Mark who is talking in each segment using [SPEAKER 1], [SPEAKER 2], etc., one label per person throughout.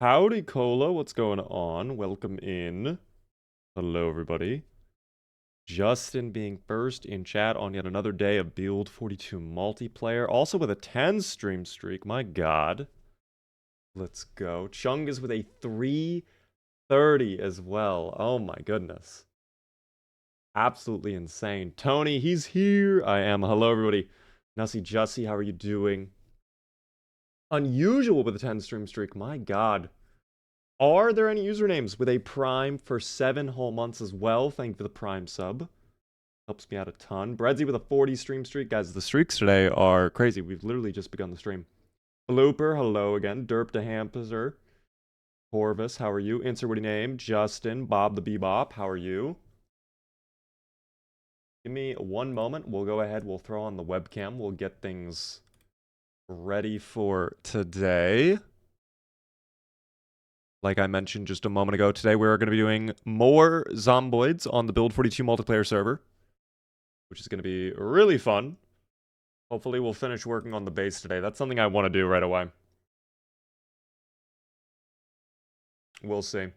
[SPEAKER 1] Howdy, Cola. What's going on? Welcome in. Hello, everybody. Justin being first in chat on yet another day of B42 multiplayer. Also with a 10 stream streak. My God. Let's go. Chung is with a 330 as well. Oh my goodness. Absolutely insane. Tony, he's here. I am. Hello, everybody. Nussie Jussie, how are you doing? Unusual with a 10 stream streak. My God. Are there any usernames with a Prime for 7 whole months as well? Thank you for the Prime sub. Helps me out a ton. Breadsy with a 40 stream streak. Guys, the streaks today are crazy. We've literally just begun the stream. Blooper, hello again. Derp de Hampezer. Corvus, how are you? Insert witty name. Justin, Bob the Bebop, how are you? Give me one moment. We'll go ahead. We'll throw on the webcam. We'll get things ready for today. Like I mentioned just a moment ago, today we're going to be doing more Zomboids on the Build42 multiplayer server, which is going to be really fun. Hopefully we'll finish working on the base today. That's something I want to do right away. We'll see.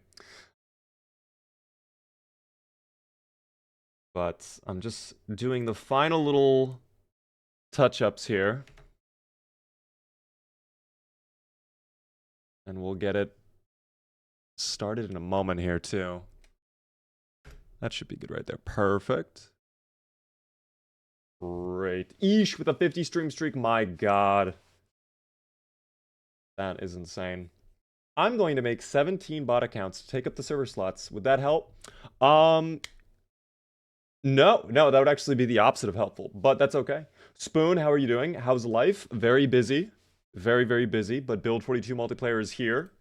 [SPEAKER 1] But I'm just doing the final little touch-ups here. And we'll get it started in a moment here, too. That should be good right there. Perfect. Great. Eesh with a 50 stream streak. My God. That is insane. I'm going to make 17 bot accounts to take up the server slots. Would that help? No, that would actually be the opposite of helpful, but that's okay. Spoon, how are you doing? How's life? Very busy. Very, very busy, but Build42 multiplayer is here.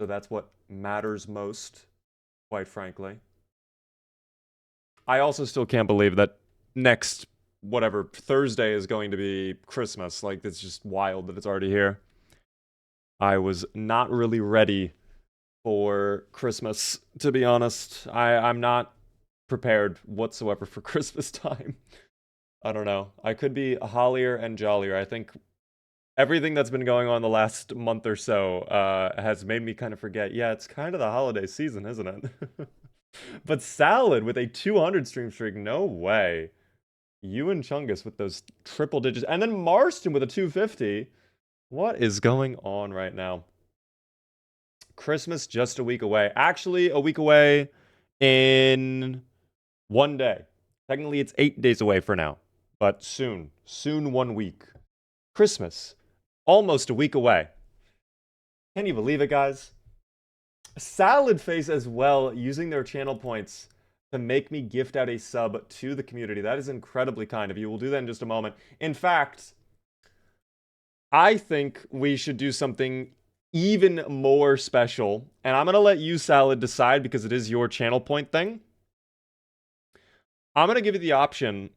[SPEAKER 1] So that's what matters most, quite frankly. I also still can't believe that next, whatever, Thursday is going to be Christmas. Like, it's just wild that it's already here. I was not really ready for Christmas, to be honest. I'm not prepared whatsoever for Christmas time. I don't know. I could be hollier and jollier. I think everything that's been going on the last month or so has made me kind of forget. Yeah, it's kind of the holiday season, isn't it? But Salad with a 200 stream streak, no way. You and Chungus with those triple digits. And then Marston with a 250. What is going on right now? Christmas just a week away. Actually, a week away in 1 day. Technically, it's 8 days away for now. But soon. Soon 1 week. Christmas. Almost a week away. Can you believe it, guys? Salad Face as well, using their channel points to make me gift out a sub to the community. That is incredibly kind of you. We'll do that in just a moment. In fact, I think we should do something even more special. And I'm going to let you, Salad, decide because it is your channel point thing. I'm going to give you the option.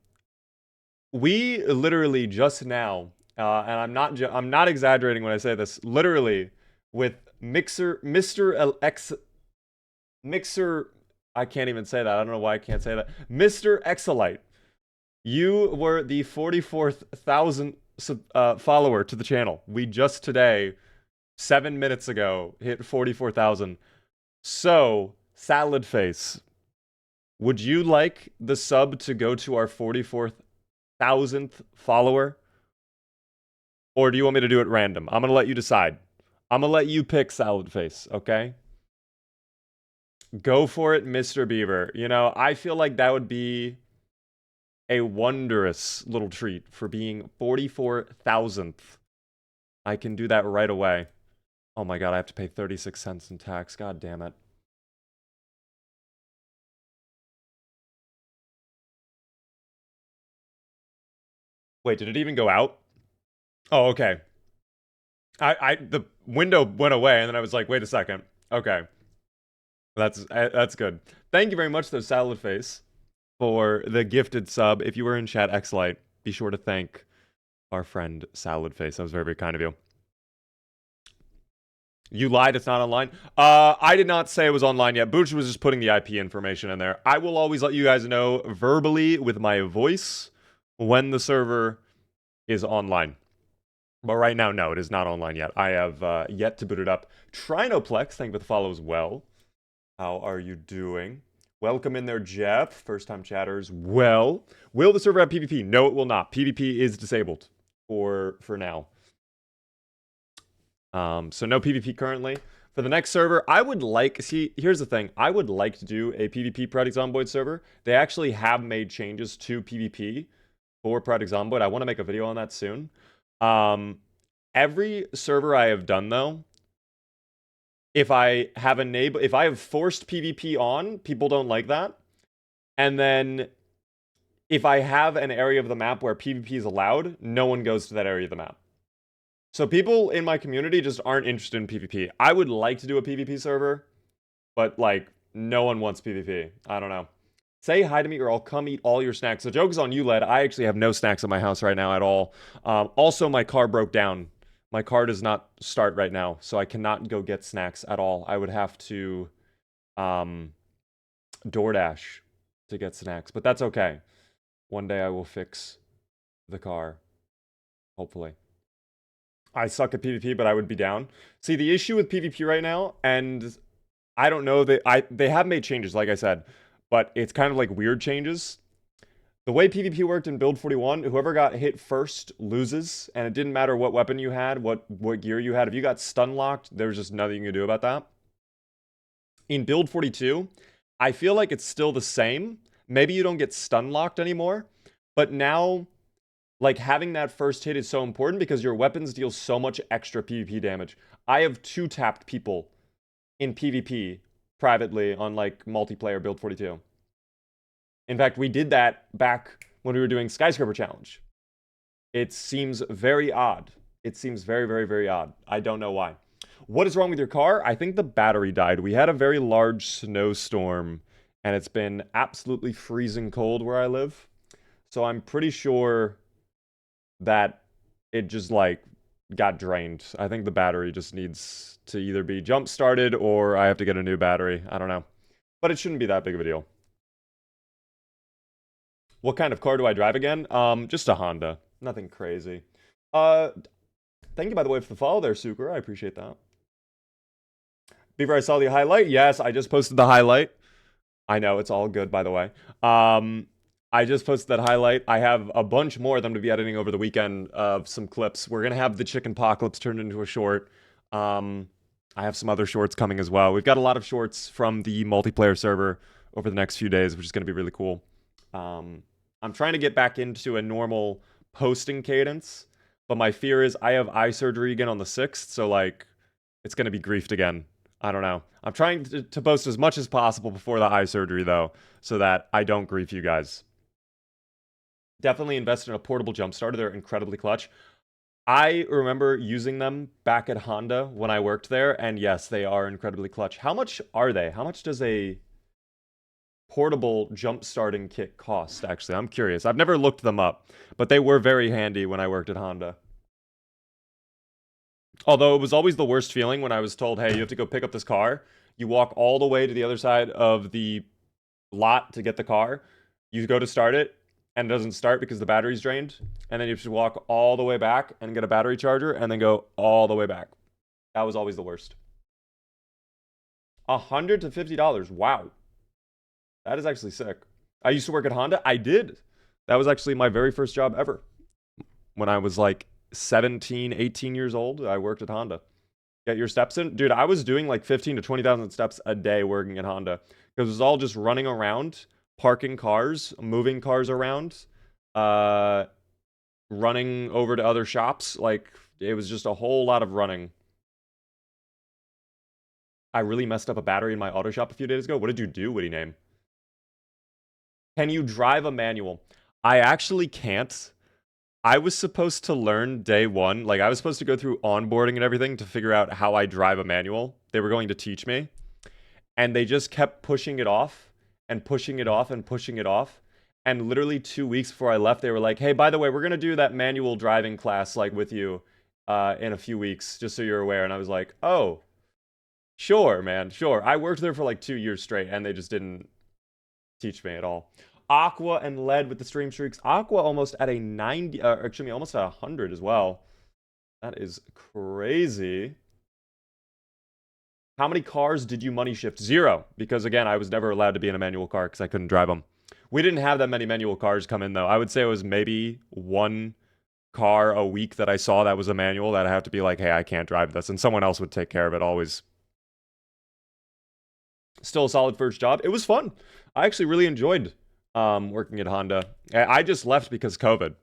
[SPEAKER 1] We literally just now, and I'm not exaggerating when I say this, literally with Mixer, I can't even say that. I don't know why I can't say that. Mr. Exelite, you were the 44,000 follower to the channel. We just today, 7 minutes ago, hit 44,000. So, Salad Face, would you like the sub to go to our 44,000th follower? Or do you want me to do it random? I'm going to let you decide. I'm going to let you pick, Salad Face, okay? Go for it, Mr. Beaver. You know, I feel like that would be a wondrous little treat for being 44,000th. I can do that right away. Oh my God, I have to pay 36 cents in tax. God damn it. Wait, did it even go out? Oh, okay. The window went away, and then I was like, wait a second. Okay. That's good. Thank you very much, though, Salad Face, for the gifted sub. If you were in chat, Xlite, be sure to thank our friend Salad Face. That was very, very kind of you. You lied, it's not online. I did not say it was online yet. Booch was just putting the IP information in there. I will always let you guys know verbally with my voice when the server is online. But right now, no, it is not online yet. I have yet to boot it up. Trinoplex, thank you for the follow as well. How are you doing? Welcome in there, Jeff. First time chatters. Well, will the server have PvP? No, it will not. PvP is disabled for now. So no PvP currently. For the next server, I would like, see, here's the thing. I would like to do a PvP Project Zomboid server. They actually have made changes to PvP for Project Zomboid. I want to make a video on that soon. Every server I have done though, if I have forced PvP on, people don't like that. And then if I have an area of the map where PvP is allowed, no one goes to that area of the map. So people in my community just aren't interested in PvP. I would like to do a PvP server, but like no one wants PvP. I don't know. Say hi to me or I'll come eat all your snacks. The joke is on you, Led. I actually have no snacks in my house right now at all. Also, my car broke down. My car does not start right now, so I cannot go get snacks at all. I would have to DoorDash to get snacks, but that's okay. One day I will fix the car, hopefully. I suck at PvP, but I would be down. See, the issue with PvP right now, and I don't know, they have made changes, like I said, but it's kind of like weird changes. The way PvP worked in Build 41, whoever got hit first loses, and it didn't matter what weapon you had, what gear you had. If you got stun locked, there's just nothing you can do about that. In Build 42, I feel like it's still the same. Maybe you don't get stun locked anymore, but now, like, having that first hit is so important because your weapons deal so much extra PvP damage. I have 2-tapped people in PvP privately on, like, multiplayer Build 42. In fact, we did that back when we were doing Skyscraper Challenge. It seems very odd. It seems very, very, very odd. I don't know why. What is wrong with your car? I think the battery died. We had a very large snowstorm, and it's been absolutely freezing cold where I live. So I'm pretty sure that it just, like, got drained. I think the battery just needs to either be jump-started or I have to get a new battery. I don't know. But it shouldn't be that big of a deal. What kind of car do I drive again? Just a Honda. Nothing crazy. Thank you, by the way, for the follow there, Suker. I appreciate that. Before I saw the highlight, yes, I just posted the highlight. I know, it's all good, by the way. I just posted that highlight. I have a bunch more of them to be editing over the weekend of some clips. We're going to have the Chicken Apocalypse turned into a short. I have some other shorts coming as well. We've got a lot of shorts from the multiplayer server over the next few days, which is going to be really cool. I'm trying to get back into a normal posting cadence, but my fear is I have eye surgery again on the 6th, so, like, it's going to be griefed again. I don't know. I'm trying to post as much as possible before the eye surgery, though, so that I don't grief you guys. Definitely invest in a portable jump starter. They're incredibly clutch. I remember using them back at Honda when I worked there, and yes, they are incredibly clutch. How much are they? How much does a portable jump starting kit cost, actually? I'm curious. I've never looked them up, but they were very handy when I worked at Honda. Although it was always the worst feeling when I was told, hey, you have to go pick up this car. You walk all the way to the other side of the lot to get the car. You go to start it, and it doesn't start because the battery's drained. And then you have to walk all the way back and get a battery charger, and then go all the way back. That was always the worst. $100 to $50. Wow. That is actually sick. I used to work at Honda. I did. That was actually my very first job ever. When I was like 17, 18 years old, I worked at Honda. Get your steps in. Dude, I was doing like 15 to 20,000 steps a day working at Honda. Because it was all just running around, parking cars, moving cars around, running over to other shops. Like, it was just a whole lot of running. I really messed up a battery in my auto shop a few days ago. What did you do, witty name? Can you drive a manual? I actually can't. I was supposed to learn day one. Like, I was supposed to go through onboarding and everything to figure out how I drive a manual. They were going to teach me. And they just kept pushing it off and pushing it off and pushing it off. And literally 2 weeks before I left, they were like, hey, by the way, we're going to do that manual driving class, like, with you in a few weeks, just so you're aware. And I was like, oh, sure, man, sure. I worked there for like 2 years straight, and they just didn't teach me at all. Aqua and Lead with the stream streaks. Aqua almost at a 90, excuse me, almost at 100 as well. That is crazy. How many cars did you money shift? 0, because again, I was never allowed to be in a manual car because I couldn't drive them. We didn't have that many manual cars come in though. I would say it was maybe one car a week that I saw that was a manual that I have to be like, hey, I can't drive this, and someone else would take care of it always. Still a solid first job. It was fun. I actually really enjoyed working at Honda. I just left because COVID.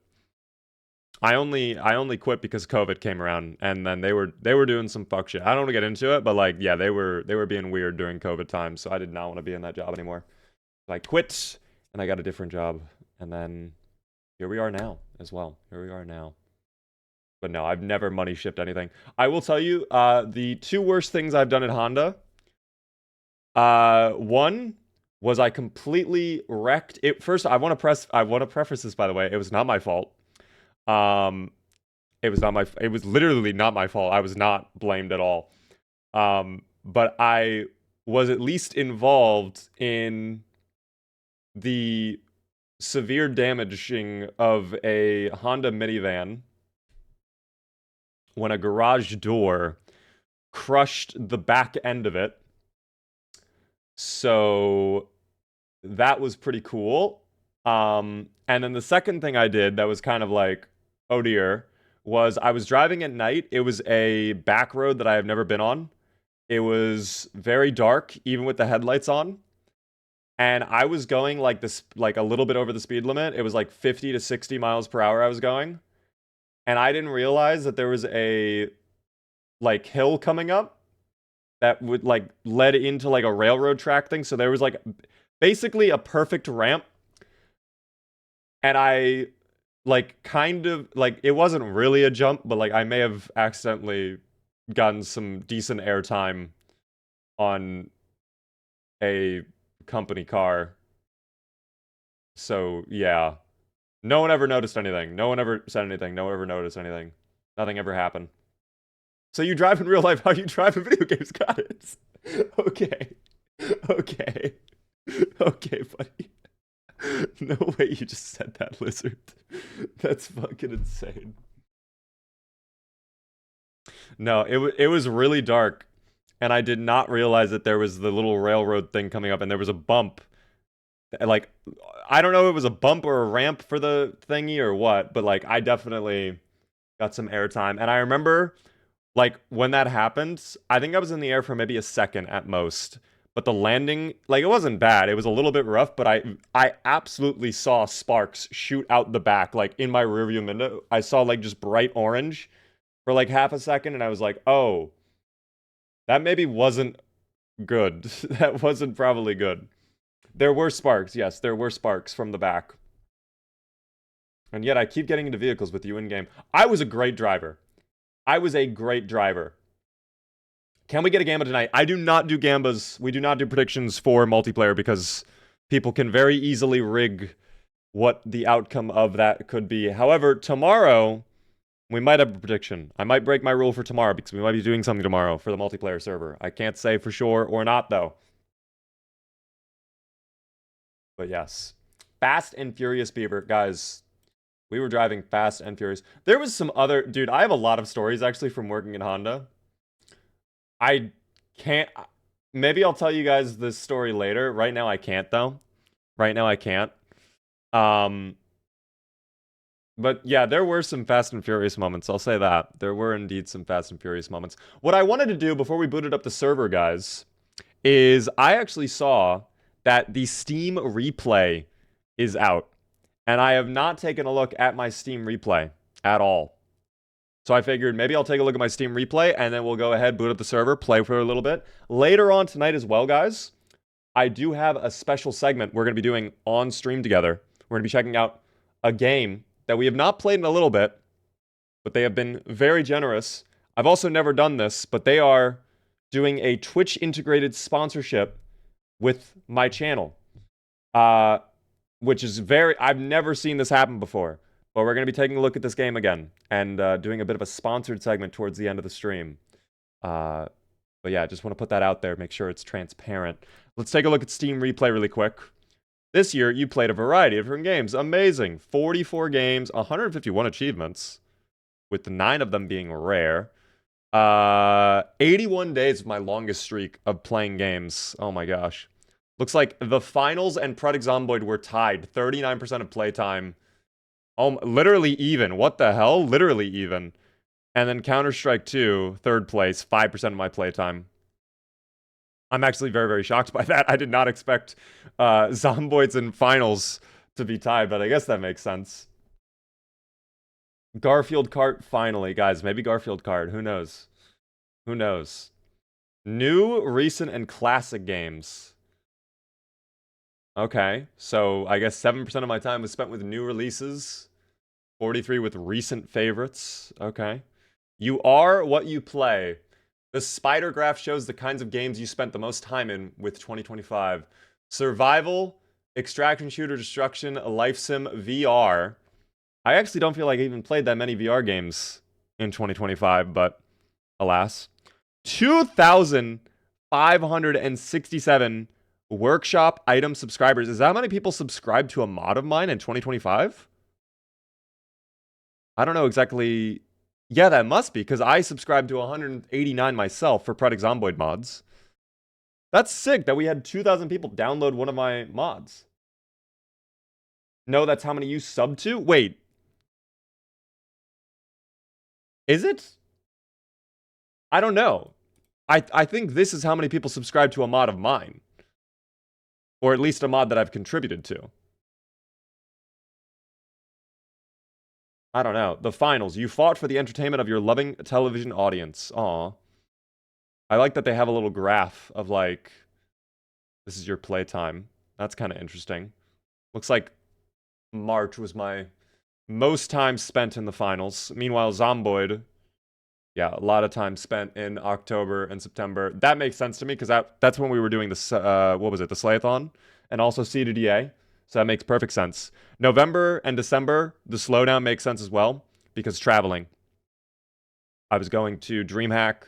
[SPEAKER 1] I only quit because COVID came around, and then they were doing some fuck shit. I don't want to get into it, but like, yeah, they were being weird during COVID times, so I did not want to be in that job anymore. So I quit, and I got a different job, and then here we are now as well. Here we are now. But no, I've never money shipped anything. I will tell you, the 2 worst things I've done at Honda. One was I completely wrecked it. First, I want to preface this, by the way. It was not my fault. It was literally not my fault. I was not blamed at all. But I was at least involved in the severe damaging of a Honda minivan when a garage door crushed the back end of it. So that was pretty cool. And then the second thing I did that was kind of like, oh dear, was I was driving at night. It was a back road that I have never been on. It was very dark, even with the headlights on. And I was going like this, like a little bit over the speed limit. It was like 50 to 60 miles per hour I was going. And I didn't realize that there was a like hill coming up that would like led into like a railroad track thing. So there was like basically a perfect ramp. And I like kind of like, it wasn't really a jump, but like I may have accidentally gotten some decent airtime on a company car. So yeah, no one ever noticed anything. No one ever said anything. No one ever noticed anything. Nothing ever happened. So you drive in real life how you drive in video games, got it. Okay. Okay. Okay, buddy. No way you just said that, Lizard. That's fucking insane. No, it was really dark, and I did not realize that there was the little railroad thing coming up, and there was a bump. Like, I don't know if it was a bump or a ramp for the thingy or what, but like, I definitely got some airtime. And I remember, like, when that happened, I think I was in the air for maybe a second at most. But the landing, like, it wasn't bad. It was a little bit rough, but I absolutely saw sparks shoot out the back, like, in my rearview window. I saw, like, just bright orange for, like, half a second, and I was like, oh, that maybe wasn't good. That wasn't probably good. There were sparks, yes, there were sparks from the back. And yet I keep getting into vehicles with you in-game. I was a great driver. I was a great driver. Can we get a Gamba tonight? I do not do Gambas. We do not do predictions for multiplayer because people can very easily rig what the outcome of that could be. However, tomorrow, we might have a prediction. I might break my rule for tomorrow because we might be doing something tomorrow for the multiplayer server. I can't say for sure or not, though. But yes. Fast and Furious Beaver. Guys, we were driving Fast and Furious. There was some other... Dude, I have a lot of stories, actually, from working in Honda. I can't... Maybe I'll tell you guys this story later. Right now, I can't, though. Right now, I can't. But yeah, there were some Fast and Furious moments. I'll say that. There were indeed some Fast and Furious moments. What I wanted to do before we booted up the server, guys, is I actually saw that the Steam replay is out. And I have not taken a look at my Steam replay at all. So I figured maybe I'll take a look at my Steam replay, and then we'll go ahead, boot up the server, play for a little bit. Later on tonight as well, guys, I do have a special segment we're going to be doing on stream together. We're going to be checking out a game that we have not played in a little bit, but they have been very generous. I've also never done this, but they are doing a Twitch-integrated sponsorship with my channel, which is I've never seen this happen before. But we're going to be taking a look at this game again and doing a bit of a sponsored segment towards the end of the stream. But yeah, I just want to put that out there, make sure it's transparent. Let's take a look at Steam Replay really quick. This year, you played a variety of different games. Amazing. 44 games, 151 achievements. with 9 of them being rare. 81 days of my longest streak of playing games. Oh my gosh. Looks like the finals and Pred Zomboid were tied. 39% of playtime. Literally even. What the hell? Literally even. And then Counter-Strike 2, third place, 5% of my playtime. I'm actually very, very shocked by that. I did not expect Zomboids and finals to be tied, but I guess that makes sense. Garfield Kart, finally. Guys, maybe Garfield Kart. Who knows? Who knows? New, recent, and classic games. Okay, so I guess 7% of my time was spent with new releases. 43 with recent favorites. Okay. You are what you play. The spider graph shows the kinds of games you spent the most time in with 2025. Survival, extraction shooter, destruction, life sim, VR. I actually don't feel like I even played that many VR games in 2025, but alas. 2,567 workshop item subscribers. Is that how many people subscribed to a mod of mine in 2025? I don't know exactly. Yeah, that must be, because I subscribed to 189 myself for Pred Zomboid mods. That's sick that we had 2,000 people download one of my mods. No, that's how many you sub to? Wait. Is it? I don't know. I think this is how many people subscribe to a mod of mine. Or at least a mod that I've contributed to. I don't know. The finals. You fought for the entertainment of your loving television audience. Aw. I like that they have a little graph of like, this is your playtime. That's kind of interesting. Looks like March was my most time spent in the finals. Meanwhile, Zomboid, yeah, a lot of time spent in October and September. That makes sense to me because that's when we were doing this, what was it, the Slayathon? And also C2DA. So that makes perfect sense. November and December, the slowdown makes sense as well because traveling. I was going to DreamHack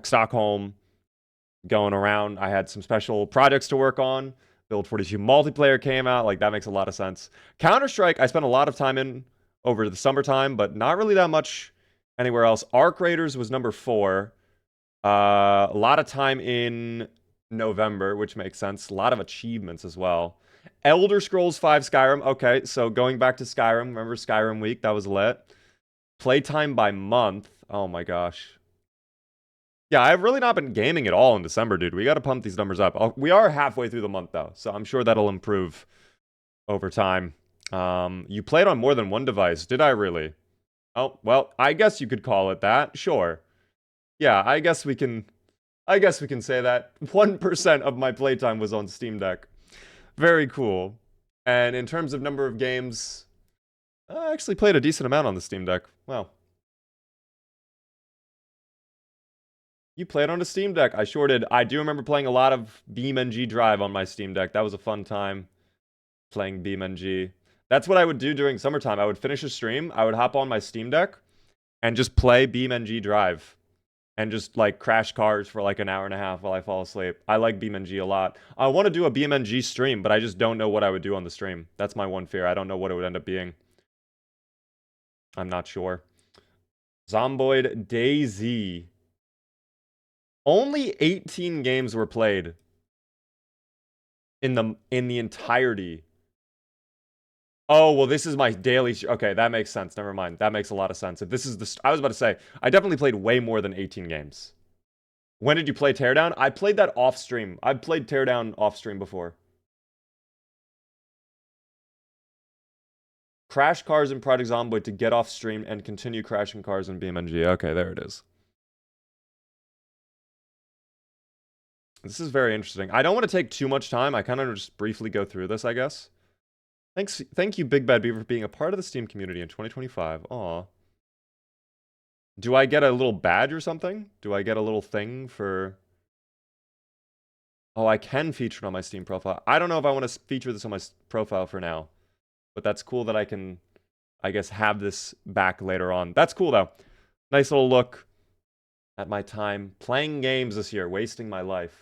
[SPEAKER 1] Stockholm, going around. I had some special projects to work on. Build 42 multiplayer came out. Like, that makes a lot of sense. Counter-Strike, I spent a lot of time in over the summertime, but not really that much anywhere else. Arc Raiders was number 4. A lot of time in November, which makes sense. A lot of achievements as well. Elder Scrolls 5 Skyrim. Okay, so going back to Skyrim. Remember Skyrim Week? That was lit. Playtime by month. Oh my gosh. Yeah, I've really not been gaming at all in December, dude. We got to pump these numbers up. We are halfway through the month, though, so I'm sure that'll improve over time. You played on more than one device. Did I really? Oh, well, I guess you could call it that. Sure. Yeah, I guess we can say that. 1% of my playtime was on Steam Deck. Very cool. And in terms of number of games, I actually played a decent amount on the Steam Deck. Wow. You played on a Steam Deck. I sure did. I do remember playing a lot of BeamNG Drive on my Steam Deck. That was a fun time playing BeamNG. That's what I would do during summertime. I would finish a stream, I would hop on my Steam Deck and just play BeamNG Drive and just like crash cars for like an hour and a half while I fall asleep. I like BeamNG a lot. I want to do a BeamNG stream, but I just don't know what I would do on the stream. That's my one fear. I don't know what it would end up being. I'm not sure. Zomboid DayZ. Only 18 games were played in the entirety. Oh, well, this is my daily. Okay, that makes sense. Never mind. That makes a lot of sense. If this is the, I was about to say, I definitely played way more than 18 games. When did you play Teardown? I played that off stream. I've played Teardown off stream before. Crash cars in Project Zomboid to get off stream and continue crashing cars in BeamNG. Okay, there it is. This is very interesting. I don't want to take too much time. I kind of just briefly go through this, I guess. Thank you, Big Bad Beaver, for being a part of the Steam community in 2025. Aw. Do I get a little badge or something? Do I get a little thing for... Oh, I can feature it on my Steam profile. I don't know if I want to feature this on my profile for now. But that's cool that I can, I guess, have this back later on. That's cool, though. Nice little look at my time playing games this year, wasting my life.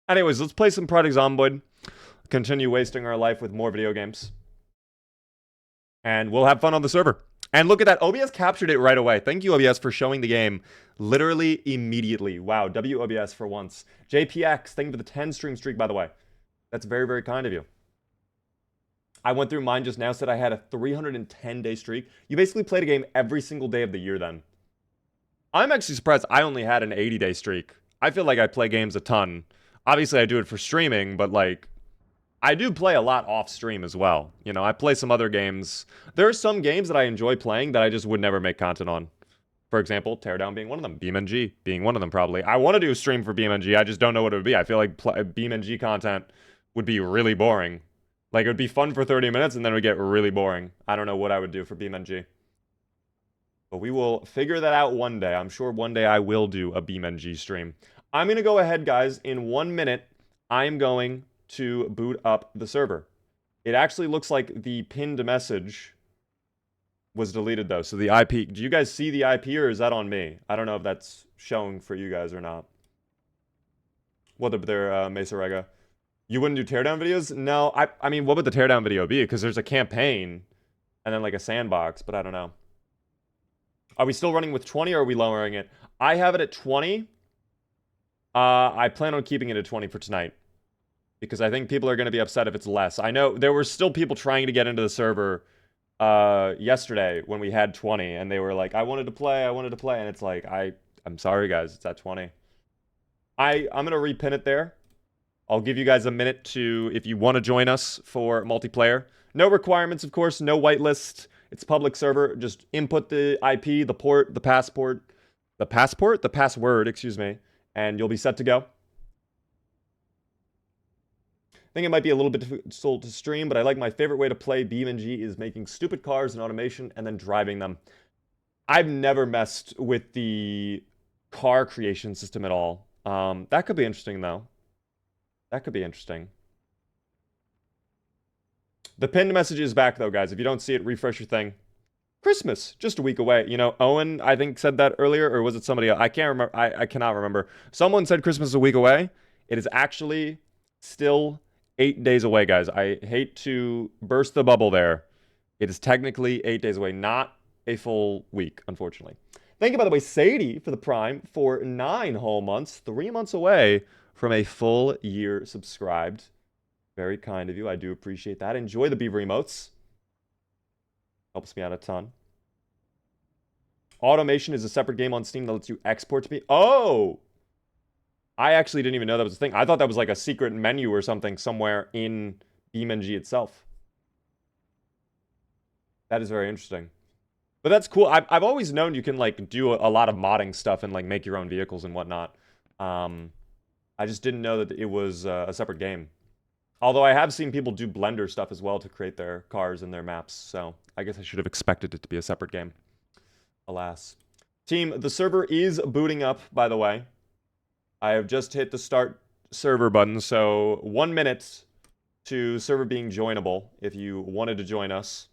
[SPEAKER 1] Anyways, let's play some Project Zomboid. Continue wasting our life with more video games. And we'll have fun on the server. And look at that. OBS captured it right away. Thank you, OBS, for showing the game literally immediately. Wow. WOBS for once. JPX, thank you for the 10 stream streak, by the way. That's very, very kind of you. I went through mine just now, said I had a 310-day streak. You basically played a game every single day of the year then. I'm actually surprised I only had an 80-day streak. I feel like I play games a ton. Obviously, I do it for streaming, but like, I do play a lot off stream as well. You know, I play some other games. There are some games that I enjoy playing that I just would never make content on. For example, Teardown being one of them. BeamNG being one of them, probably. I want to do a stream for BeamNG. I just don't know what it would be. I feel like BeamNG content would be really boring. Like, it would be fun for 30 minutes, and then it would get really boring. I don't know what I would do for BeamNG. But we will figure that out one day. I'm sure one day I will do a BeamNG stream. I'm going to go ahead, guys. In 1 minute, I'm going to boot up the server. It actually looks like the pinned message was deleted, though. So the IP... Do you guys see the IP, or is that on me? I don't know if that's showing for you guys or not. What up there, Mesa Rega? You wouldn't do teardown videos? No, I mean, what would the teardown video be? Because there's a campaign and then like a sandbox, but I don't know. Are we still running with 20 or are we lowering it? I have it at 20. I plan on keeping it at 20 for tonight because I think people are going to be upset if it's less. I know there were still people trying to get into the server yesterday when we had 20 and they were like, I wanted to play, and it's like, I'm sorry guys, it's at 20. I'm going to repin it there. I'll give you guys a minute to, if you want to join us for multiplayer. No requirements, of course, no whitelist. It's a public server. Just input the IP, the port, the password, excuse me, and you'll be set to go. I think it might be a little bit difficult to stream, but I like my favorite way to play BeamNG is making stupid cars and automation and then driving them. I've never messed with the car creation system at all. That could be interesting, though. That could be interesting. The pinned message is back, though, guys. If you don't see it, refresh your thing. Christmas, just a week away. You know, Owen, I think, said that earlier, or was it somebody else? I can't remember. I cannot remember. Someone said Christmas is a week away. It is actually still 8 days away, guys. I hate to burst the bubble there. It is technically 8 days away, not a full week, unfortunately. Thank you, by the way, Sadie, for the Prime for 9 whole months, 3 months away from a full year subscribed. Very kind of you. I do appreciate that. Enjoy the Beaver emotes. Helps me out a ton. Automation is a separate game on Steam that lets you export to me. Oh! I actually didn't even know that was a thing. I thought that was like a secret menu or something somewhere in BeamNG itself. That is very interesting. But that's cool. I've always known you can like do a lot of modding stuff and like make your own vehicles and whatnot. I just didn't know that it was a separate game. Although I have seen people do Blender stuff as well to create their cars and their maps, so I guess I should have expected it to be a separate game. Alas. Team, the server is booting up, by the way. I have just hit the start server button, so 1 minute to server being joinable if you wanted to join us.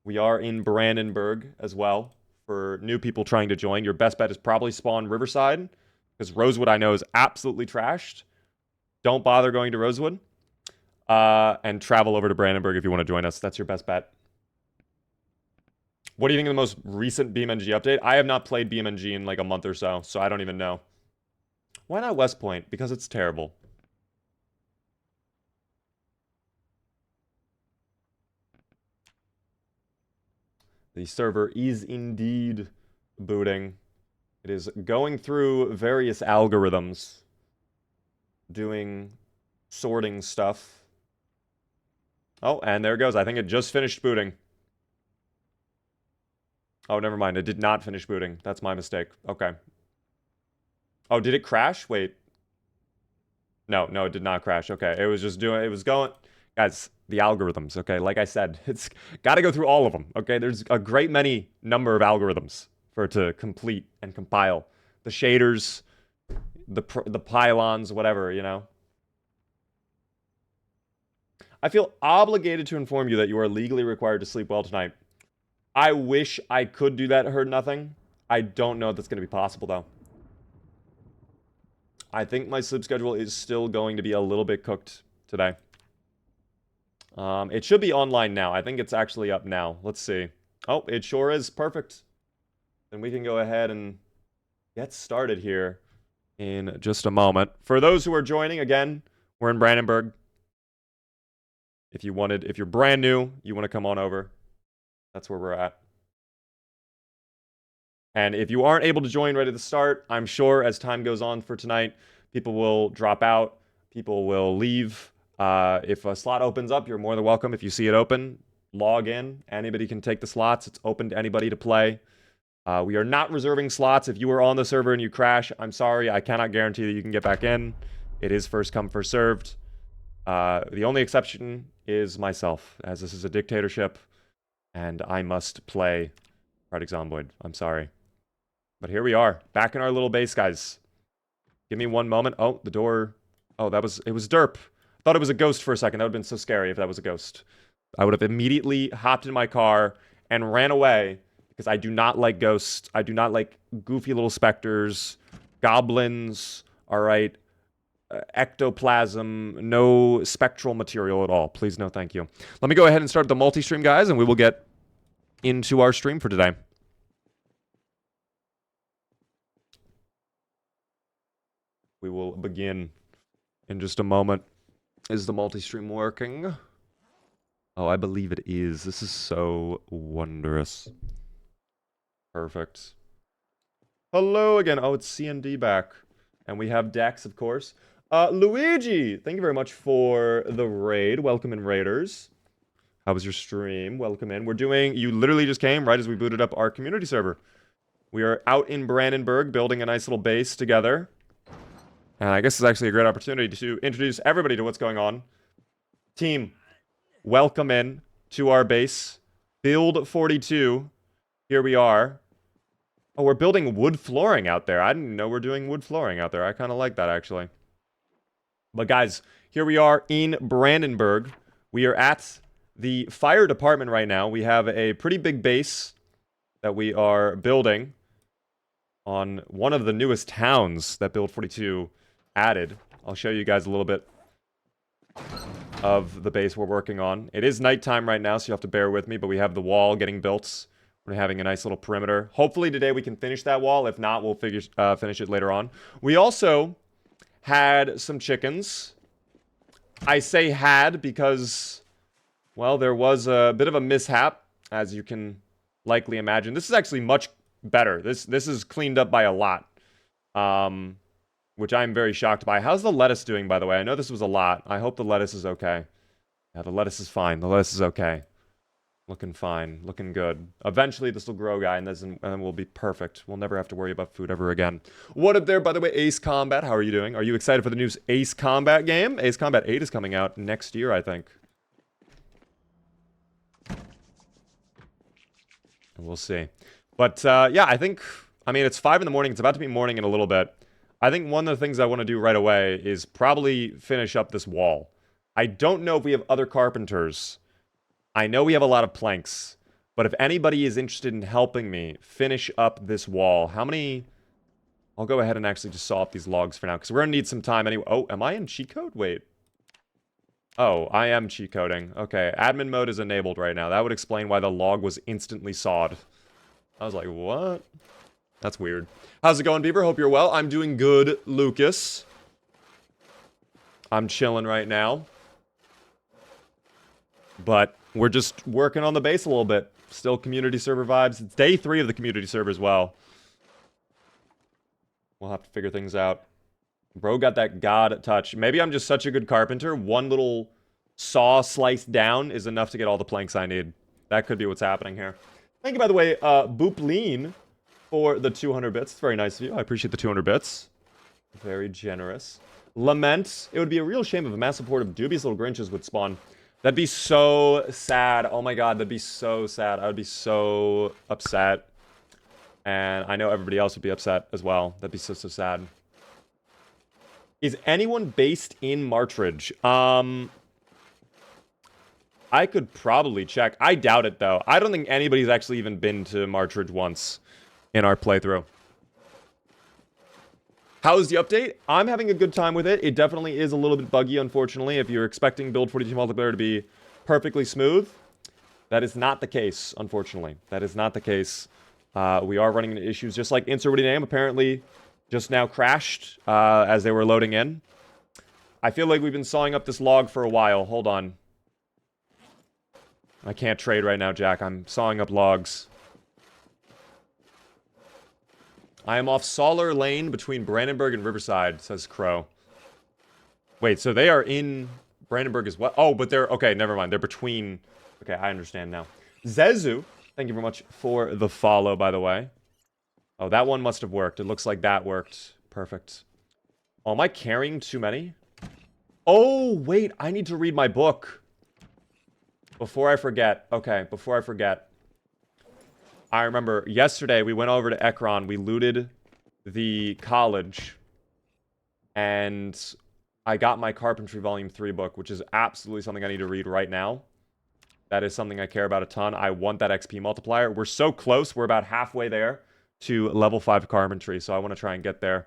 [SPEAKER 1] We are in Brandenburg as well for new people trying to join. Your best bet is probably spawn Riverside, because Rosewood I know is absolutely trashed. Don't bother going to Rosewood. And travel over to Brandenburg if you want to join us. That's your best bet. What do you think of the most recent BeamNG update? I have not played BeamNG in like a month or so I don't even know. Why not West Point? Because it's terrible. The server is indeed booting. It is going through various algorithms, doing sorting stuff. Oh, and there it goes. I think it just finished booting. Oh, never mind. It did not finish booting. That's my mistake. Okay. Oh, did it crash? Wait. No, it did not crash. Okay, it was just doing... It was going... Guys, the algorithms, okay? Like I said, it's got to go through all of them, okay? There's a great many number of algorithms for it to complete and compile. The shaders, the pylons, whatever, you know? I feel obligated to inform you that you are legally required to sleep well tonight. I wish I could do that, heard nothing. I don't know if that's going to be possible, though. I think my sleep schedule is still going to be a little bit cooked today. It should be online now. I think it's actually up now. Let's see. Oh, it sure is. Perfect. Then we can go ahead and get started here in just a moment. For those who are joining, again, we're in Brandenburg. If you're brand new, you want to come on over, that's where we're at. And if you aren't able to join right at the start, I'm sure as time goes on for tonight, people will drop out, people will leave. If a slot opens up, you're more than welcome. If you see it open, log in. Anybody can take the slots. It's open to anybody to play. We are not reserving slots. If you are on the server and you crash, I'm sorry. I cannot guarantee that you can get back in. It is first come, first served. The only exception is myself, as this is a dictatorship, and I must play Project Zomboid. I'm sorry. But here we are, back in our little base, guys. Give me one moment. Oh, the door. Oh, it was derp. I thought it was a ghost for a second. That would have been so scary if that was a ghost. I would have immediately hopped in my car and ran away, because I do not like ghosts. I do not like goofy little specters, goblins, all right, ectoplasm, no spectral material at all. Please, no, thank you. Let me go ahead and start the multi-stream, guys, and we will get into our stream for today. We will begin in just a moment. Is the multi-stream working? Oh, I believe it is. This is so wondrous. Perfect. Hello again. Oh, it's CND back. And we have Dex, of course. Luigi, thank you very much for the raid. Welcome in, Raiders. How was your stream? Welcome in. You literally just came right as we booted up our community server. We are out in Brandenburg building a nice little base together. And I guess it's actually a great opportunity to introduce everybody to what's going on. Team, welcome in to our base. Build 42. Here we are. Oh, we're building wood flooring out there. I didn't know we're doing wood flooring out there. I kind of like that, actually. But guys, here we are in Brandenburg. We are at the fire department right now. We have a pretty big base that we are building on one of the newest towns that Build 42 added. I'll show you guys a little bit of the base we're working on. It is nighttime right now, so you have to bear with me, but we have the wall getting built. We're having a nice little perimeter. Hopefully today we can finish that wall. If not, we'll finish it later on. We also had some chickens. I say had because, well, there was a bit of a mishap, as you can likely imagine. This is actually much better. This is cleaned up by a lot, which I'm very shocked by. How's the lettuce doing, by the way? I know this was a lot. I hope the lettuce is okay. Yeah, the lettuce is fine. The lettuce is okay. Looking fine. Looking good. Eventually, this will grow, guy, and then we'll be perfect. We'll never have to worry about food ever again. What up there, by the way, Ace Combat? How are you doing? Are you excited for the new Ace Combat game? Ace Combat 8 is coming out next year, I think. We'll see. But, yeah, I mean, it's 5 in the morning. It's about to be morning in a little bit. I think one of the things I want to do right away is probably finish up this wall. I don't know if we have other carpenters. I know we have a lot of planks, but if anybody is interested in helping me finish up this wall, how many... I'll go ahead and actually just saw up these logs for now, because we're going to need some time anyway. Oh, am I in cheat code? Wait. Oh, I am cheat coding. Okay, admin mode is enabled right now. That would explain why the log was instantly sawed. I was like, what? That's weird. How's it going, Beaver? Hope you're well. I'm doing good, Lucas. I'm chilling right now. But we're just working on the base a little bit. Still community server vibes. It's day 3 of the community server as well. We'll have to figure things out. Bro got that god touch. Maybe I'm just such a good carpenter. One little saw sliced down is enough to get all the planks I need. That could be what's happening here. Thank you, by the way, Boopleen, for the 200 bits. It's very nice of you. I appreciate the 200 bits. Very generous. Lament. It would be a real shame if a massive horde of dubious little Grinches would spawn. That'd be so sad. Oh my god, that'd be so sad. I would be so upset. And I know everybody else would be upset as well. That'd be so, so sad. Is anyone based in Martridge? I could probably check. I doubt it, though. I don't think anybody's actually even been to Martridge once in our playthrough. How's the update? I'm having a good time with it. It definitely is a little bit buggy, unfortunately. If you're expecting Build 42 multiplayer to be perfectly smooth, that is not the case, unfortunately. That is not the case. We are running into issues, just like Insert Witty Name apparently just now crashed as they were loading in. I feel like we've been sawing up this log for a while. Hold on. I can't trade right now, Jack. I'm sawing up logs. I am off Solar Lane between Brandenburg and Riverside, says Crow. Wait, so they are in Brandenburg as well? Oh, but they're... Okay, never mind. They're between... Okay, I understand now. Zezu, thank you very much for the follow, by the way. Oh, that one must have worked. It looks like that worked. Perfect. Oh, am I carrying too many? Oh, wait. I need to read my book. Before I forget. Okay, before I forget. I remember yesterday we went over to Ekron. We looted the college. And I got my Carpentry Volume 3 book, which is absolutely something I need to read right now. That is something I care about a ton. I want that XP multiplier. We're so close. We're about halfway there to level 5 Carpentry. So I want to try and get there.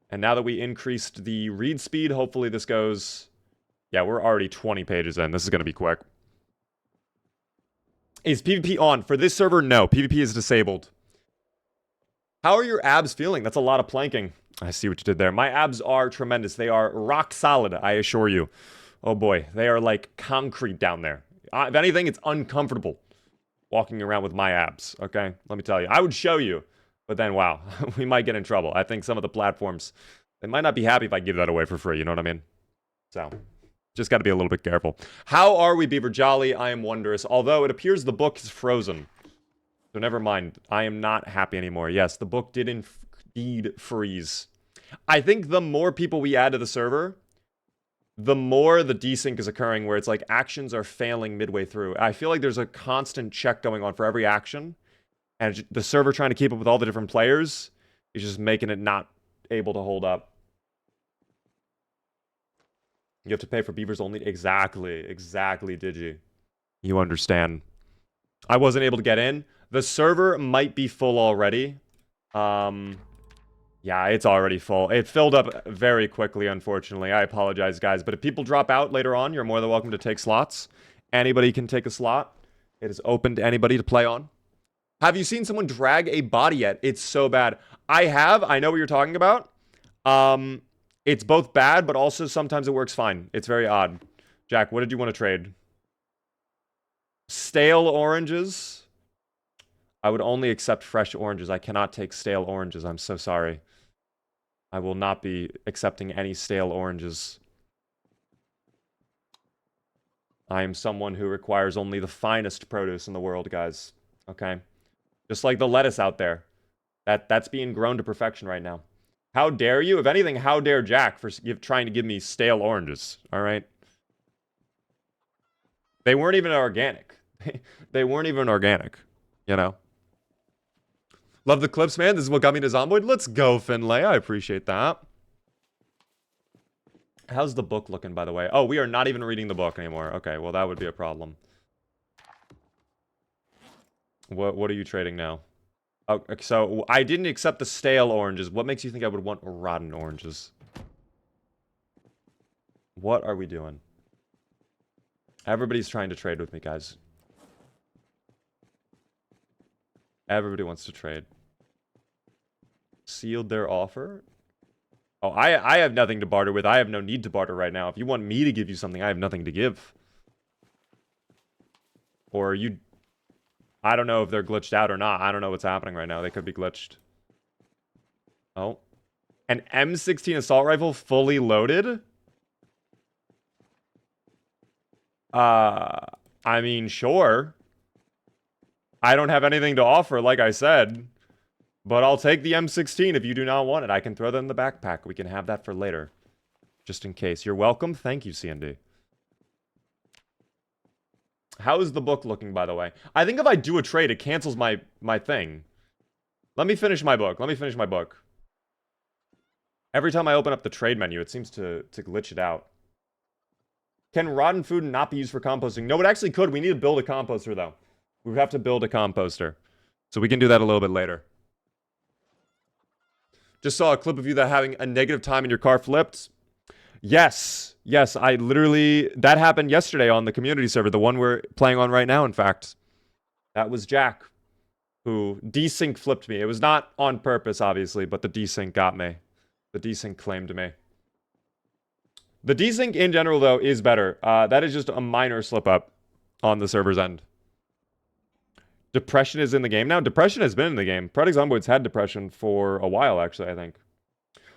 [SPEAKER 1] And now that we increased the read speed, hopefully this goes... Yeah, we're already 20 pages in. This is going to be quick. Is PvP on? For this server, no. PvP is disabled. How are your abs feeling? That's a lot of planking. I see what you did there. My abs are tremendous. They are rock solid, I assure you. Oh boy, they are like concrete down there. If anything, it's uncomfortable walking around with my abs, okay? Let me tell you. I would show you, but then, wow, we might get in trouble. I think some of the platforms, they might not be happy if I give that away for free, you know what I mean? So... just got to be a little bit careful. How are we, Beaver Jolly? I am wondrous. Although it appears the book is frozen. So never mind. I am not happy anymore. Yes, the book did indeed freeze. I think the more people we add to the server, the more the desync is occurring where it's like actions are failing midway through. I feel like there's a constant check going on for every action. And the server trying to keep up with all the different players is just making it not able to hold up. You have to pay for beavers only. Exactly, Digi. You understand. I wasn't able to get in. The server might be full already. Yeah, it's already full. It filled up very quickly, unfortunately. I apologize, guys. But if people drop out later on, you're more than welcome to take slots. Anybody can take a slot. It is open to anybody to play on. Have you seen someone drag a body yet? It's so bad. I have. I know what you're talking about. It's both bad, but also sometimes it works fine. It's very odd. Jack, what did you want to trade? Stale oranges? I would only accept fresh oranges. I cannot take stale oranges. I'm so sorry. I will not be accepting any stale oranges. I am someone who requires only the finest produce in the world, guys. Okay? Just like the lettuce out there. That's being grown to perfection right now. How dare you? If anything, how dare Jack for trying to give me stale oranges, all right? They weren't even organic. They weren't even organic, you know? Love the clips, man. This is what got me to Zomboid. Let's go, Finlay. I appreciate that. How's the book looking, by the way? Oh, we are not even reading the book anymore. Okay, well, that would be a problem. What are you trading now? Oh, so I didn't accept the stale oranges. What makes you think I would want rotten oranges? What are we doing? Everybody's trying to trade with me, guys. Everybody wants to trade. Sealed their offer? Oh, I have nothing to barter with. I have no need to barter right now. If you want me to give you something, I have nothing to give. Or you... I don't know if they're glitched out or not. I don't know what's happening right now. They could be glitched. Oh. An M16 assault rifle fully loaded? I mean, sure. I don't have anything to offer, like I said. But I'll take the M16 if you do not want it. I can throw that in the backpack. We can have that for later. Just in case. You're welcome. Thank you, CND. How is the book looking, by the way? I think if I do a trade, it cancels my thing. Let me finish my book. Let me finish my book. Every time I open up the trade menu, it seems to glitch it out. Can rotten food not be used for composting? No, it actually could. We need to build a composter, though. We would have to build a composter. So we can do that a little bit later. Just saw a clip of you that having a negative time and your car flipped. Yes. Yes, I literally... That happened yesterday on the community server, the one we're playing on right now, in fact. That was Jack, who desync flipped me. It was not on purpose, obviously, but the desync got me. The desync claimed me. The desync in general, though, is better. That is just a minor slip-up on the server's end. Depression is in the game now. Depression has been in the game. Product Zomboid's had depression for a while, actually, I think.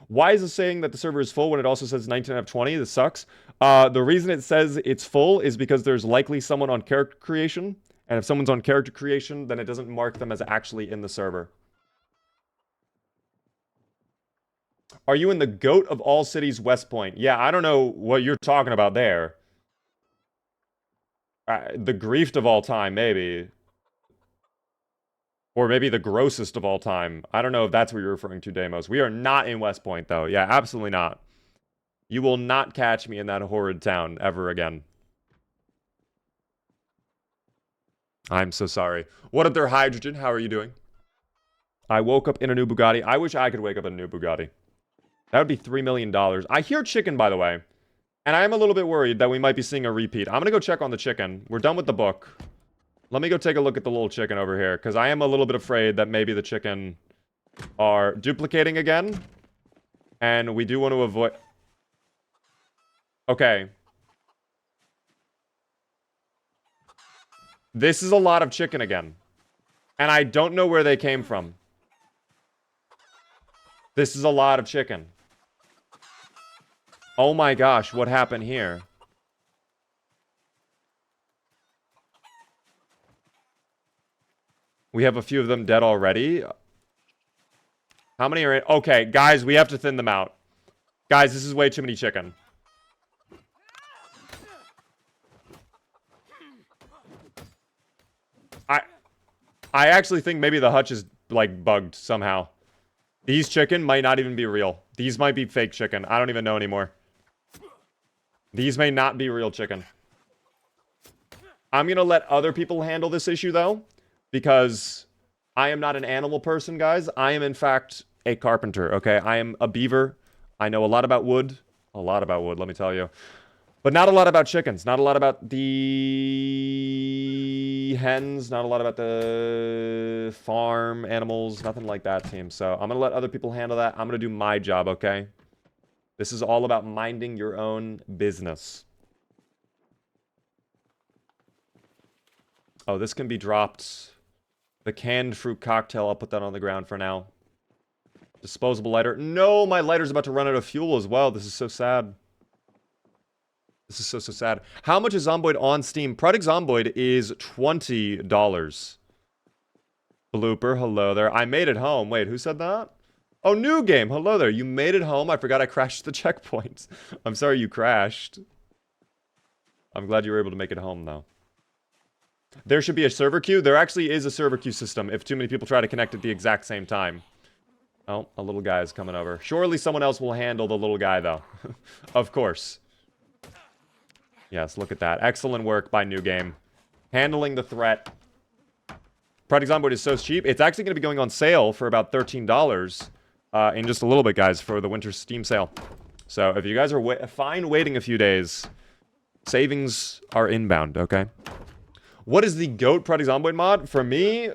[SPEAKER 1] Why is it saying that the server is full when it also says 19 out of 20? This sucks. The reason it says it's full is because there's likely someone on character creation. And if someone's on character creation, then it doesn't mark them as actually in the server. Are you in the GOAT of all cities, West Point? Yeah, I don't know what you're talking about there. The griefed of all time, maybe. Or maybe the grossest of all time. I don't know if that's what you're referring to, Deimos. We are not in West Point, though. Yeah, absolutely not. You will not catch me in that horrid town ever again. I'm so sorry. What up there, Hydrogen? How are you doing? I woke up in a new Bugatti. I wish I could wake up in a new Bugatti. That would be $3 million. I hear chicken, by the way. And I am a little bit worried that we might be seeing a repeat. I'm going to go check on the chicken. We're done with the book. Let me go take a look at the little chicken over here, because I am a little bit afraid that maybe the chicken are duplicating again. And we do want to avoid... Okay. This is a lot of chicken again. And I don't know where they came from. This is a lot of chicken. Oh my gosh, what happened here? We have a few of them dead already. How many are in? Okay, guys, we have to thin them out. Guys, this is way too many chicken. I actually think maybe the hutch is, like, bugged somehow. These chicken might not even be real. These might be fake chicken. I don't even know anymore. These may not be real chicken. I'm going to let other people handle this issue, though. Because I am not an animal person, guys. I am, in fact, a carpenter, okay? I am a beaver. I know a lot about wood. A lot about wood, let me tell you. But not a lot about chickens. Not a lot about the hens. Not a lot about the farm animals. Nothing like that, team. So I'm going to let other people handle that. I'm going to do my job, okay? This is all about minding your own business. Oh, this can be dropped. The canned fruit cocktail, I'll put that on the ground for now. Disposable lighter. No, my lighter's about to run out of fuel as well. This is so sad. This is so sad. How much is Zomboid on Steam? Product Zomboid is $20. Blooper, hello there. I made it home. Wait, who said that? Oh, new game. Hello there. You made it home. I forgot I crashed the checkpoints. I'm sorry you crashed. I'm glad you were able to make it home, though. There should be a server queue. There actually is a server queue system if too many people try to connect at the exact same time. Oh, a little guy is coming over. Surely someone else will handle the little guy, though. Of course. Yes, look at that. Excellent work by New Game. Handling the threat. Project Zomboid is so cheap. It's actually going to be going on sale for about $13 in just a little bit, guys, for the winter Steam sale. So if you guys are fine waiting a few days, savings are inbound, okay? What is the GOAT Project Zomboid mod? For me,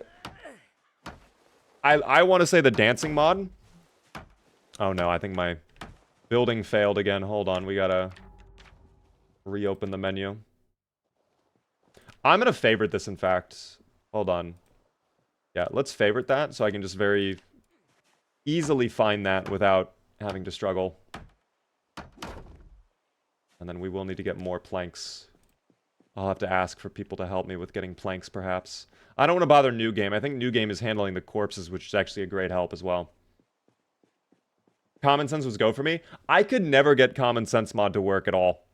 [SPEAKER 1] I want to say the dancing mod. Oh no, I think my building failed again. Hold on, we gotta reopen the menu. I'm gonna favorite this, in fact. Hold on. Yeah, let's favorite that so I can just very easily find that without having to struggle. And then we will need to get more planks. I'll have to ask for people to help me with getting planks, perhaps. I don't want to bother New Game. I think New Game is handling the corpses, which is actually a great help as well. Common Sense was go for me. I could never get Common Sense mod to work at all.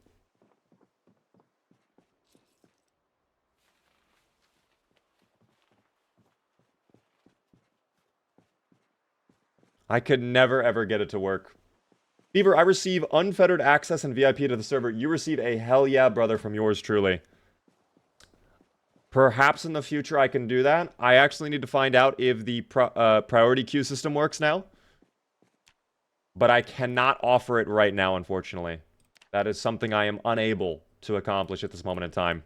[SPEAKER 1] I could never, ever get it to work. Beaver, I receive unfettered access and VIP to the server. You receive a hell yeah, brother, from yours truly. Perhaps in the future I can do that. I actually need to find out if the priority queue system works now. But I cannot offer it right now, unfortunately. That is something I am unable to accomplish at this moment in time.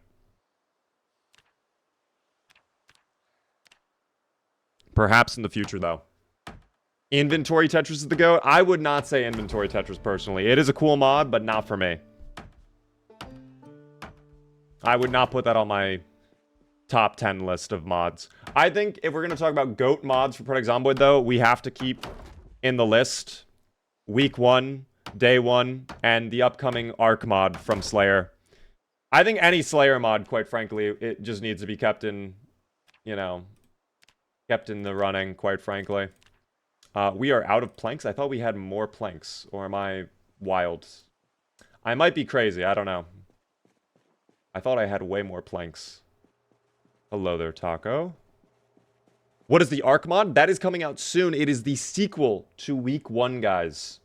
[SPEAKER 1] Perhaps in the future, though. Inventory Tetris is the GOAT? I would not say Inventory Tetris, personally. It is a cool mod, but not for me. I would not put that on my top 10 list of mods. I think if we're going to talk about GOAT mods for Product Zomboid, though, we have to keep in the list Week 1, Day 1, and the upcoming Arc mod from Slayer. I think any Slayer mod, quite frankly, it just needs to be kept in, you know, kept in the running, quite frankly. We are out of planks? I thought we had more planks. Or am I wild? I might be crazy. I don't know. I thought I had way more planks. Hello there, Taco. What is the Arc mod? That is coming out soon. It is the sequel to Week 1, guys.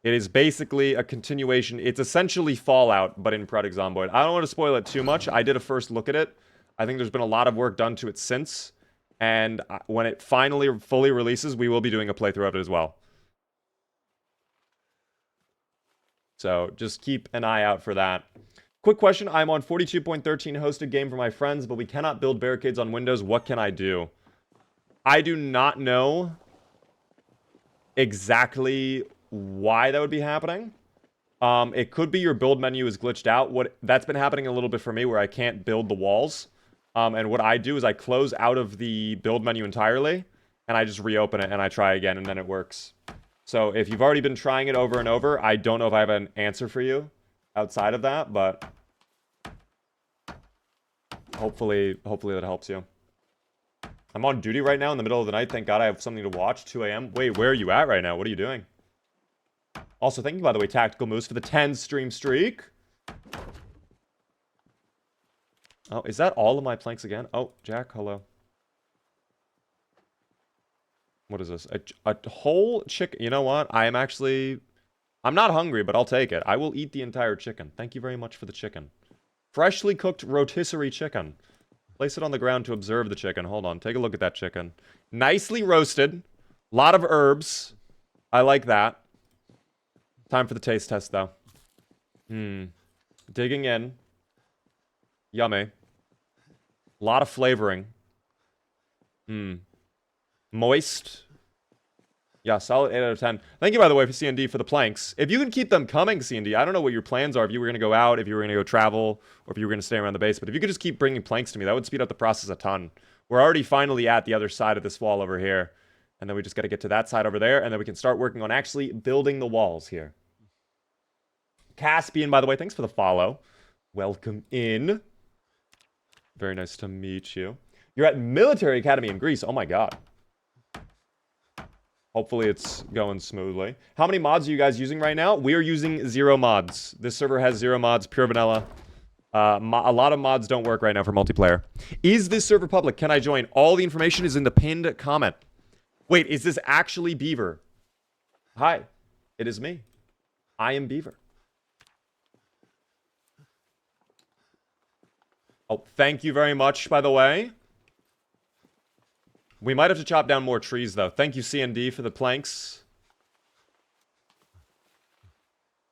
[SPEAKER 1] It is basically a continuation. It's essentially Fallout, but in Product Zomboid. I don't want to spoil it too much. I did a first look at it. I think there's been a lot of work done to it since. And when it finally fully releases, we will be doing a playthrough of it as well. So just keep an eye out for that. Quick question. I'm on 42.13 hosted game for my friends, but we cannot build barricades on Windows. What can I do? I do not know exactly why that would be happening. It could be your build menu is glitched out. That's been happening a little bit for me where I can't build the walls. And what I do is I close out of the build menu entirely, and I just reopen it, and I try again, and then it works. So if you've already been trying it over and over, I don't know if I have an answer for you outside of that, but hopefully that helps you. I'm on duty right now in the middle of the night. Thank God I have something to watch. 2 a.m. Wait, where are you at right now? What are you doing? Also, thank you, by the way, Tactical Moose, for the 10 stream streak. Oh, is that all of my planks again? Oh, Jack, hello. What is this? A whole chicken. You know what? I'm not hungry, but I'll take it. I will eat the entire chicken. Thank you very much for the chicken. Freshly cooked rotisserie chicken. Place it on the ground to observe the chicken. Hold on. Take a look at that chicken. Nicely roasted. A lot of herbs. I like that. Time for the taste test, though. Digging in. Yummy. A lot of flavoring. Moist. Yeah, solid 8 out of 10. Thank you, by the way, for CND for the planks. If you can keep them coming, CND, I don't know what your plans are. If you were going to go out, if you were going to go travel, or if you were going to stay around the base. But if you could just keep bringing planks to me, that would speed up the process a ton. We're already finally at the other side of this wall over here. And then we just got to get to that side over there. And then we can start working on actually building the walls here. Caspian, by the way, thanks for the follow. Welcome in. Very nice to meet you. You're at Military Academy in Greece. Oh my god. Hopefully it's going smoothly. How many mods are you guys using right now? We are using 0 mods. This server has 0 mods, pure vanilla. A lot of mods don't work right now for multiplayer. Is this server public? Can I join? All the information is in the pinned comment. Wait, is this actually Beaver? Hi, it is me. I am Beaver. Oh, thank you very much, by the way. We might have to chop down more trees, though. Thank you, CND, for the planks.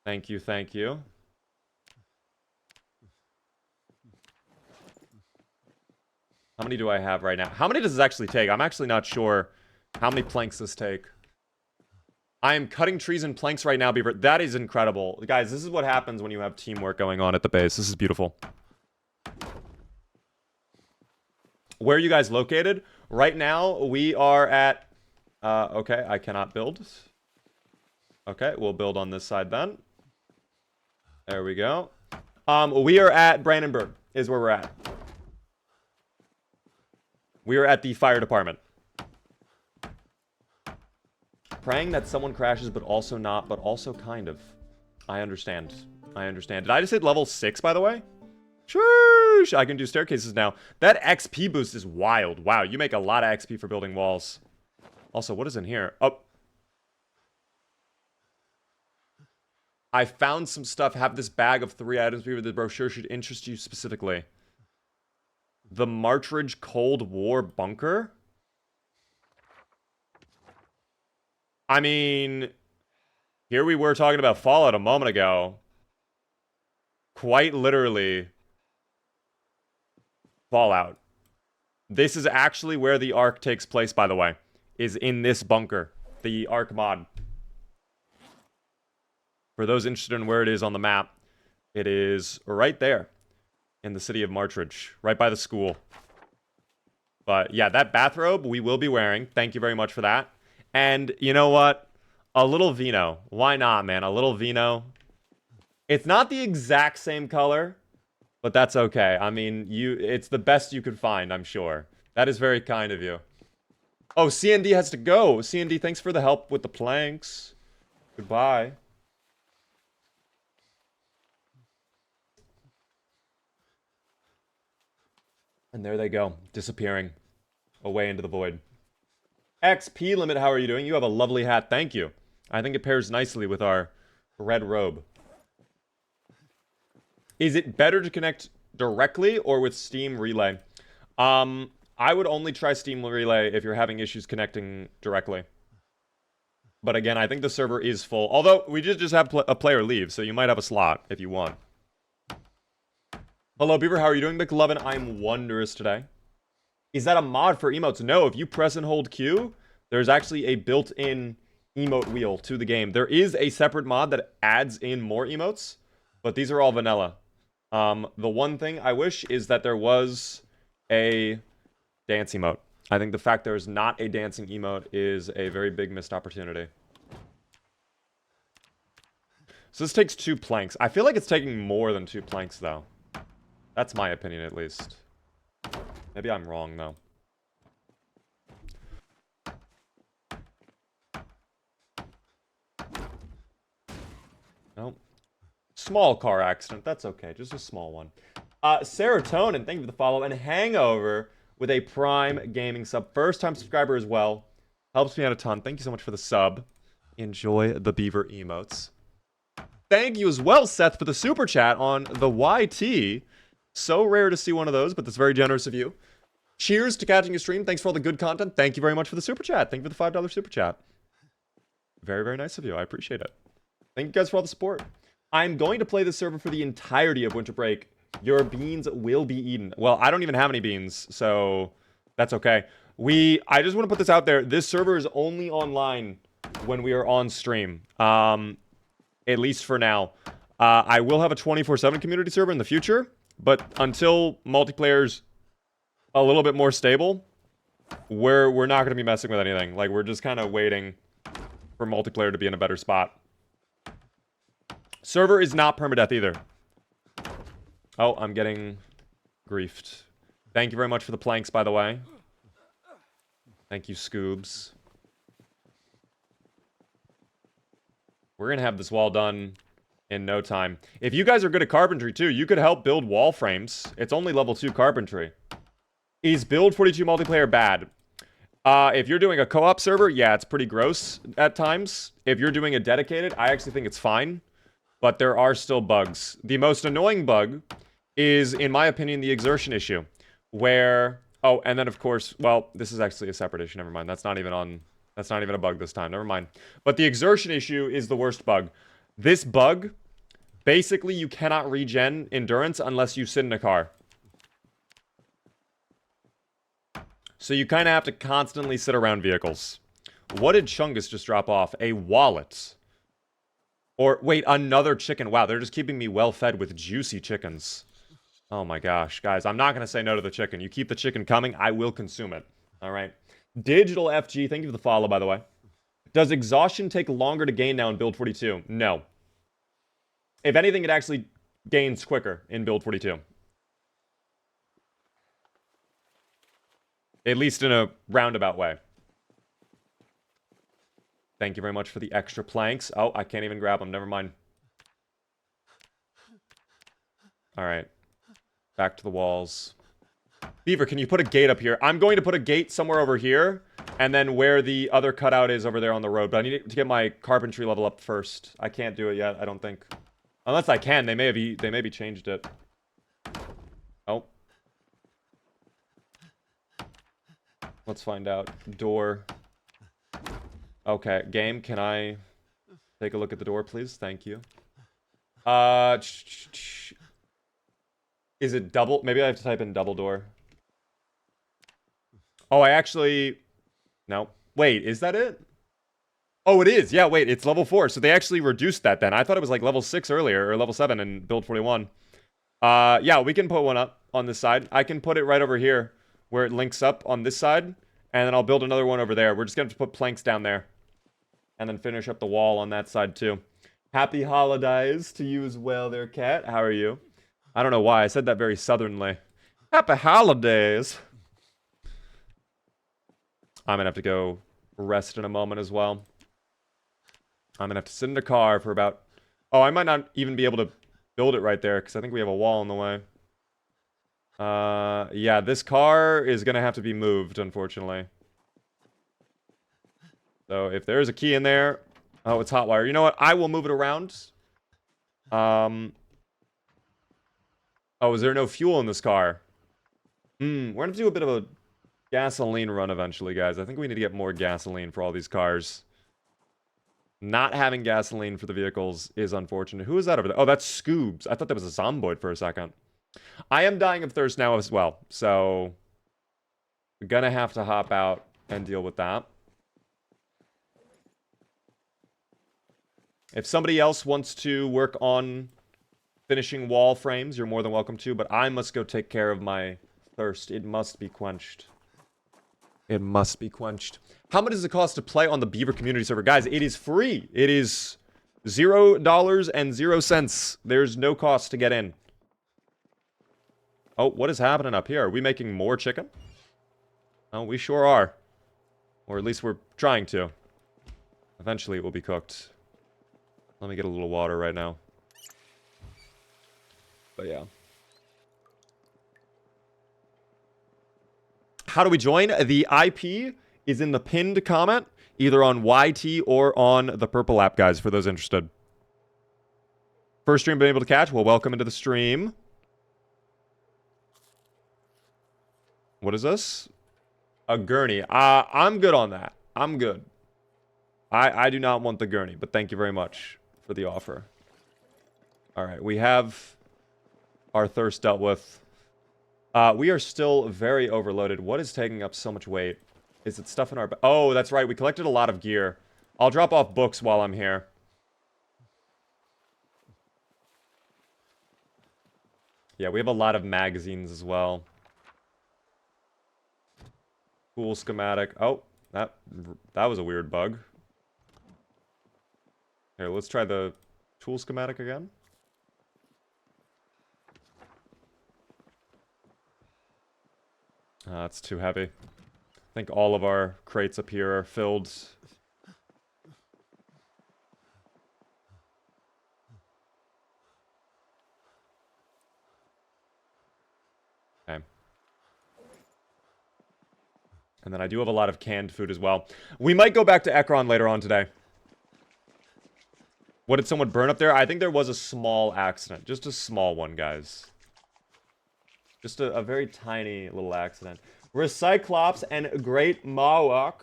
[SPEAKER 1] Thank you, thank you. How many do I have right now? How many does this actually take? I'm actually not sure how many planks this take. I am cutting trees and planks right now, Beaver. That is incredible. Guys, this is what happens when you have teamwork going on at the base. This is beautiful. Where are you guys located? Right now, we are at... okay, I cannot build. Okay, we'll build on this side then. There we go. We are at Brandenburg, is where we're at. We are at the fire department. Praying that someone crashes, but also not, but also kind of. I understand. I understand. Did I just hit level 6, by the way? Sheesh, I can do staircases now. That XP boost is wild. Wow, you make a lot of XP for building walls. Also, what is in here? Oh. I found some stuff. Have this bag of 3 items. The brochure should interest you specifically. The Martridge Cold War Bunker? I mean, here we were talking about Fallout a moment ago. Quite literally, Fallout. This is actually where the Ark takes place, by the way. Is in this bunker. The Ark mod. For those interested in where it is on the map, it is right there. In the city of Martridge. Right by the school. But yeah, that bathrobe we will be wearing. Thank you very much for that. And you know what? A little vino. Why not, man? A little vino. It's not the exact same color, but that's okay. I mean, it's the best you could find, I'm sure. That is very kind of you. Oh, CND has to go. CND, thanks for the help with the planks. Goodbye. And there they go, disappearing away into the void. XP Limit, how are you doing? You have a lovely hat. Thank you. I think it pairs nicely with our red robe. Is it better to connect directly or with Steam Relay? I would only try Steam Relay if you're having issues connecting directly. But again, I think the server is full. Although, we did just have a player leave, so you might have a slot if you want. Hello, Beaver. How are you doing? McLovin, I'm wondrous today. Is that a mod for emotes? No, if you press and hold Q, there's actually a built-in emote wheel to the game. There is a separate mod that adds in more emotes, but these are all vanilla. The one thing I wish is that there was a dance emote. I think the fact there's not a dancing emote is a very big missed opportunity. So this takes 2 planks. I feel like it's taking more than 2 planks, though. That's my opinion, at least. Maybe I'm wrong, though. Nope. Small car accident. That's okay. Just a small one. Serotonin, thank you for the follow. And Hangover with a Prime Gaming sub. First-time subscriber as well. Helps me out a ton. Thank you so much for the sub. Enjoy the beaver emotes. Thank you as well, Seth, for the super chat on the YT. So rare to see one of those, but that's very generous of you. Cheers to catching a stream. Thanks for all the good content. Thank you very much for the super chat. Thank you for the $5 super chat. Very, very nice of you. I appreciate it. Thank you guys for all the support. I'm going to play the server for the entirety of Winter Break. Your beans will be eaten. Well, I don't even have any beans, so that's okay. I just want to put this out there. This server is only online when we are on stream. At least for now. I will have a 24/7 community server in the future, but until multiplayer's a little bit more stable, we're not going to be messing with anything. Like, we're just kind of waiting for multiplayer to be in a better spot. Server is not permadeath either. Oh, I'm getting griefed. Thank you very much for the planks, by the way. Thank you, Scoobs. We're going to have this wall done in no time. If you guys are good at carpentry, too, you could help build wall frames. It's only level 2 carpentry. Is Build 42 multiplayer bad? If you're doing a co-op server, yeah, it's pretty gross at times. If you're doing a dedicated, I actually think it's fine. But there are still bugs. The most annoying bug is, in my opinion, the exertion issue. Where... Oh, and then, of course... Well, this is actually a separate issue. Never mind. That's not even a bug this time. Never mind. But the exertion issue is the worst bug. This bug, basically, you cannot regen endurance unless you sit in a car. So you kind of have to constantly sit around vehicles. What did Chungus just drop off? A wallet. Or, wait, another chicken. Wow, they're just keeping me well-fed with juicy chickens. Oh my gosh, guys, I'm not going to say no to the chicken. You keep the chicken coming, I will consume it. All right. Digital FG, thank you for the follow, by the way. Does exhaustion take longer to gain now in Build 42? No. If anything, it actually gains quicker in Build 42. At least in a roundabout way. Thank you very much for the extra planks. Oh, I can't even grab them. Never mind. All right. Back to the walls. Beaver, can you put a gate up here? I'm going to put a gate somewhere over here, and then where the other cutout is over there on the road. But I need to get my carpentry level up first. I can't do it yet, I don't think. Unless I can. They maybe changed it. Oh. Let's find out. Door. Okay, game, can I take a look at the door, please? Thank you. Is it double? Maybe I have to type in double door. Oh, I actually... No. Wait, is that it? Oh, it is. Yeah, wait, it's level 4. So they actually reduced that then. I thought it was like level 6 earlier, or level 7 in build 41. Yeah, we can put one up on this side. I can put it right over here where it links up on this side. And then I'll build another one over there. We're just going to put planks down there. And then finish up the wall on that side too. Happy holidays to you as well there, Cat. How are you? I don't know why. I said that very southernly. Happy holidays. I'm going to have to go rest in a moment as well. I'm going to have to sit in the car for about... Oh, I might not even be able to build it right there because I think we have a wall in the way. Yeah, this car is going to have to be moved, unfortunately. So if there's a key in there... Oh, it's hot wire. You know what? I will move it around. Oh, is there no fuel in this car? We're going to do a bit of a gasoline run eventually, guys. I think we need to get more gasoline for all these cars. Not having gasoline for the vehicles is unfortunate. Who is that over there? Oh, that's Scoobs. I thought that was a Zomboid for a second. I am dying of thirst now as well, so... we're gonna have to hop out and deal with that. If somebody else wants to work on finishing wall frames, you're more than welcome to, but I must go take care of my thirst. It must be quenched. It must be quenched. How much does it cost to play on the Beaver community server? Guys, it is free. It is $0.00. There's no cost to get in. Oh, what is happening up here? Are we making more chicken? Oh, we sure are. Or at least we're trying to. Eventually it will be cooked. Let me get a little water right now. But yeah. How do we join? The IP is in the pinned comment, either on YT or on the purple app, guys, for those interested. First stream been able to catch? Well, welcome into the stream. What is this? A gurney. I'm good on that. I'm good. I do not want the gurney, but thank you very much for the offer. All right, we have our thirst dealt with. We are still very overloaded. What is taking up so much weight? Is it stuff in our... Oh, that's right. We collected a lot of gear. I'll drop off books while I'm here. Yeah, we have a lot of magazines as well. Cool schematic. Oh, that was a weird bug. Here, let's try the tool schematic again. That's too heavy. I think all of our crates up here are filled. Okay. And then I do have a lot of canned food as well. We might go back to Ekron later on today. What, did someone burn up there? I think there was a small accident. Just a small one, guys. Just a very tiny little accident. Recyclops and Great Mawok.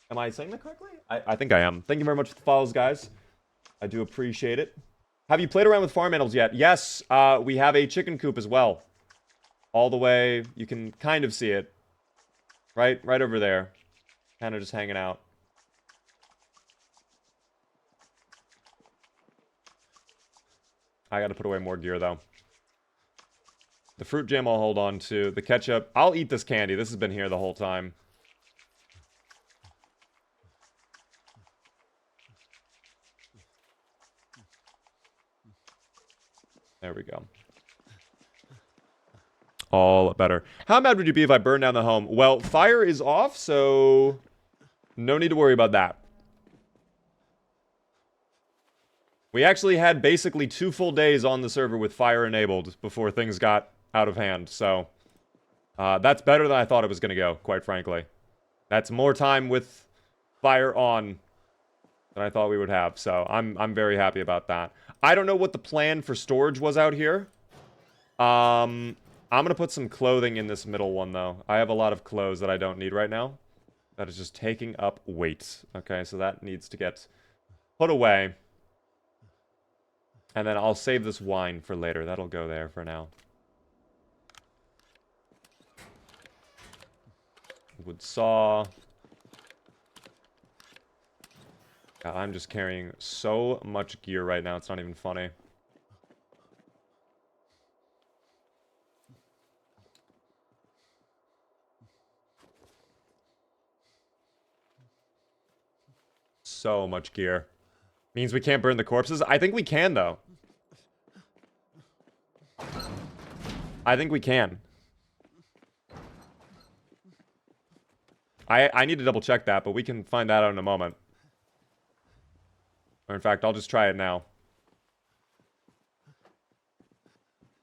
[SPEAKER 1] Am I saying that correctly? I think I am. Thank you very much for the follows, guys. I do appreciate it. Have you played around with farm animals yet? Yes, we have a chicken coop as well. All the way, you can kind of see it. Right over there. Kind of just hanging out. I gotta put away more gear, though. The fruit jam I'll hold on to. The ketchup. I'll eat this candy. This has been here the whole time. There we go. All better. How mad would you be if I burned down the home? Well, fire is off, so no need to worry about that. We actually had basically 2 full days on the server with fire enabled before things got out of hand, so that's better than I thought it was going to go, quite frankly. That's more time with fire on than I thought we would have, so I'm very happy about that. I don't know what the plan for storage was out here. I'm going to put some clothing in this middle one, though. I have a lot of clothes that I don't need right now. That is just taking up weight. Okay, so that needs to get put away. And then I'll save this wine for later. That'll go there for now. Wood saw. God, I'm just carrying so much gear right now, it's not even funny. So much gear. Means we can't burn the corpses? I think we can, though. I think we can. I need to double check that, but we can find that out in a moment. Or in fact, I'll just try it now.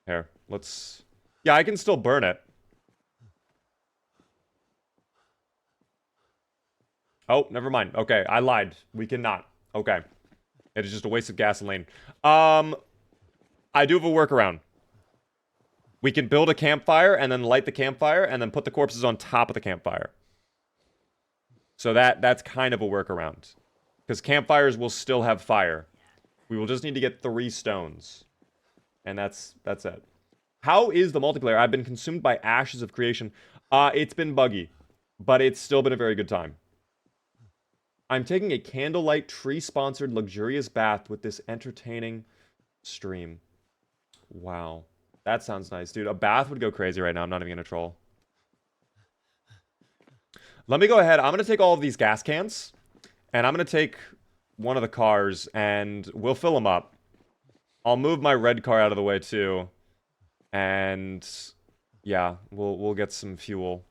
[SPEAKER 1] Here, let's... Yeah, I can still burn it. Oh, never mind. Okay, I lied. We cannot. Okay. It is just a waste of gasoline. I do have a workaround. We can build a campfire and then light the campfire and then put the corpses on top of the campfire. So that's kind of a workaround. Because campfires will still have fire. We will just need to get 3 stones. And that's it. How is the multiplayer? I've been consumed by ashes of creation. It's been buggy. But it's still been a very good time. I'm taking a candlelight, tree-sponsored, luxurious bath with this entertaining stream. Wow. That sounds nice, dude. A bath would go crazy right now. I'm not even gonna troll. Let me go ahead. I'm gonna take all of these gas cans. And I'm gonna take one of the cars, and we'll fill them up. I'll move my red car out of the way, too. And... yeah, we'll get some fuel.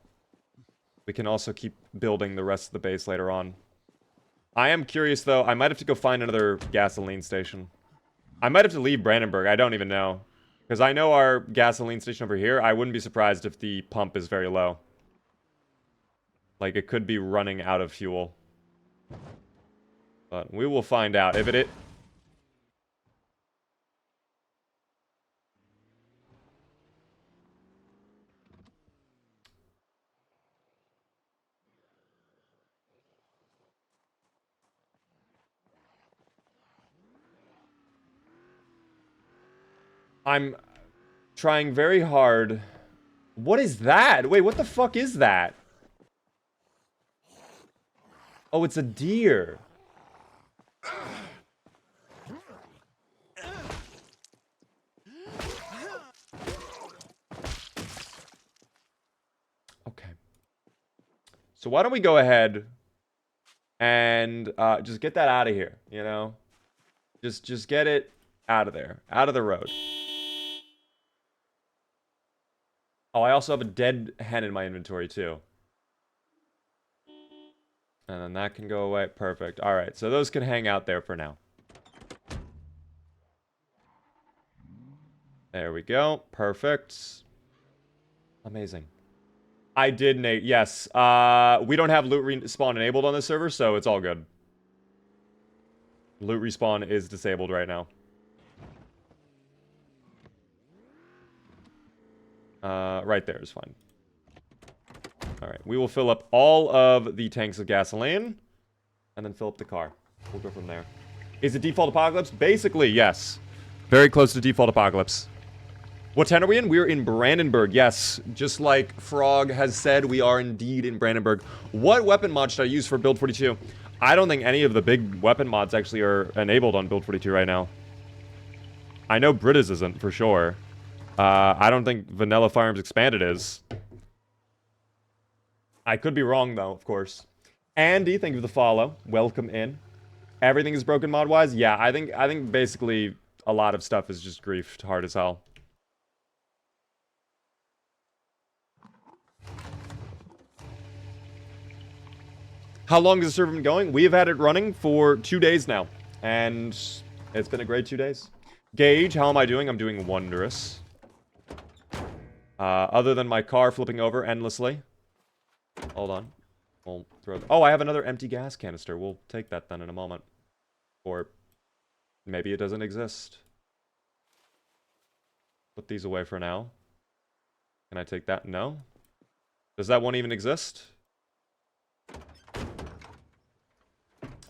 [SPEAKER 1] We can also keep building the rest of the base later on. I am curious, though. I might have to go find another gasoline station. I might have to leave Brandenburg. I don't even know. Because I know our gasoline station over here. I wouldn't be surprised if the pump is very low. Like, it could be running out of fuel. But we will find out. If it... I'm trying very hard. What is that? Wait, what the fuck is that? Oh, it's a deer. Okay. So why don't we go ahead and just get that out of here, you know? Just get it out of there. Out of the road. Oh, I also have a dead hen in my inventory, too. And then that can go away. Perfect. Alright, so those can hang out there for now. There we go. Perfect. Amazing. I did, Nate. Yes. We don't have loot respawn enabled on this server, so it's all good. Loot respawn is disabled right now. Right there is fine. Alright, we will fill up all of the tanks of gasoline. And then fill up the car. We'll go from there. Is it default apocalypse? Basically, yes. Very close to default apocalypse. What town are we in? We're in Brandenburg, yes. Just like Frog has said, we are indeed in Brandenburg. What weapon mod should I use for Build 42? I don't think any of the big weapon mods actually are enabled on Build 42 right now. I know Brita's isn't, for sure. I don't think Vanilla Firearms Expanded is. I could be wrong, though, of course. Andy, thank you for the follow. Welcome in. Everything is broken mod-wise? Yeah, I think basically a lot of stuff is just griefed hard as hell. How long has the server been going? We have had it running for 2 days now. And it's been a great 2 days. Gage, how am I doing? I'm doing wondrous. Other than my car flipping over endlessly. Hold on. We'll throw... Oh, I have another empty gas canister. We'll take that then in a moment. Or maybe it doesn't exist. Put these away for now. Can I take that? No. Does that one even exist?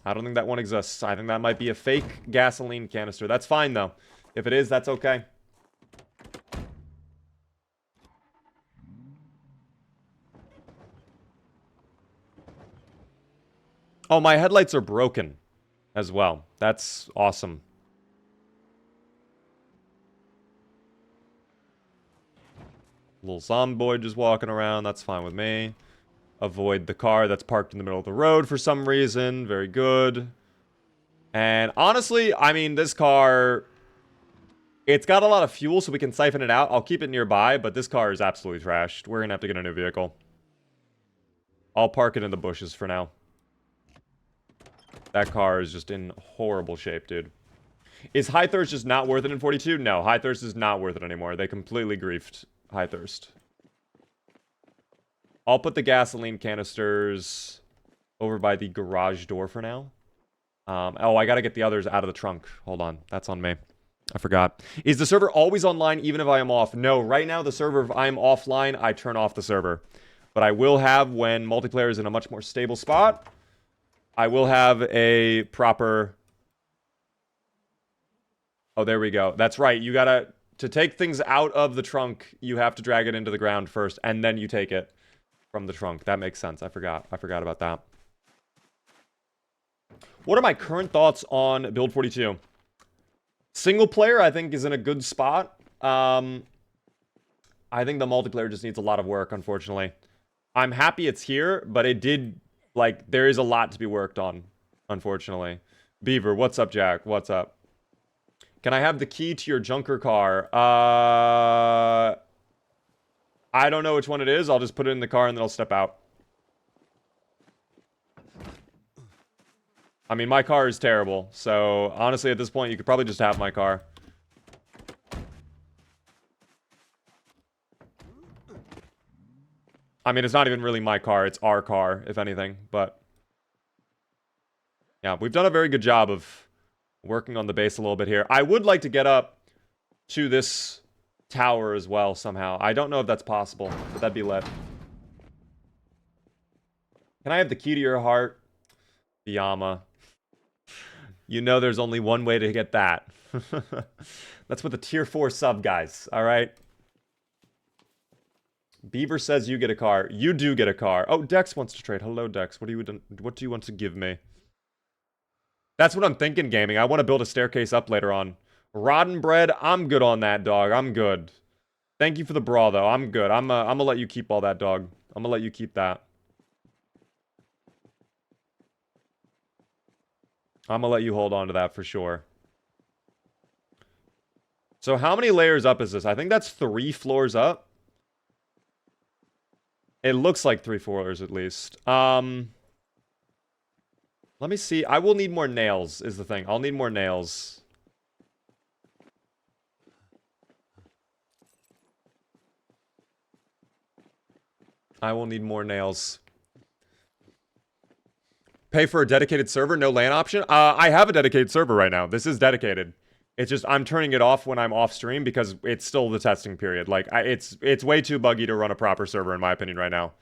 [SPEAKER 1] I don't think that one exists. I think that might be a fake gasoline canister. That's fine, though. If it is, that's okay. Oh, my headlights are broken as well. That's awesome. Little zomboid just walking around. That's fine with me. Avoid the car that's parked in the middle of the road for some reason. Very good. And honestly, I mean, this car... It's got a lot of fuel, so we can siphon it out. I'll keep it nearby, but this car is absolutely trashed. We're gonna have to get a new vehicle. I'll park it in the bushes for now. That car is just in horrible shape, dude. Is High Thirst just not worth it in 42? No, High Thirst is not worth it anymore. They completely griefed High Thirst. I'll put the gasoline canisters over by the garage door for now. Oh, I gotta get the others out of the trunk. Hold on. That's on me. I forgot. Is the server always online even if I am off? No, right now the server, if I'm offline, I turn off the server. But I will have, when multiplayer is in a much more stable spot, I will have a proper... Oh, there we go. That's right. You gotta... To take things out of the trunk, you have to drag it into the ground first, and then you take it from the trunk. That makes sense. I forgot. I forgot about that. What are my current thoughts on Build 42? Single player, I think, is in a good spot. I think the multiplayer just needs a lot of work, unfortunately. I'm happy it's here, but it did... Like, there is a lot to be worked on, unfortunately. Beaver, what's up, Jack? What's up? Can I have the key to your junker car? I don't know which one it is. I'll just put it in the car and then I'll step out. I mean, my car is terrible. So, honestly, at this point, you could probably just have my car. I mean, it's not even really my car. It's our car, if anything. But, yeah, we've done a very good job of working on the base a little bit here. I would like to get up to this tower as well somehow. I don't know if that's possible, but that'd be lit. Can I have the key to your heart? Biyama. You know there's only one way to get that. That's with a tier 4 sub, guys. All right? Beaver says you get a car. You do get a car. Oh, Dex wants to trade. Hello, Dex. What do you want to give me? That's what I'm thinking, gaming. I want to build a staircase up later on. Rotten bread, I'm good on that, dog. I'm good. Thank you for the bra, though. I'm good. I'm gonna let you keep all that, dog. I'm gonna let you keep that. I'm gonna let you hold on to that for sure. So how many layers up is this? I think that's 3 floors up. It looks like 3 floors at least. Let me see. I will need more nails, is the thing. I'll need more nails. I will need more nails. Pay for a dedicated server, no LAN option? I have a dedicated server right now. This is dedicated. It's just I'm turning it off when I'm off stream because it's still the testing period. Like it's way too buggy to run a proper server in my opinion right now.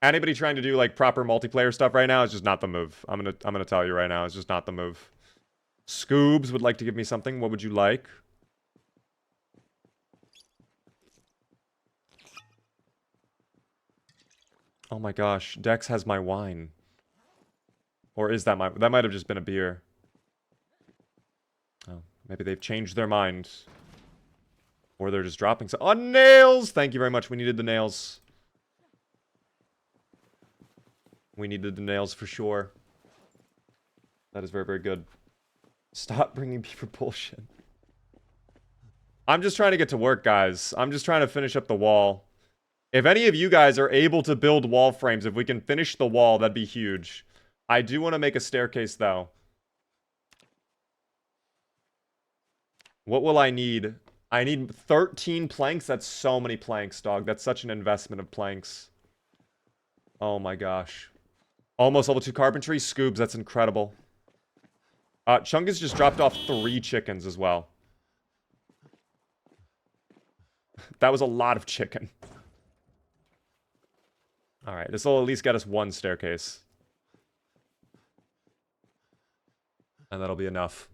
[SPEAKER 1] Anybody trying to do like proper multiplayer stuff right now is just not the move. I'm gonna tell you right now, it's just not the move. Scoobs would like to give me something. What would you like? Oh my gosh, Dex has my wine. Or is that that might have just been a beer. Oh, maybe they've changed their mind. Or they're just dropping some. Oh, nails! Thank you very much. We needed the nails. We needed the nails for sure. That is very, very good. Stop bringing beaver bullshit. I'm just trying to get to work, guys. I'm just trying to finish up the wall. If any of you guys are able to build wall frames, if we can finish the wall, that'd be huge. I do want to make a staircase, though. What will I need? I need 13 planks. That's so many planks, dog. That's such an investment of planks. Oh my gosh. Almost level 2 carpentry. Scoobs, that's incredible. Chungus just dropped off 3 chickens as well. That was a lot of chicken. Alright, this will at least get us 1 staircase. And that'll be enough.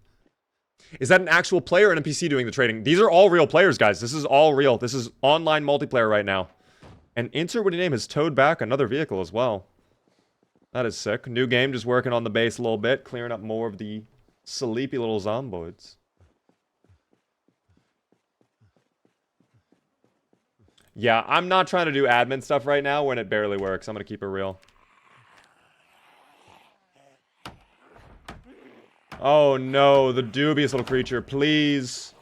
[SPEAKER 1] Is that an actual player or an NPC doing the trading? These are all real players, guys. This is all real. This is online multiplayer right now. And insert what name has towed back another vehicle as well. That is sick. New game, just working on the base a little bit, clearing up more of the sleepy little zomboids. Yeah, I'm not trying to do admin stuff right now when it barely works. I'm going to keep it real. Oh no, the dubious little creature, please.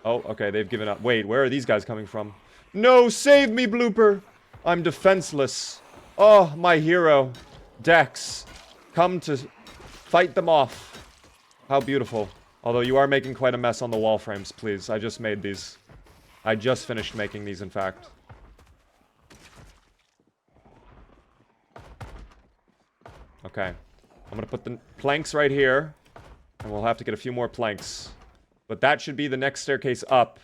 [SPEAKER 1] Oh, okay, they've given up. Wait, where are these guys coming from? No, save me, Blooper! I'm defenseless. Oh, my hero. Dex, come to fight them off. How beautiful. Although you are making quite a mess on the wall frames, please. I just made these. I just finished making these, in fact. Okay. I'm gonna put the planks right here. And we'll have to get a few more planks. But that should be the next staircase up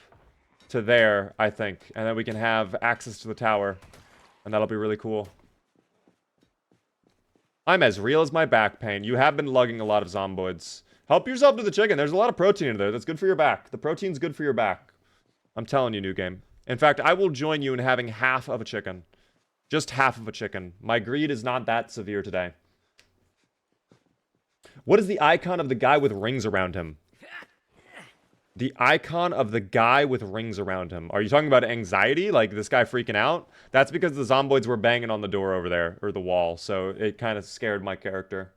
[SPEAKER 1] to there, I think. And then we can have access to the tower. And that'll be really cool. I'm as real as my back pain. You have been lugging a lot of zomboids. Help yourself to the chicken. There's a lot of protein in there. That's good for your back. The protein's good for your back. I'm telling you, new game. In fact, I will join you in having half of a chicken. Just half of a chicken. My greed is not that severe today. What is the icon of the guy with rings around him? The icon of the guy with rings around him. Are you talking about anxiety? Like this guy freaking out? That's because the zomboids were banging on the door over there. Or the wall. So it kind of scared my character.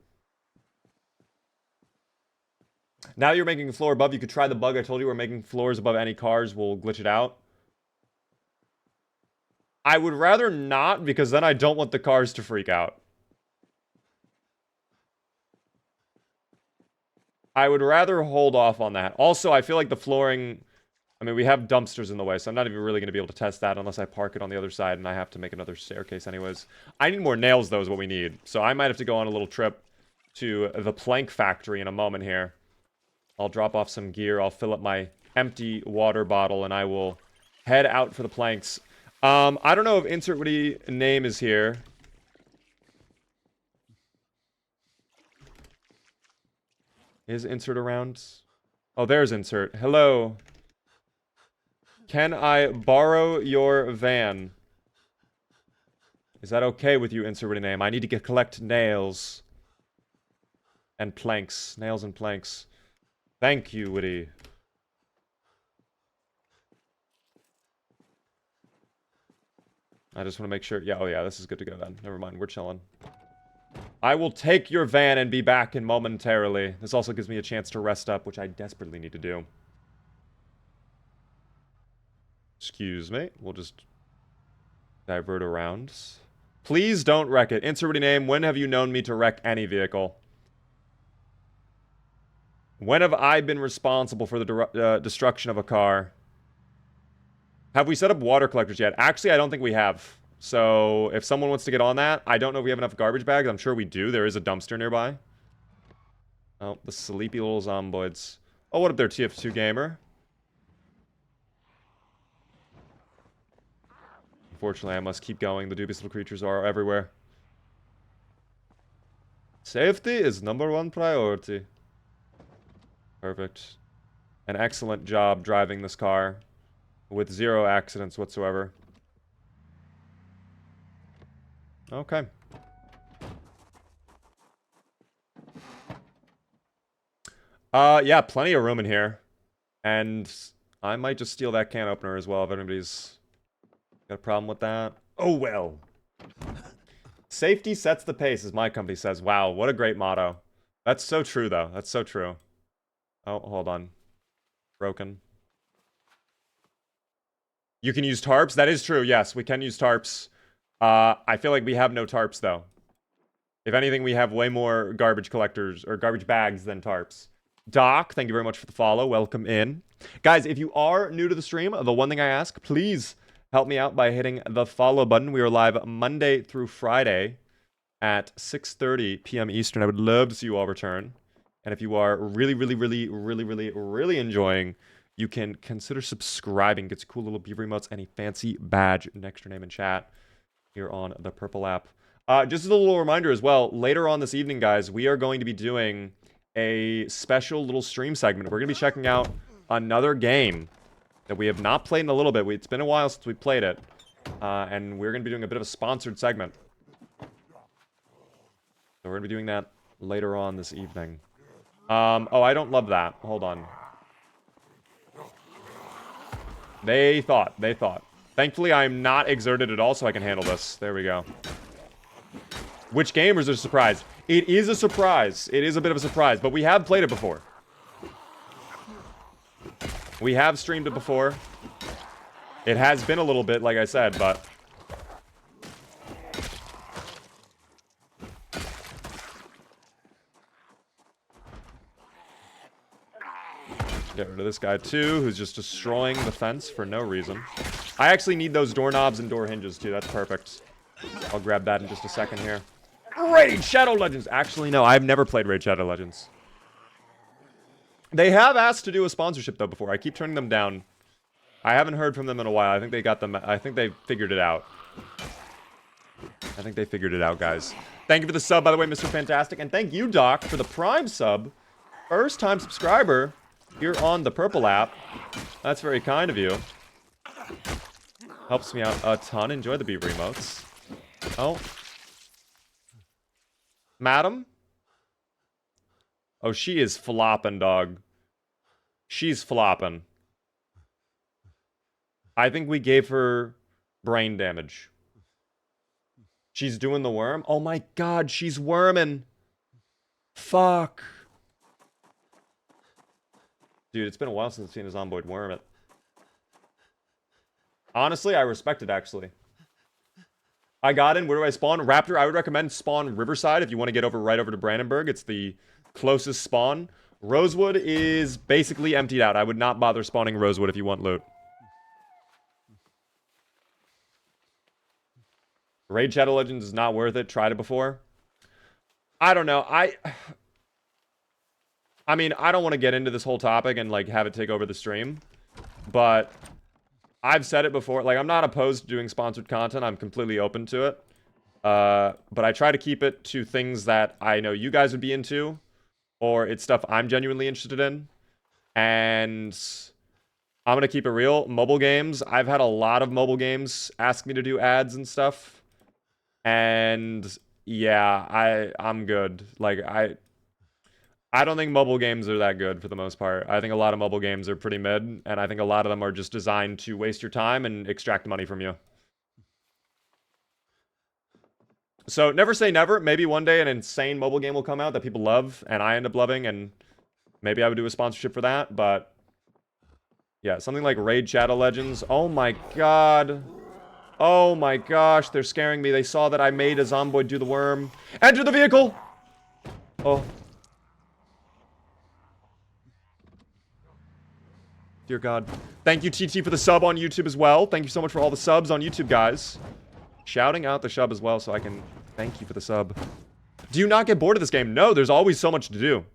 [SPEAKER 1] Now you're making a floor above. You could try the bug I told you. We're making floors above any cars. We'll glitch it out. I would rather not, because then I don't want the cars to freak out. I would rather hold off on that. Also, I feel like the flooring... I mean, we have dumpsters in the way, so I'm not even really going to be able to test that unless I park it on the other side, and I have to make another staircase anyways. I need more nails, though, is what we need. So I might have to go on a little trip to the plank factory in a moment here. I'll drop off some gear. I'll fill up my empty water bottle, and I will head out for the planks. I don't know if insert witty name is here. Is insert around? Oh, there's insert. Hello. Can I borrow your van? Is that okay with you, insert witty name? I need to collect nails. And planks. Nails and planks. Thank you, witty. I just want to make sure. Yeah, oh yeah, this is good to go then. Never mind, we're chilling. I will take your van and be back in momentarily. This also gives me a chance to rest up, which I desperately need to do. Excuse me. We'll just divert around. Please don't wreck it. Insert witty name. When have you known me to wreck any vehicle? When have I been responsible for the destruction of a car? Have we set up water collectors yet? Actually, I don't think we have. So, if someone wants to get on that, I don't know if we have enough garbage bags. I'm sure we do. There is a dumpster nearby. Oh, the sleepy little zomboids. Oh, what up there, TF2 Gamer? Unfortunately, I must keep going. The dubious little creatures are everywhere. Safety is #1 priority. Perfect. An excellent job driving this car with 0 accidents whatsoever. Okay. Yeah, plenty of room in here. And I might just steal that can opener as well if anybody's got a problem with that. Oh, well. Safety sets the pace, as my company says. Wow, what a great motto. That's so true, though. That's so true. Oh, hold on. Broken. You can use tarps? That is true, yes. We can use tarps. I feel like we have no tarps, though. If anything, we have way more garbage collectors, or garbage bags than tarps. Doc, thank you very much for the follow. Welcome in. Guys, if you are new to the stream, the one thing I ask, please help me out by hitting the follow button. We are live Monday through Friday at 6:30 p.m. Eastern. I would love to see you all return. And if you are really enjoying, you can consider subscribing. Gets cool little beaver emotes and a fancy badge next to your name in chat here on the Purple app. Just as a little reminder as well, later on this evening, guys, we are going to be doing a special little stream segment. We're going to be checking out another game that we have not played in a little bit. It's been a while since we played it. And we're going to be doing a bit of a sponsored segment. So we're going to be doing that later on this evening. Oh, I don't love that. Hold on. They thought. Thankfully, I'm not exerted at all, so I can handle this. There we go. Which game is a surprise? It is a surprise. It is a bit of a surprise, but we have played it before. We have streamed it before. It has been a little bit, like I said, but... Get rid of this guy, too, who's just destroying the fence for no reason. I actually need those doorknobs and door hinges, too. That's perfect. I'll grab that in just a second here. Raid Shadow Legends! Actually, no, I've never played Raid Shadow Legends. They have asked to do a sponsorship, though, before. I keep turning them down. I haven't heard from them in a while. I think they got them. I think they figured it out. I think they figured it out, guys. Thank you for the sub, by the way, Mr. Fantastic. And thank you, Doc, for the Prime sub. First-time subscriber here on the Purple app. That's very kind of you. Helps me out a ton. Enjoy the beaver emotes. Oh. Madam? Oh, she is flopping, dog. She's flopping. I think we gave her brain damage. She's doing the worm. Oh my god, she's worming. Fuck. Dude, it's been a while since I've seen a zomboid worm it. Honestly, I respect it, actually. I got in. Where do I spawn? Raptor, I would recommend spawn Riverside if you want to get right over to Brandenburg. It's the closest spawn. Rosewood is basically emptied out. I would not bother spawning Rosewood if you want loot. Raid Shadow Legends is not worth it. Tried it before. I don't know. I mean, I don't want to get into this whole topic and, like, have it take over the stream. But I've said it before. Like, I'm not opposed to doing sponsored content. I'm completely open to it. But I try to keep it to things that I know you guys would be into. Or it's stuff I'm genuinely interested in. And I'm going to keep it real. Mobile games. I've had a lot of mobile games ask me to do ads and stuff. And yeah, I'm good. Like, I don't think mobile games are that good for the most part. I think a lot of mobile games are pretty mid, and I think a lot of them are just designed to waste your time and extract money from you. So never say never. Maybe one day an insane mobile game will come out that people love, and I end up loving, and maybe I would do a sponsorship for that, but yeah, something like Raid Shadow Legends. Oh my god. Oh my gosh, they're scaring me. They saw that I made a zomboid do the worm. Enter the vehicle! Oh. Dear God. Thank you, TT, for the sub on YouTube as well. Thank you so much for all the subs on YouTube, guys. Shouting out the sub as well so I can thank you for the sub. Do you not get bored of this game? No, there's always so much to do.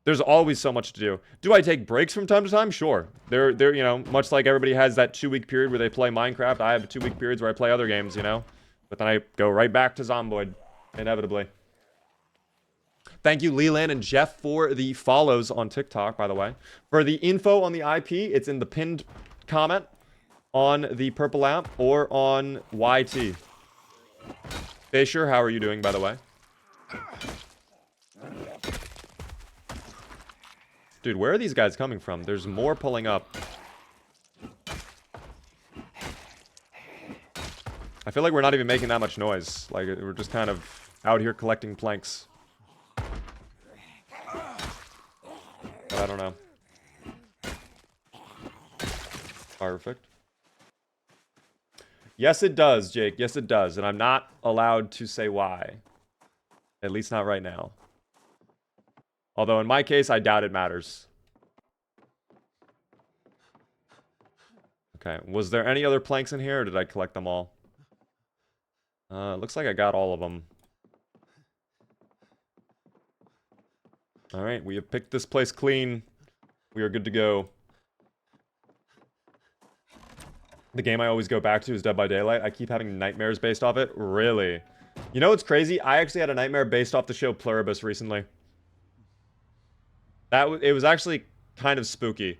[SPEAKER 1] There's always so much to do. Do I take breaks from time to time? Sure. They're you know, much like everybody has that 2-week period where they play Minecraft, I have 2-week periods where I play other games, you know? But then I go right back to Zomboid, inevitably. Thank you, Leland and Jeff, for the follows on TikTok, by the way. For the info on the IP, it's in the pinned comment on the Purple app or on YT. Fisher, how are you doing, by the way? Dude, where are these guys coming from? There's more pulling up. I feel like we're not even making that much noise. Like, we're just kind of out here collecting planks. But I don't know. Perfect. Yes, it does, Jake. Yes, it does. And I'm not allowed to say why. At least not right now. Although in my case, I doubt it matters. Okay, was there any other planks in here, or did I collect them all? Looks like I got all of them. Alright, we have picked this place clean. We are good to go. The game I always go back to is Dead by Daylight. I keep having nightmares based off it. Really? You know what's crazy? I actually had a nightmare based off the show Pluribus recently. It was actually kind of spooky.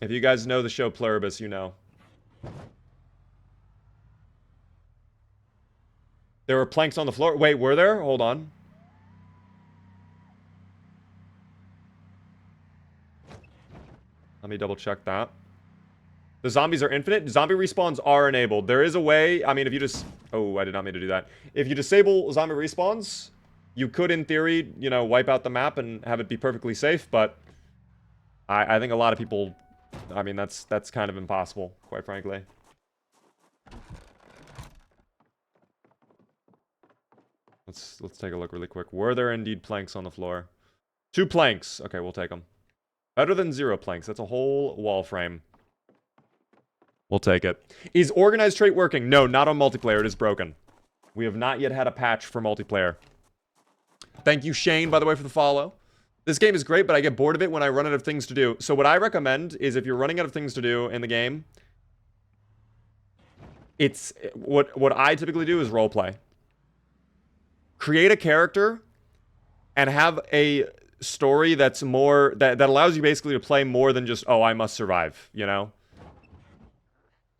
[SPEAKER 1] If you guys know the show Pluribus, you know. There were planks on the floor. Wait, were there? Hold on. Let me double check that. The zombies are infinite. Zombie respawns are enabled. There is a way. I mean, if you just... Oh, I did not mean to do that. If you disable zombie respawns, you could, in theory, you know, wipe out the map and have it be perfectly safe, but I think a lot of people... I mean, that's kind of impossible, quite frankly. Let's take a look really quick. Were there indeed planks on the floor? 2 planks. Okay, we'll take them. Better than 0 planks. That's a whole wall frame. We'll take it. Is organized trait working? No, not on multiplayer. It is broken. We have not yet had a patch for multiplayer. Thank you, Shane, by the way, for the follow. This game is great, but I get bored of it when I run out of things to do. So what I recommend is if you're running out of things to do in the game, it's... What I typically do is roleplay. Create a character and have a story that's more... That allows you basically to play more than just, oh, I must survive, you know?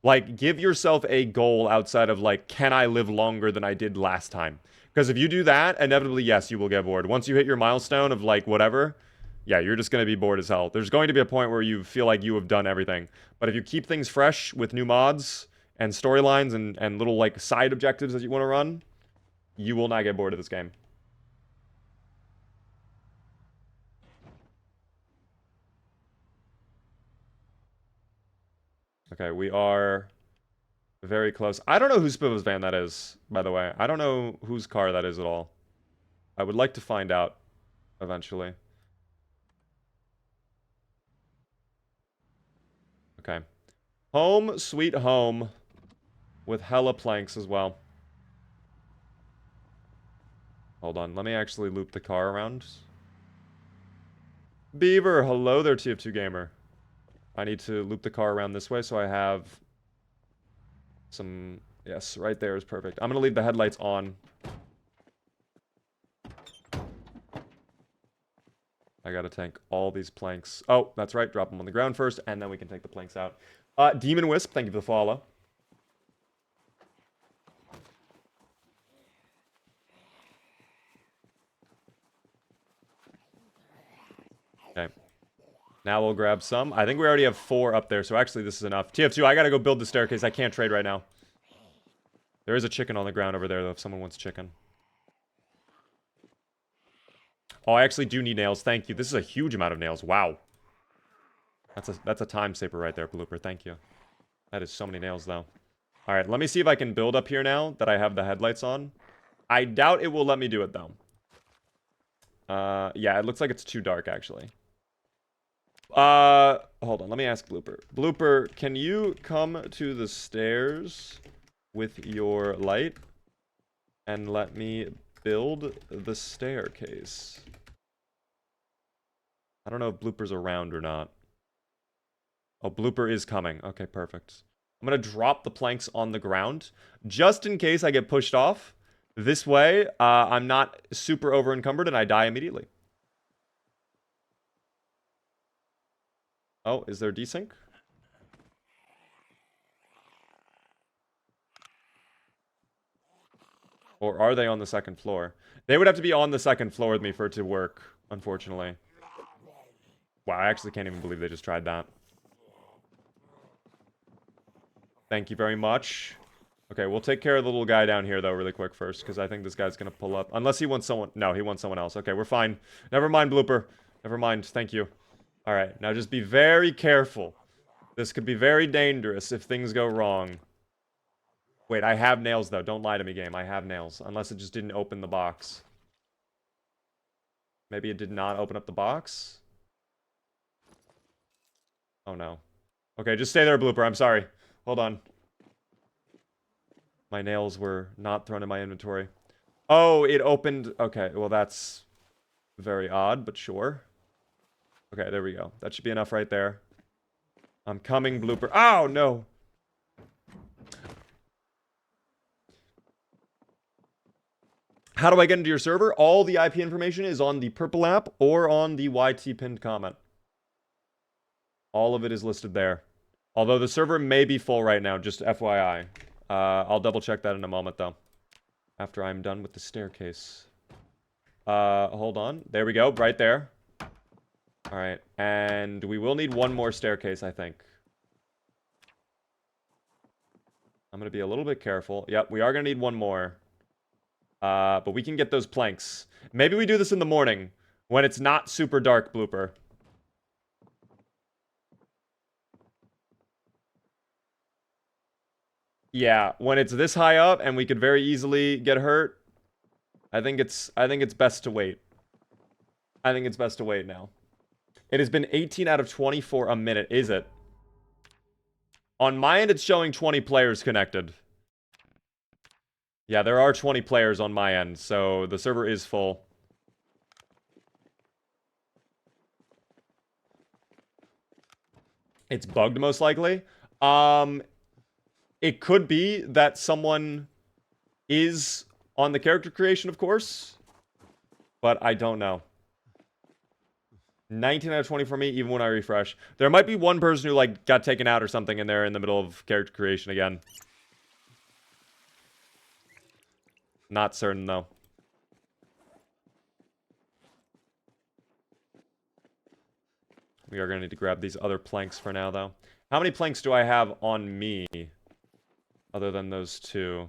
[SPEAKER 1] Like, give yourself a goal outside of, like, can I live longer than I did last time? Because if you do that, inevitably, yes, you will get bored. Once you hit your milestone of, like, whatever, yeah, you're just going to be bored as hell. There's going to be a point where you feel like you have done everything. But if you keep things fresh with new mods and storylines and little, like, side objectives that you want to run, you will not get bored of this game. Okay, we are very close. I don't know whose Spiva's van that is, by the way. I don't know whose car that is at all. I would like to find out eventually. Okay. Home, sweet home. With hella planks as well. Hold on, let me actually loop the car around. Beaver, hello there, TF2 Gamer. I need to loop the car around this way so I have some... Yes, right there is perfect. I'm going to leave the headlights on. I got to tank all these planks. Oh, that's right. Drop them on the ground first, and then we can take the planks out. Demon Wisp, thank you for the follow. Okay. Now we'll grab some. I think we already have 4 up there, so actually this is enough. TF2, I gotta go build the staircase. I can't trade right now. There is a chicken on the ground over there, though, if someone wants chicken. Oh, I actually do need nails. Thank you. This is a huge amount of nails. Wow. That's a time saver right there, Blooper. Thank you. That is so many nails, though. Alright, let me see if I can build up here now that I have the headlights on. I doubt it will let me do it, though. Yeah, it looks like it's too dark, actually. Hold on. Let me ask Blooper. Blooper, can you come to the stairs with your light and let me build the staircase? I don't know if Blooper's around or not. Oh, Blooper is coming. Okay, perfect. I'm gonna drop the planks on the ground just in case I get pushed off. This way, I'm not super over encumbered and I die immediately. Oh, is there desync? Or are they on the second floor? They would have to be on the second floor with me for it to work, unfortunately. Wow, I actually can't even believe they just tried that. Thank you very much. Okay, we'll take care of the little guy down here, though, really quick first, because I think this guy's going to pull up. Unless he wants someone... No, he wants someone else. Okay, we're fine. Never mind, Blooper. Never mind. Thank you. All right, now just be very careful. This could be very dangerous if things go wrong. Wait, I have nails, though. Don't lie to me, game. I have nails. Unless it just didn't open the box. Maybe it did not open up the box? Oh, no. Okay, just stay there, Blooper. I'm sorry. Hold on. My nails were not thrown in my inventory. Oh, it opened... Okay, well, that's very odd, but sure. Okay, there we go. That should be enough right there. I'm coming, Blooper. Oh, no! How do I get into your server? All the IP information is on the purple app or on the YT pinned comment. All of it is listed there. Although the server may be full right now, just FYI. I'll double check that in a moment, though. After I'm done with the staircase. Hold on. There we go, right there. Alright, and we will need one more staircase, I think. I'm gonna be a little bit careful. Yep, we are gonna need one more. But we can get those planks. Maybe we do this in the morning, when it's not super dark, Blooper. Yeah, when it's this high up and we could very easily get hurt, I think it's best to wait. I think it's best to wait now. It has been 18 out of 20 for a minute, is it? On my end, it's showing 20 players connected. Yeah, there are 20 players on my end, so the server is full. It's bugged, most likely. It could be that someone is on the character creation, of course. But I don't know. 19 out of 20 for me, even when I refresh. There might be one person who, like, got taken out or something in there in the middle of character creation again. Not certain, though. We are going to need to grab these other planks for now, though. How many planks do I have on me? Other than those two.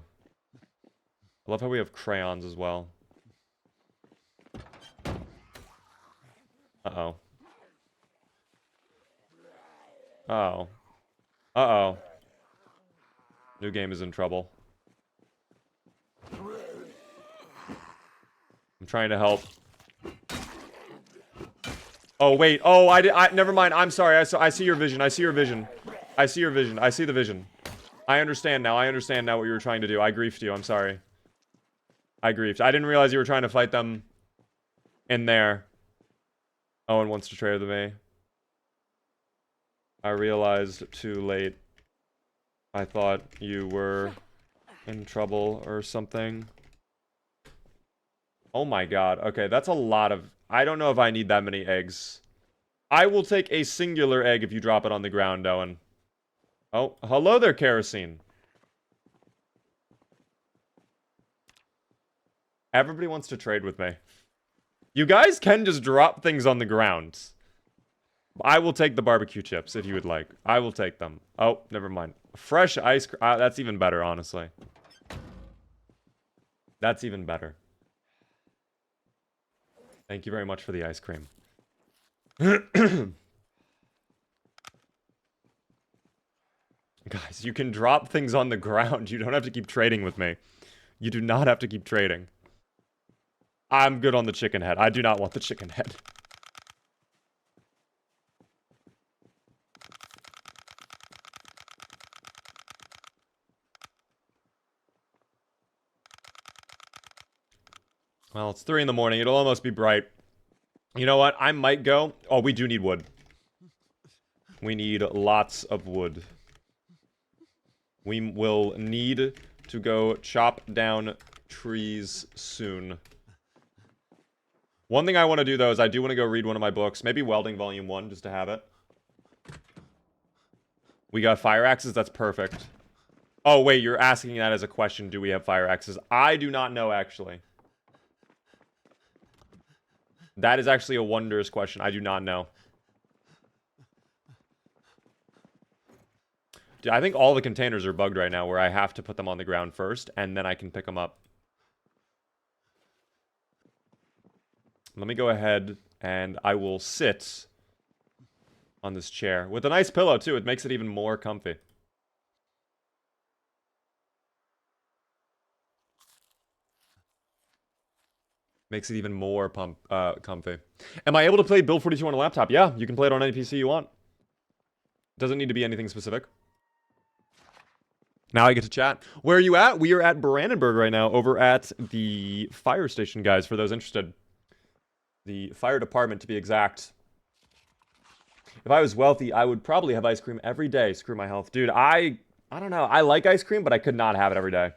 [SPEAKER 1] I love how we have crayons as well. Uh-oh. Uh-oh. Uh-oh. New game is in trouble. I'm trying to help. Oh, wait. Oh, never mind. I'm sorry. I see your vision. I see your vision. I see your vision. I see the vision. I understand now. I understand now what you were trying to do. I griefed you. I'm sorry. I griefed. I didn't realize you were trying to fight them in there. Owen wants to trade with me. I realized too late. I thought you were in trouble or something. Oh my god. Okay, that's a lot of... I don't know if I need that many eggs. I will take a singular egg if you drop it on the ground, Owen. Oh, hello there, Kerosene. Everybody wants to trade with me. You guys can just drop things on the ground. I will take the barbecue chips if you would like. I will take them. Oh, never mind. Fresh ice cream. That's even better, honestly. That's even better. Thank you very much for the ice cream. Guys, you can drop things on the ground. You don't have to keep trading with me. You do not have to keep trading. I'm good on the chicken head. I do not want the chicken head. Well, it's 3 in the morning. It'll almost be bright. You know what? I might go... Oh, we do need wood. We need lots of wood. We will need to go chop down trees soon. One thing I want to do, though, is I do want to go read one of my books. Maybe Welding Volume 1, just to have it. We got fire axes? That's perfect. Oh, wait, you're asking that as a question. Do we have fire axes? I do not know, actually. That is actually a wondrous question. I do not know. Dude, I think all the containers are bugged right now where I have to put them on the ground first, and then I can pick them up. Let me go ahead, and I will sit on this chair. With a nice pillow, too. It makes it even more comfy. Makes it even more comfy. Am I able to play Build 42 on a laptop? Yeah, you can play it on any PC you want. Doesn't need to be anything specific. Now I get to chat. Where are you at? We are at Brandenburg right now, over at the fire station, guys, for those interested. The fire department, to be exact. If I was wealthy, I would probably have ice cream every day. Screw my health. Dude, I don't know. I like ice cream, but I could not have it every day.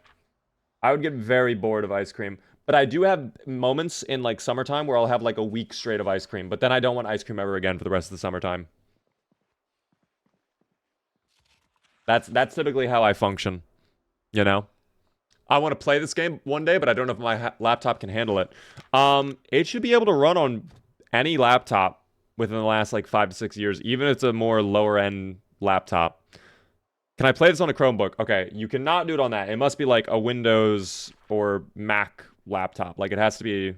[SPEAKER 1] I would get very bored of ice cream. But I do have moments in like summertime where I'll have like a week straight of ice cream, but then I don't want ice cream ever again for the rest of the summertime. That's typically how I function, you know? I want to play this game one day, but I don't know if my laptop can handle it. It should be able to run on any laptop within the last like 5 to 6 years, even if it's a more lower end laptop. Can I play this on a Chromebook? Okay, you cannot do it on that. It must be like a Windows or Mac laptop. Like it has to be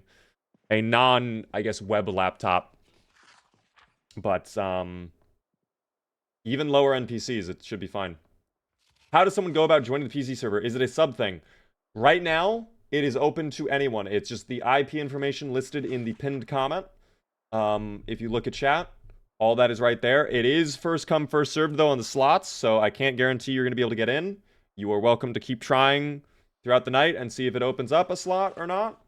[SPEAKER 1] a non, I guess, web laptop. But even lower end PCs, it should be fine. How does someone go about joining the PC server? Is it a sub thing? Right now, it is open to anyone. It's just the IP information listed in the pinned comment. If you look at chat, all that is right there. It is first come, first served, though, on the slots, so I can't guarantee you're going to be able to get in. You are welcome to keep trying throughout the night and see if it opens up a slot or not.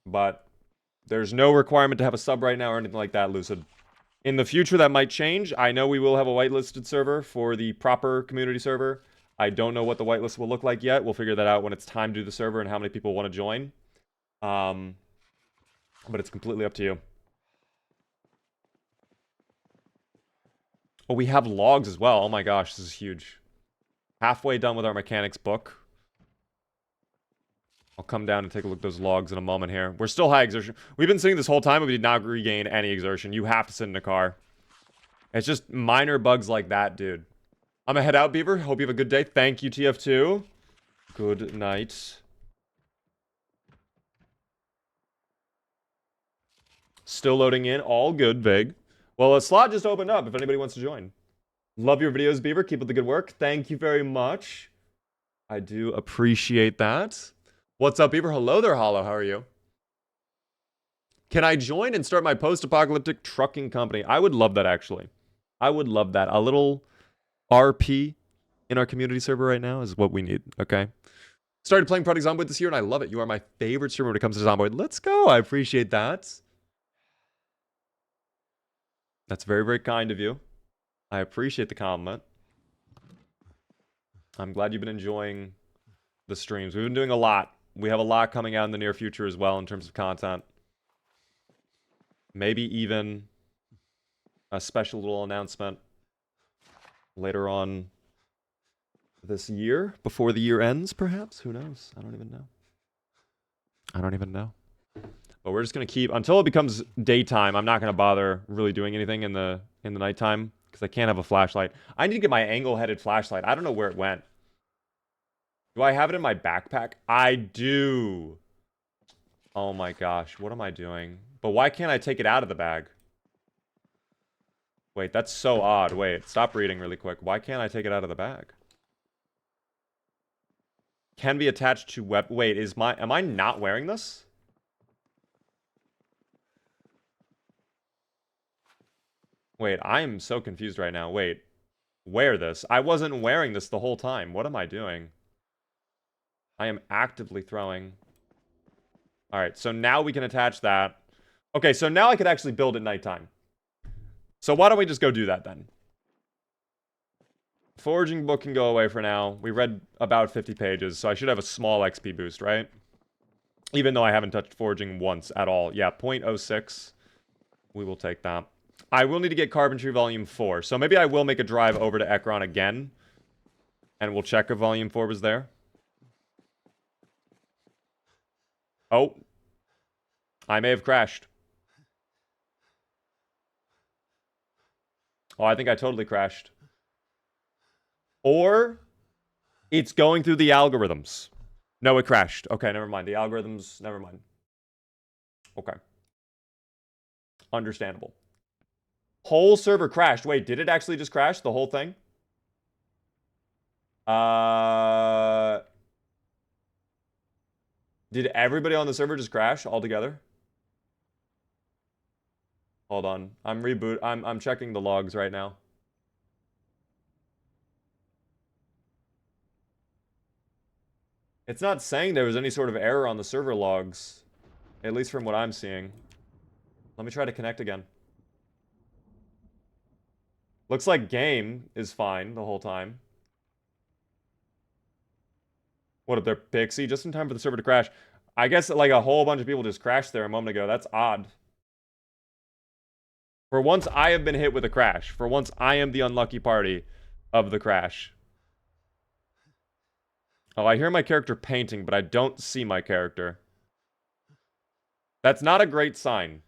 [SPEAKER 1] But there's no requirement to have a sub right now or anything like that, Lucid. In the future, that might change. I know we will have a whitelisted server for the proper community server. I don't know what the whitelist will look like yet. We'll figure that out when it's time to do the server and how many people want to join. But it's completely up to you. Oh, we have logs as well. Oh my gosh, this is huge. Halfway done with our mechanics book. I'll come down and take a look at those logs in a moment here. We're still high exertion. We've been sitting this whole time, but we did not regain any exertion. You have to sit in a car. It's just minor bugs like that, dude. I'm gonna head out, Beaver. Hope you have a good day. Thank you, TF2. Good night. Still loading in. All good, Vig. Well, a slot just opened up if anybody wants to join. Love your videos, Beaver. Keep up the good work. Thank you very much. I do appreciate that. What's up, Beaver? Hello there, Hollow. How are you? Can I join and start my post-apocalyptic trucking company? I would love that, actually. I would love that. A little RP in our community server right now is what we need, okay? Started playing Project Zomboid this year, and I love it. You are my favorite streamer when it comes to Zomboid. Let's go. I appreciate that. That's very, very kind of you. I appreciate the compliment. I'm glad you've been enjoying the streams. We've been doing a lot. We have a lot coming out in the near future as well in terms of content. Maybe even a special little announcement later on this year, before the year ends, perhaps? Who knows? I don't even know. I don't even know. But we're just going to keep... Until it becomes daytime, I'm not going to bother really doing anything in the nighttime, because I can't have a flashlight. I need to get my angle-headed flashlight. I don't know where it went. Do I have it in my backpack? I do. Oh my gosh, what am I doing? But why can't I take it out of the bag? Wait, that's so odd. Wait, stop reading really quick. Why can't I take it out of the bag? Can be attached to web... Wait, am I not wearing this? Wait, I am so confused right now. Wait, wear this. I wasn't wearing this the whole time. What am I doing? I am actively throwing. Alright, so now we can attach that. Okay, so now I could actually build at nighttime. So why don't we just go do that then? Foraging book can go away for now. We read about 50 pages, so I should have a small XP boost, right? Even though I haven't touched foraging once at all. Yeah, 0.06. We will take that. I will need to get Carpentry Volume 4. So maybe I will make a drive over to Ekron again. And we'll check if Volume 4 was there. Oh. I may have crashed. Oh, I think I totally crashed. Or it's going through the algorithms. No, it crashed. Okay, never mind. The algorithms, never mind. Okay. Understandable. Whole server crashed. Wait, did it actually just crash? The whole thing? Did everybody on the server just crash altogether? Hold on. I'm checking the logs right now. It's not saying there was any sort of error on the server logs. At least from what I'm seeing. Let me try to connect again. Looks like game is fine the whole time. What up there, Pixie? Just in time for the server to crash. I guess like a whole bunch of people just crashed there a moment ago. That's odd. For once, I have been hit with a crash. For once, I am the unlucky party of the crash. Oh, I hear my character painting, but I don't see my character. That's not a great sign.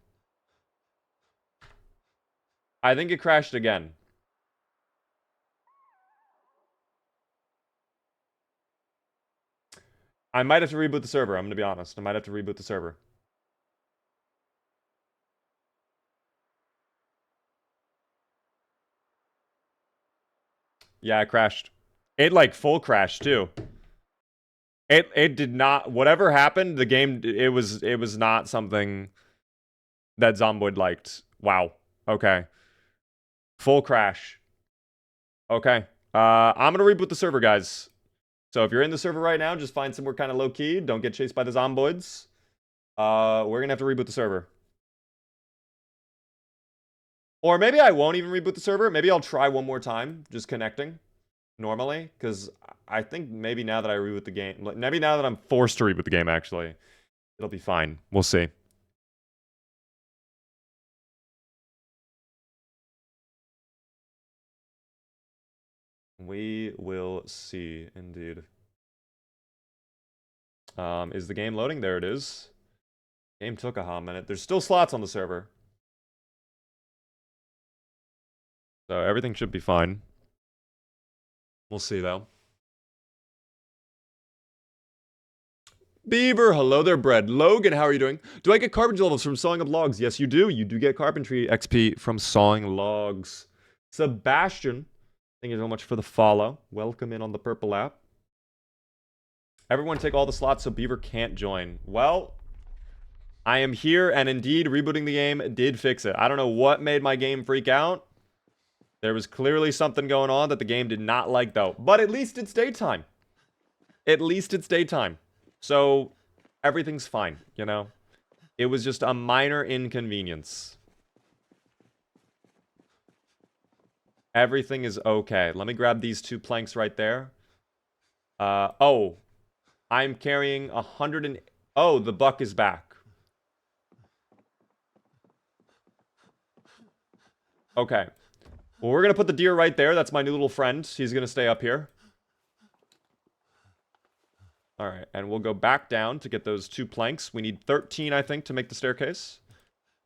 [SPEAKER 1] I think it crashed again. I might have to reboot the server, I'm gonna be honest. I might have to reboot the server. Yeah, it crashed. It, like, full crashed, too. It did not... Whatever happened, the game... It was not something that Zomboid liked. Wow. Okay. Full crash. Okay. I'm gonna reboot the server, guys. So if you're in the server right now, just find somewhere kind of low-key. Don't get chased by the Zomboids. We're gonna have to reboot the server. Or maybe I won't even reboot the server. Maybe I'll try one more time, just connecting normally. Because I think maybe now that I reboot the game... Maybe now that I'm forced to reboot the game, actually, it'll be fine. We'll see. We will see, indeed. Is the game loading? There it is. Game took a hot minute. There's still slots on the server. So everything should be fine. We'll see, though. Beaver, hello there, Bread. Logan, how are you doing? Do I get carpentry levels from sawing up logs? Yes, you do. You do get carpentry XP from sawing logs. Sebastian, thank you so much for the follow. Welcome in on the purple app. Everyone take all the slots so Beaver can't join. Well, I am here, and indeed, rebooting the game did fix it. I don't know what made my game freak out. There was clearly something going on that the game did not like, though. But at least it's daytime. At least it's daytime. So, everything's fine, you know? It was just a minor inconvenience. Everything is okay. Let me grab these 2 planks right there. Oh. I'm carrying 100 and... Oh, the buck is back. Okay. Well, we're going to put the deer right there. That's my new little friend. He's going to stay up here. Alright, and we'll go back down to get those 2 planks. We need 13, I think, to make the staircase.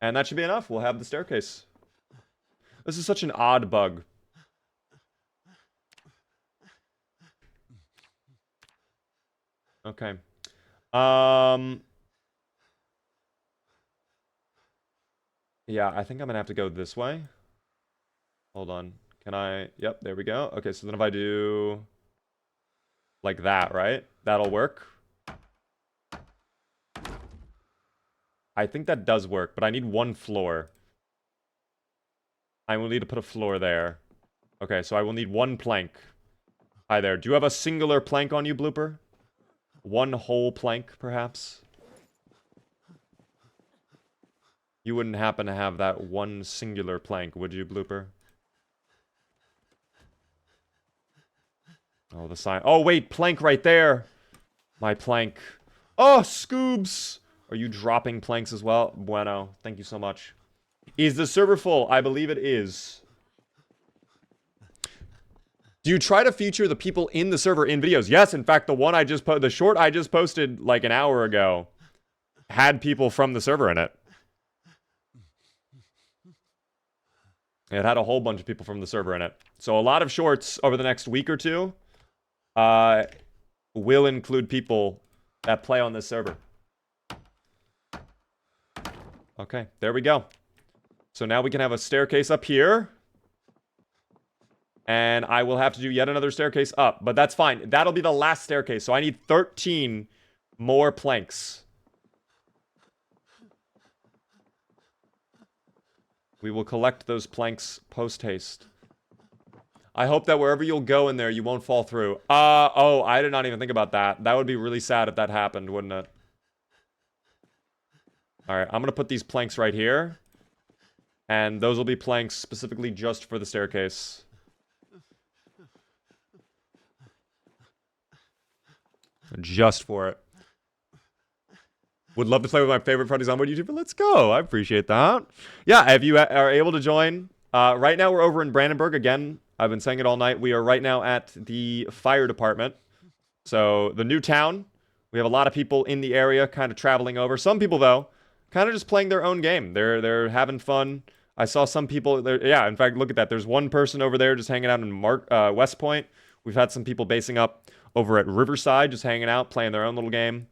[SPEAKER 1] And that should be enough. We'll have the staircase. This is such an odd bug. Okay. Yeah, I think I'm gonna have to go this way. Hold on. Can I... Yep, there we go. Okay, so then if I do... like that, right? That'll work. I think that does work, but I need 1 floor. I will need to put a floor there. Okay, so I will need 1 plank. Hi there. Do you have a singular plank on you, Blooper? 1 whole plank, perhaps? You wouldn't happen to have that 1 singular plank, would you, Blooper? Oh, the sign. Oh, wait, plank right there. My plank. Oh, Scoobs! Are you dropping planks as well? Bueno. Thank you so much. Is the server full? I believe it is. Do you try to feature the people in the server in videos? Yes, in fact, the short I just posted like an hour ago had people from the server in it. It had a whole bunch of people from the server in it. So a lot of shorts over the next week or 2 will include people that play on this server. Okay, there we go. So now we can have a staircase up here. And I will have to do yet another staircase up. But that's fine. That'll be the last staircase. So I need 13 more planks. We will collect those planks post-haste. I hope that wherever you'll go in there, you won't fall through. Oh, I did not even think about that. That would be really sad if that happened, wouldn't it? Alright, I'm gonna put these planks right here. And those will be planks specifically just for the staircase. Just for it. Would love to play with my favorite parties onboard YouTuber. Let's go. I appreciate that. Yeah, if you are able to join, right now we're over in Brandenburg. Again, I've been saying it all night. We are right now at the fire department. So the new town. We have a lot of people in the area kind of traveling over. Some people, though, kind of just playing their own game. They're having fun. I saw some people there. Yeah, in fact, look at that. There's one person over there just hanging out in West Point. We've had some people basing up over at Riverside, just hanging out, playing their own little game.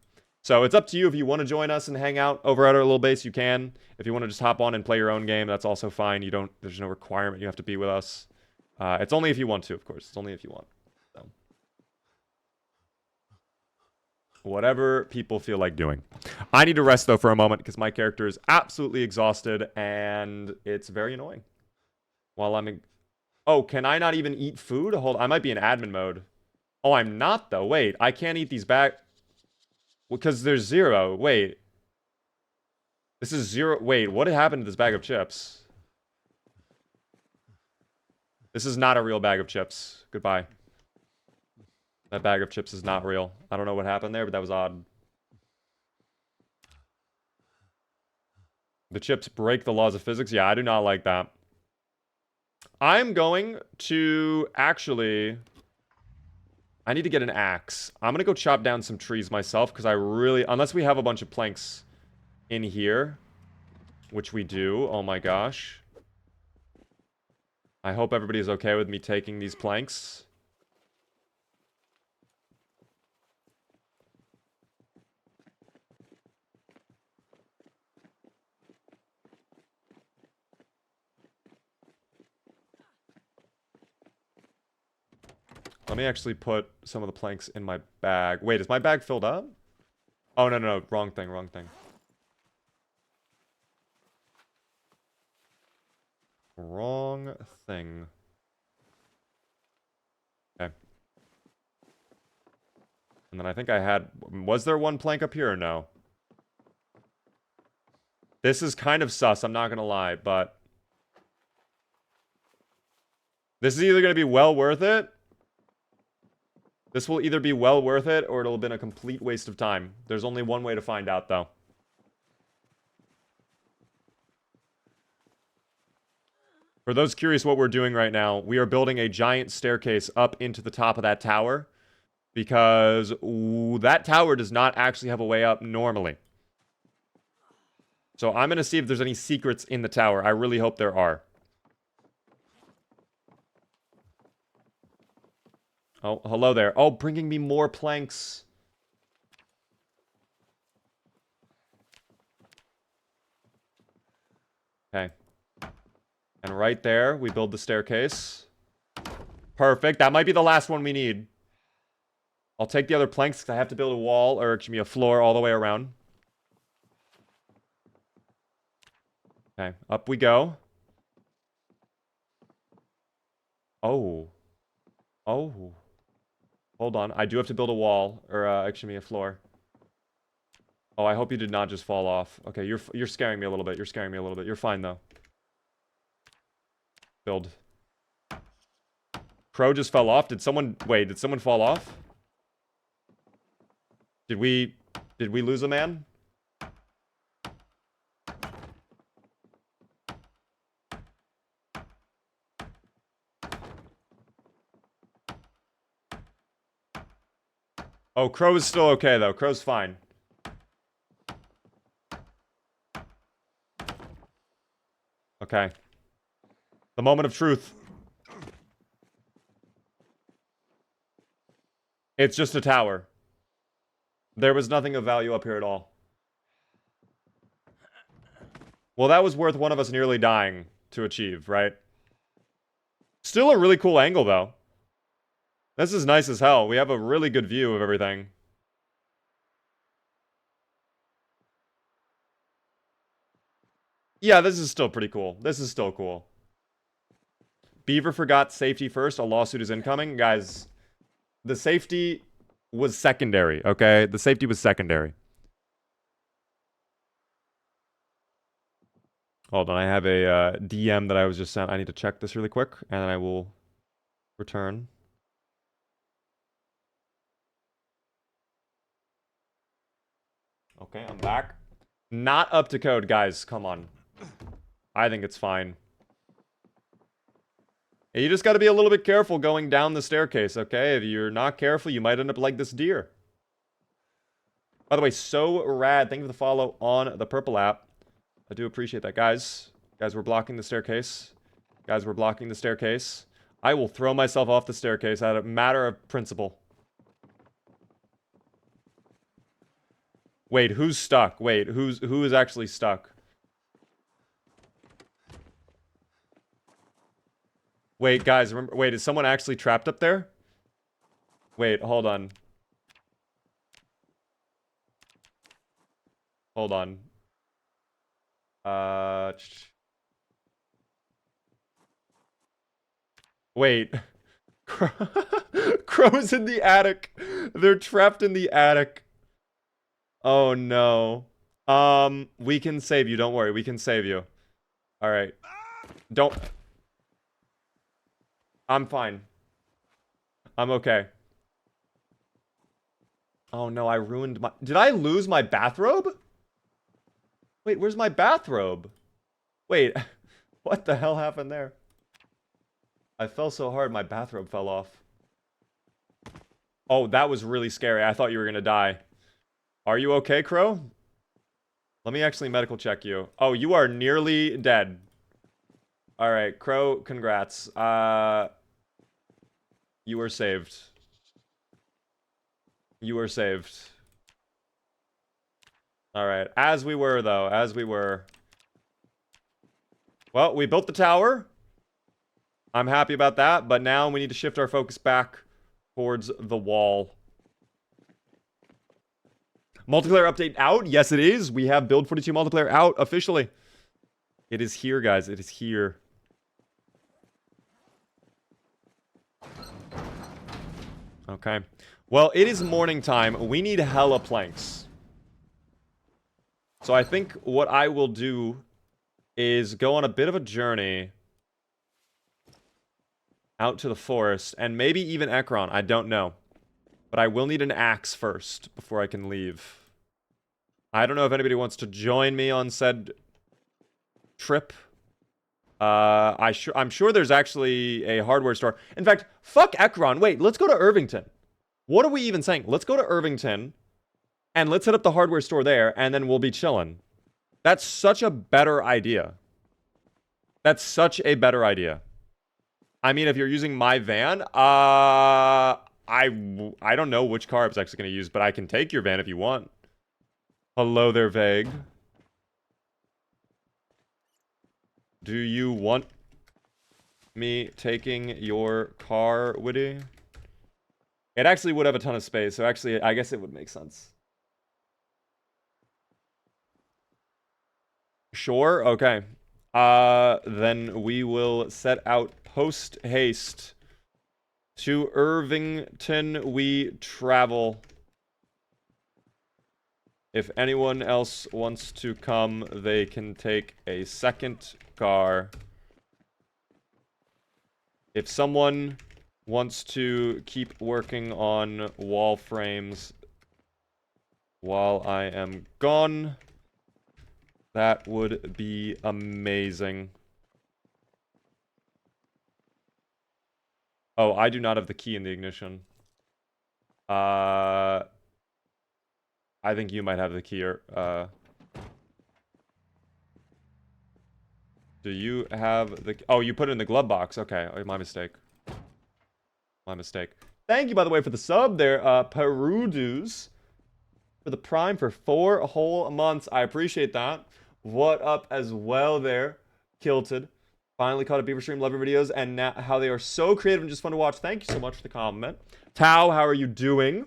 [SPEAKER 1] So it's up to you. If you want to join us and hang out over at our little base, you can. If you want to just hop on and play your own game, that's also fine. There's no requirement you have to be with us. It's only if you want to, of course. It's only if you want. So. Whatever people feel like doing. I need to rest, though, for a moment because my character is absolutely exhausted and it's very annoying. While I'm... Oh, can I not even eat food? Hold on. I might be in admin mode. Oh, I'm not, though. Wait, I can't eat these back... Because there's 0. Wait. This is 0. Wait, what happened to this bag of chips? This is not a real bag of chips. Goodbye. That bag of chips is not real. I don't know what happened there, but that was odd. The chips break the laws of physics? Yeah, I do not like that. I'm going to actually... I need to get an axe. I'm going to go chop down some trees myself because I really... Unless we have a bunch of planks in here, which we do. Oh my gosh. I hope everybody is okay with me taking these planks. Let me actually put some of the planks in my bag. Wait, is my bag filled up? Oh, no, no, no. Wrong thing, wrong thing. Wrong thing. Okay. And then I think I had... Was there one plank up here or no? This is kind of sus, I'm not gonna lie, but... This is either gonna be well worth it... This will either be well worth it, or it'll have been a complete waste of time. There's only one way to find out, though. For those curious what we're doing right now, we are building a giant staircase up into the top of that tower. Because that tower does not actually have a way up normally. So I'm going to see if there's any secrets in the tower. I really hope there are. Oh, hello there. Oh, bringing me more planks. Okay. And right there, we build the staircase. Perfect. That might be the last one we need. I'll take the other planks because I have to build a wall, or excuse me, a floor all the way around. Okay, up we go. Oh. Oh. Hold on, I do have to build a wall, or actually a floor. Oh, I hope you did not just fall off. Okay, you're scaring me a little bit. You're scaring me a little bit. You're fine though. Build. Crow just fell off. Did someone fall off? Did we lose a man? Oh, Crow is still okay, though. Crow's fine. Okay. The moment of truth. It's just a tower. There was nothing of value up here at all. Well, that was worth one of us nearly dying to achieve, right? Still a really cool angle, though. This is nice as hell. We have a really good view of everything. Yeah, this is still pretty cool. This is still cool. Beaver forgot safety first. A lawsuit is incoming. Guys, the safety was secondary, okay? The safety was secondary. Hold on, I have a DM that I was just sent. I need to check this really quick, and then I will return. Okay, I'm back. Not up to code, guys. Come on. I think it's fine. You just got to be a little bit careful going down the staircase, okay? If you're not careful, you might end up like this deer. By the way, so rad. Thank you for the follow on the purple app. I do appreciate that, guys. Guys, we're blocking the staircase. Guys, we're blocking the staircase. I will throw myself off the staircase out of matter of principle. Wait, who's stuck? Wait, who is actually stuck? Wait, guys, remember, wait, is someone actually trapped up there? Wait, hold on. Hold on. Wait. Crow's in the attic. They're trapped in the attic. Oh no. We can save you, don't worry. We can save you. Alright. Don't. I'm fine. I'm okay. Oh no, I ruined my... Did I lose my bathrobe? Wait, where's my bathrobe? Wait, what the hell happened there? I fell so hard, my bathrobe fell off. Oh, that was really scary. I thought you were gonna die. Are you okay, Crow? Let me actually medical check you. Oh, you are nearly dead. Alright, Crow, congrats. You were saved. You were saved. Alright, as we were, though. As we were. Well, we built the tower. I'm happy about that, but now we need to shift our focus back towards the wall. Multiplayer update out? Yes, it is. We have Build 42 multiplayer out officially. It is here, guys. It is here. Okay. Well, it is morning time. We need hella planks. So I think what I will do is go on a bit of a journey out to the forest, and maybe even Ekron. I don't know. But I will need an axe first before I can leave. I don't know if anybody wants to join me on said trip. I'm sure there's actually a hardware store. In fact, fuck Ekron. Wait, let's go to Irvington. What are we even saying? Let's go to Irvington, and let's hit up the hardware store there, and then we'll be chilling. That's such a better idea. That's such a better idea. I mean, if you're using my van, I don't know which car I was actually going to use, but I can take your van if you want. Hello there, Vague. Do you want me taking your car, Woody? It actually would have a ton of space, so actually, I guess it would make sense. Sure, okay. Then we will set out post haste. To Irvington we travel. If anyone else wants to come, they can take a second car. If someone wants to keep working on wall frames while I am gone, that would be amazing. Oh, I do not have the key in the ignition. I think you might have the key, or, do you have the... Oh, you put it in the glove box. Okay, my mistake. My mistake. Thank you, by the way, for the sub there, Perudus, for the Prime for 4 whole months. I appreciate that. What up as well there, Kilted. Finally caught a Beaver stream, love your videos, and now how they are so creative and just fun to watch. Thank you so much for the compliment. Tao, how are you doing?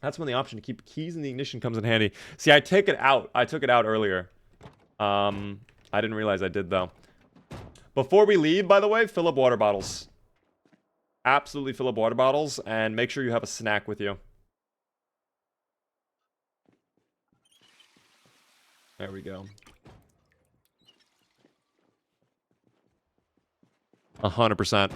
[SPEAKER 1] That's when the option to keep keys in the ignition comes in handy. See, I take it out. I took it out earlier. I didn't realize I did, though. Before we leave, by the way, fill up water bottles. Absolutely fill up water bottles, and make sure you have a snack with you. There we go. 100%.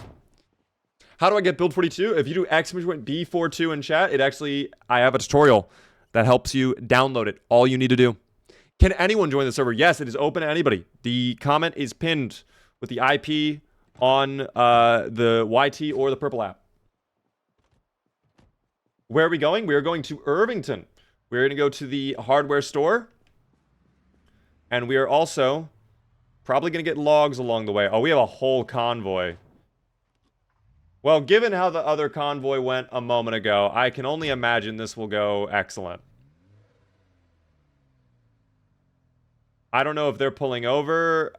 [SPEAKER 1] How do I get Build 42? If you do !B42 in chat, it actually... I have a tutorial. that helps you download it. All you need to do. Can anyone join the server? Yes, it is open to anybody. The comment is pinned with the IP on the YT or the purple app. Where are we going? We are going to Irvington. We're going to go to the hardware store. And we are also probably going to get logs along the way. Oh, we have a whole convoy. Well, given how the other convoy went a moment ago, I can only imagine this will go excellent. I don't know if they're pulling over.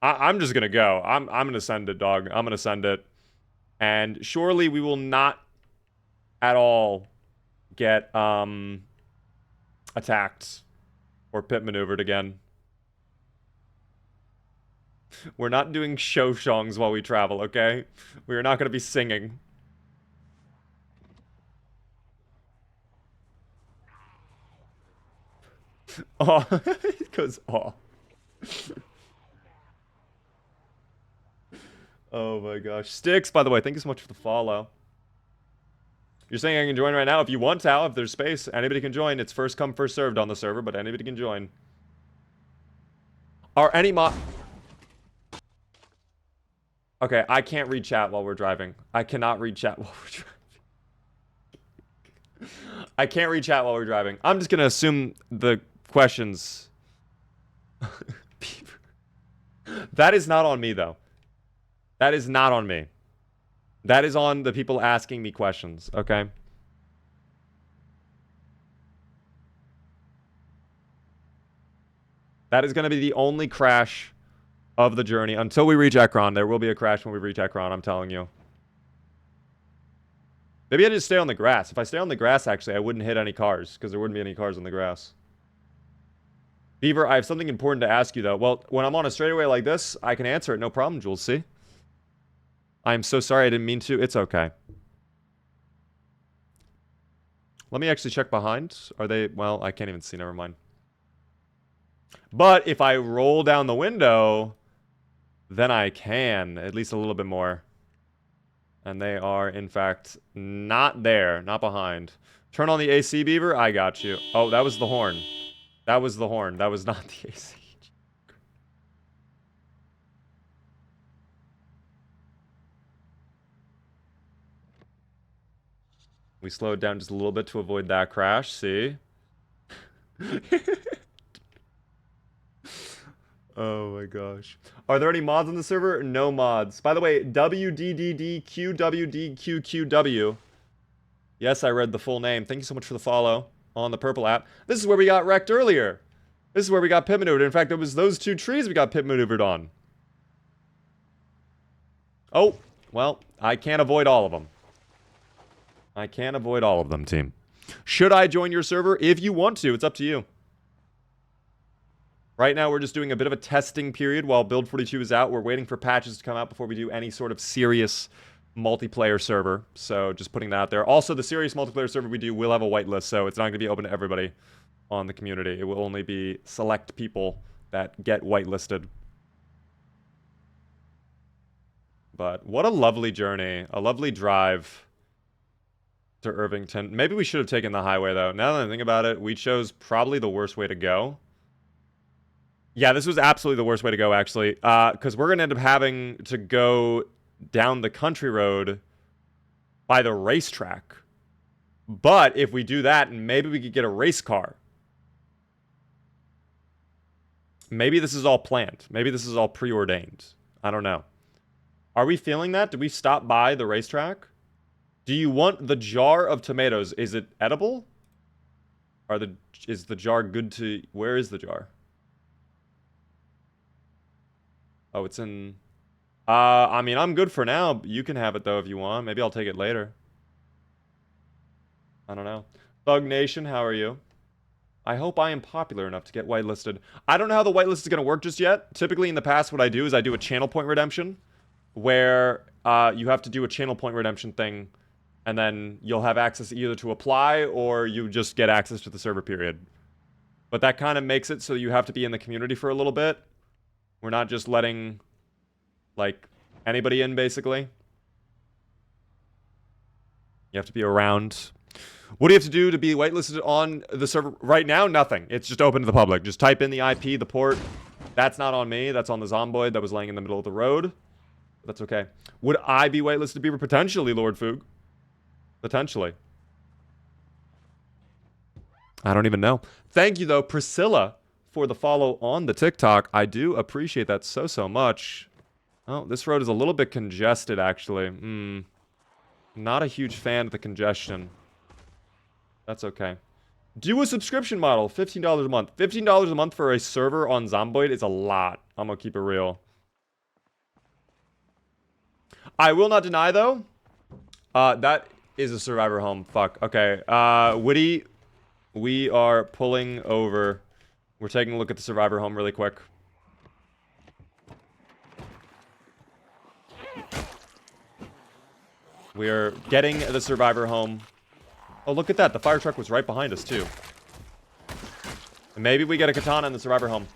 [SPEAKER 1] I'm just going to go. I'm going to send it, dog. I'm going to send it. And surely we will not at all get attacked or pit maneuvered again. We're not doing show songs while we travel, okay? We are not going to be singing. Oh, it goes oh. Oh my gosh. Sticks, by the way, thank you so much for the follow. You're saying I can join right now? If you want to, if there's space, anybody can join. It's first come, first served on the server, but anybody can join. Are any Okay, I can't read chat while we're driving. I cannot read chat while we're driving. I can't read chat while we're driving. I'm just gonna assume the questions. That is not on me, though. That is not on me. That is on the people asking me questions, okay? That is going to be the only crash of the journey. Until we reach Ekron, there will be a crash when we reach Ekron, I'm telling you. Maybe I just stay on the grass. If I stay on the grass, actually, I wouldn't hit any cars, because there wouldn't be any cars on the grass. Beaver, I have something important to ask you, though. Well, when I'm on a straightaway like this, I can answer it. No problem, Jules, see? I'm so sorry, I didn't mean to. It's okay. Let me actually check behind. Are they... Well, I can't even see. Never mind. But if I roll down the window, then I can. At least a little bit more. And they are, in fact, not there. Not behind. Turn on the AC, Beaver. I got you. Oh, that was the horn. That was the horn. That was not the AC. We slowed down just a little bit to avoid that crash. See? Oh my gosh. Are there any mods on the server? No mods. By the way, WDDDQWDQQW. Yes, I read the full name. Thank you so much for the follow on the purple app. This is where we got wrecked earlier. This is where we got pit maneuvered. In fact, it was those two trees we got pit maneuvered on. Oh, well, I can't avoid all of them. I can't avoid all of them, team. Should I join your server? If you want to, it's up to you. Right now, we're just doing a bit of a testing period while Build 42 is out. We're waiting for patches to come out before we do any sort of serious multiplayer server. So just putting that out there. Also, the serious multiplayer server we do will have a whitelist, so it's not going to be open to everybody on the community. It will only be select people that get whitelisted. But what a lovely journey. A lovely drive to Irvington. Maybe we should have taken the highway, though. Now that I think about it, we chose probably the worst way to go. Yeah, this was absolutely the worst way to go, actually. Because we're going to end up having to go down the country road by the racetrack. But if we do that, maybe we could get a race car. Maybe this is all planned. Maybe this is all preordained. I don't know. Are we feeling that? Did we stop by the racetrack? Do you want the jar of tomatoes? Is it edible? Is the jar good to... Where is the jar? Oh, it's in... I mean, I'm good for now. You can have it, though, if you want. Maybe I'll take it later. I don't know. Thug Nation, how are you? I hope I am popular enough to get whitelisted. I don't know how the whitelist is going to work just yet. Typically, in the past, what I do is I do a channel point redemption, where you have to do a channel point redemption thing, and then you'll have access either to apply, or you just get access to the server period. But that kind of makes it so you have to be in the community for a little bit. We're not just letting, like, anybody in, basically. You have to be around. What do you have to do to be whitelisted on the server right now? Nothing. It's just open to the public. Just type in the IP, the port. That's not on me. That's on the Zomboid that was laying in the middle of the road. That's okay. Would I be whitelisted, Beaver? Potentially, Lord Foog. Potentially. I don't even know. Thank you, though, Priscilla, for the follow on the TikTok. I do appreciate that so much. Oh, this road is a little bit congested, actually. Not a huge fan of the congestion. That's okay. Do a subscription model, $15 a month. $15 a month for a server on Zomboid is a lot. I'm gonna keep it real. I will not deny, though. That is a survivor home. Fuck. Okay. Woody, we are pulling over. We're taking a look at the survivor home really quick. We are getting the survivor home. Oh, look at that. The fire truck was right behind us, too. And maybe we get a katana in the survivor home.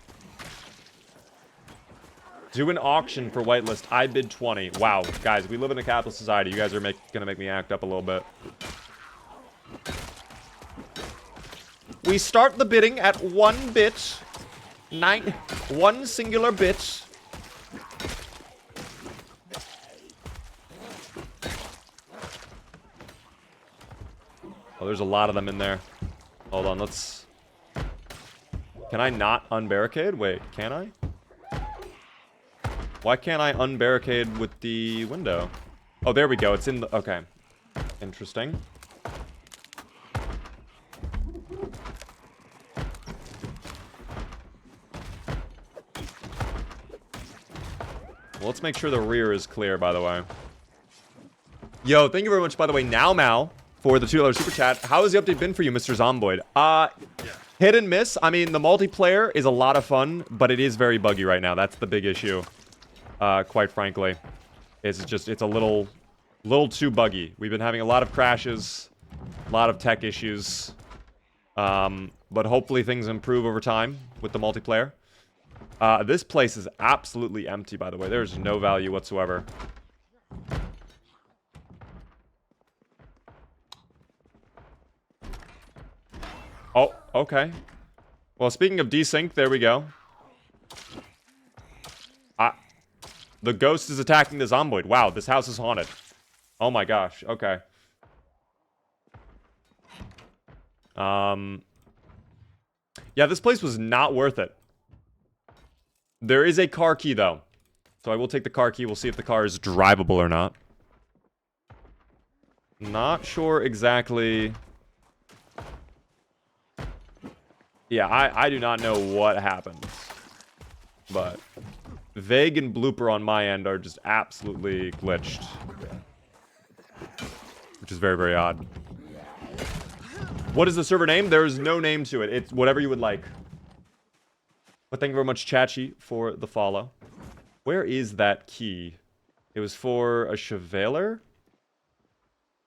[SPEAKER 1] Do an auction for whitelist. I bid 20. Wow, guys, we live in a capitalist society. You guys are gonna make me act up a little bit. We start the bidding at 1 bit. 1 singular bit. Oh, there's a lot of them in there. Hold on, let's... Can I not unbarricade? Wait, can I? Why can't I unbarricade with the window? Oh, there we go. It's in the... Okay. Interesting. Well, let's make sure the rear is clear, by the way. Yo, thank you very much, by the way, Now Mal, for the $2 super chat. How has the update been for you, Mr. Zomboid? Hit and miss. I mean, the multiplayer is a lot of fun, but it is very buggy right now. That's the big issue. Quite frankly. It's a little too buggy. We've been having a lot of crashes, a lot of tech issues. But hopefully things improve over time with the multiplayer. This place is absolutely empty, by the way. There's no value whatsoever. Oh, okay. Well, speaking of desync, there we go. The ghost is attacking the Zomboid. Wow, this house is haunted. Oh my gosh, okay. Yeah, this place was not worth it. There is a car key, though. So I will take the car key. We'll see if the car is drivable or not. Not sure exactly... Yeah, I do not know what happens. But vague and blooper on my end are just absolutely glitched. Which is very, very odd. What is the server name? There is no name to it. It's whatever you would like. But thank you very much, Chachi, for the follow. Where is that key? It was for a Chevalier?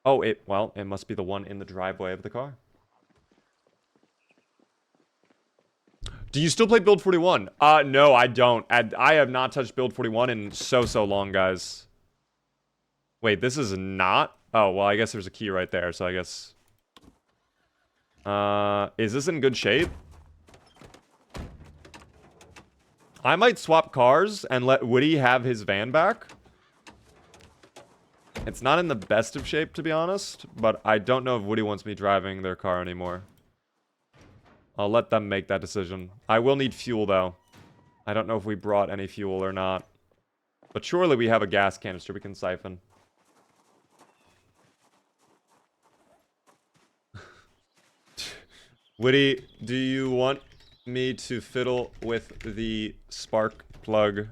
[SPEAKER 1] Oh, well, it must be the one in the driveway of the car. Do you still play Build 41? No, I don't. I have not touched Build 41 in so long, guys. Wait, this is not? Oh, well, I guess there's a key right there, so I guess... is this in good shape? I might swap cars and let Woody have his van back. It's not in the best of shape, to be honest, but I don't know if Woody wants me driving their car anymore. I'll let them make that decision. I will need fuel, though. I don't know if we brought any fuel or not. But surely we have a gas canister we can siphon. Woody, do you want me to fiddle with the spark plug?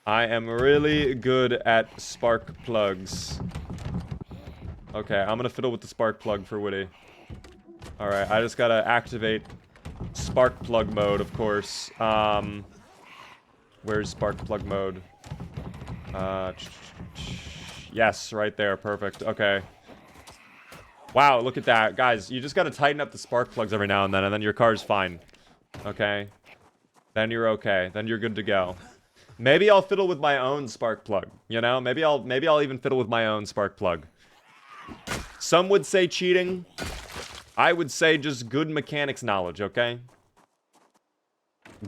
[SPEAKER 1] I am really good at spark plugs. Okay, I'm gonna fiddle with the spark plug for Woody. Alright, I just gotta activate spark plug mode, of course. Where's spark plug mode? Yes, right there, perfect. Okay. Wow, look at that. Guys, you just gotta tighten up the spark plugs every now and then your car's fine. Okay? Then you're okay. Then you're good to go. Maybe I'll fiddle with my own spark plug. You know, maybe I'll even fiddle with my own spark plug. Some would say cheating. I would say just good mechanics knowledge, okay?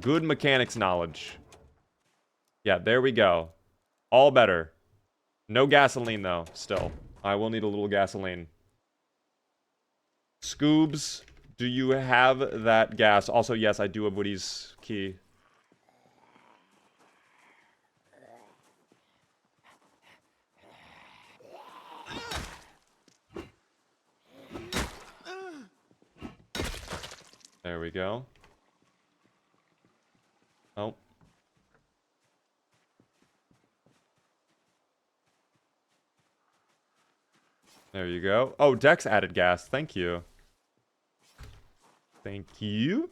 [SPEAKER 1] Good mechanics knowledge. Yeah, there we go. All better. No gasoline, though, still. I will need a little gasoline. Scoobs, do you have that gas? Also, yes, I do have Woody's key. There we go. Oh. There you go. Oh, Dex added gas. Thank you. Thank you.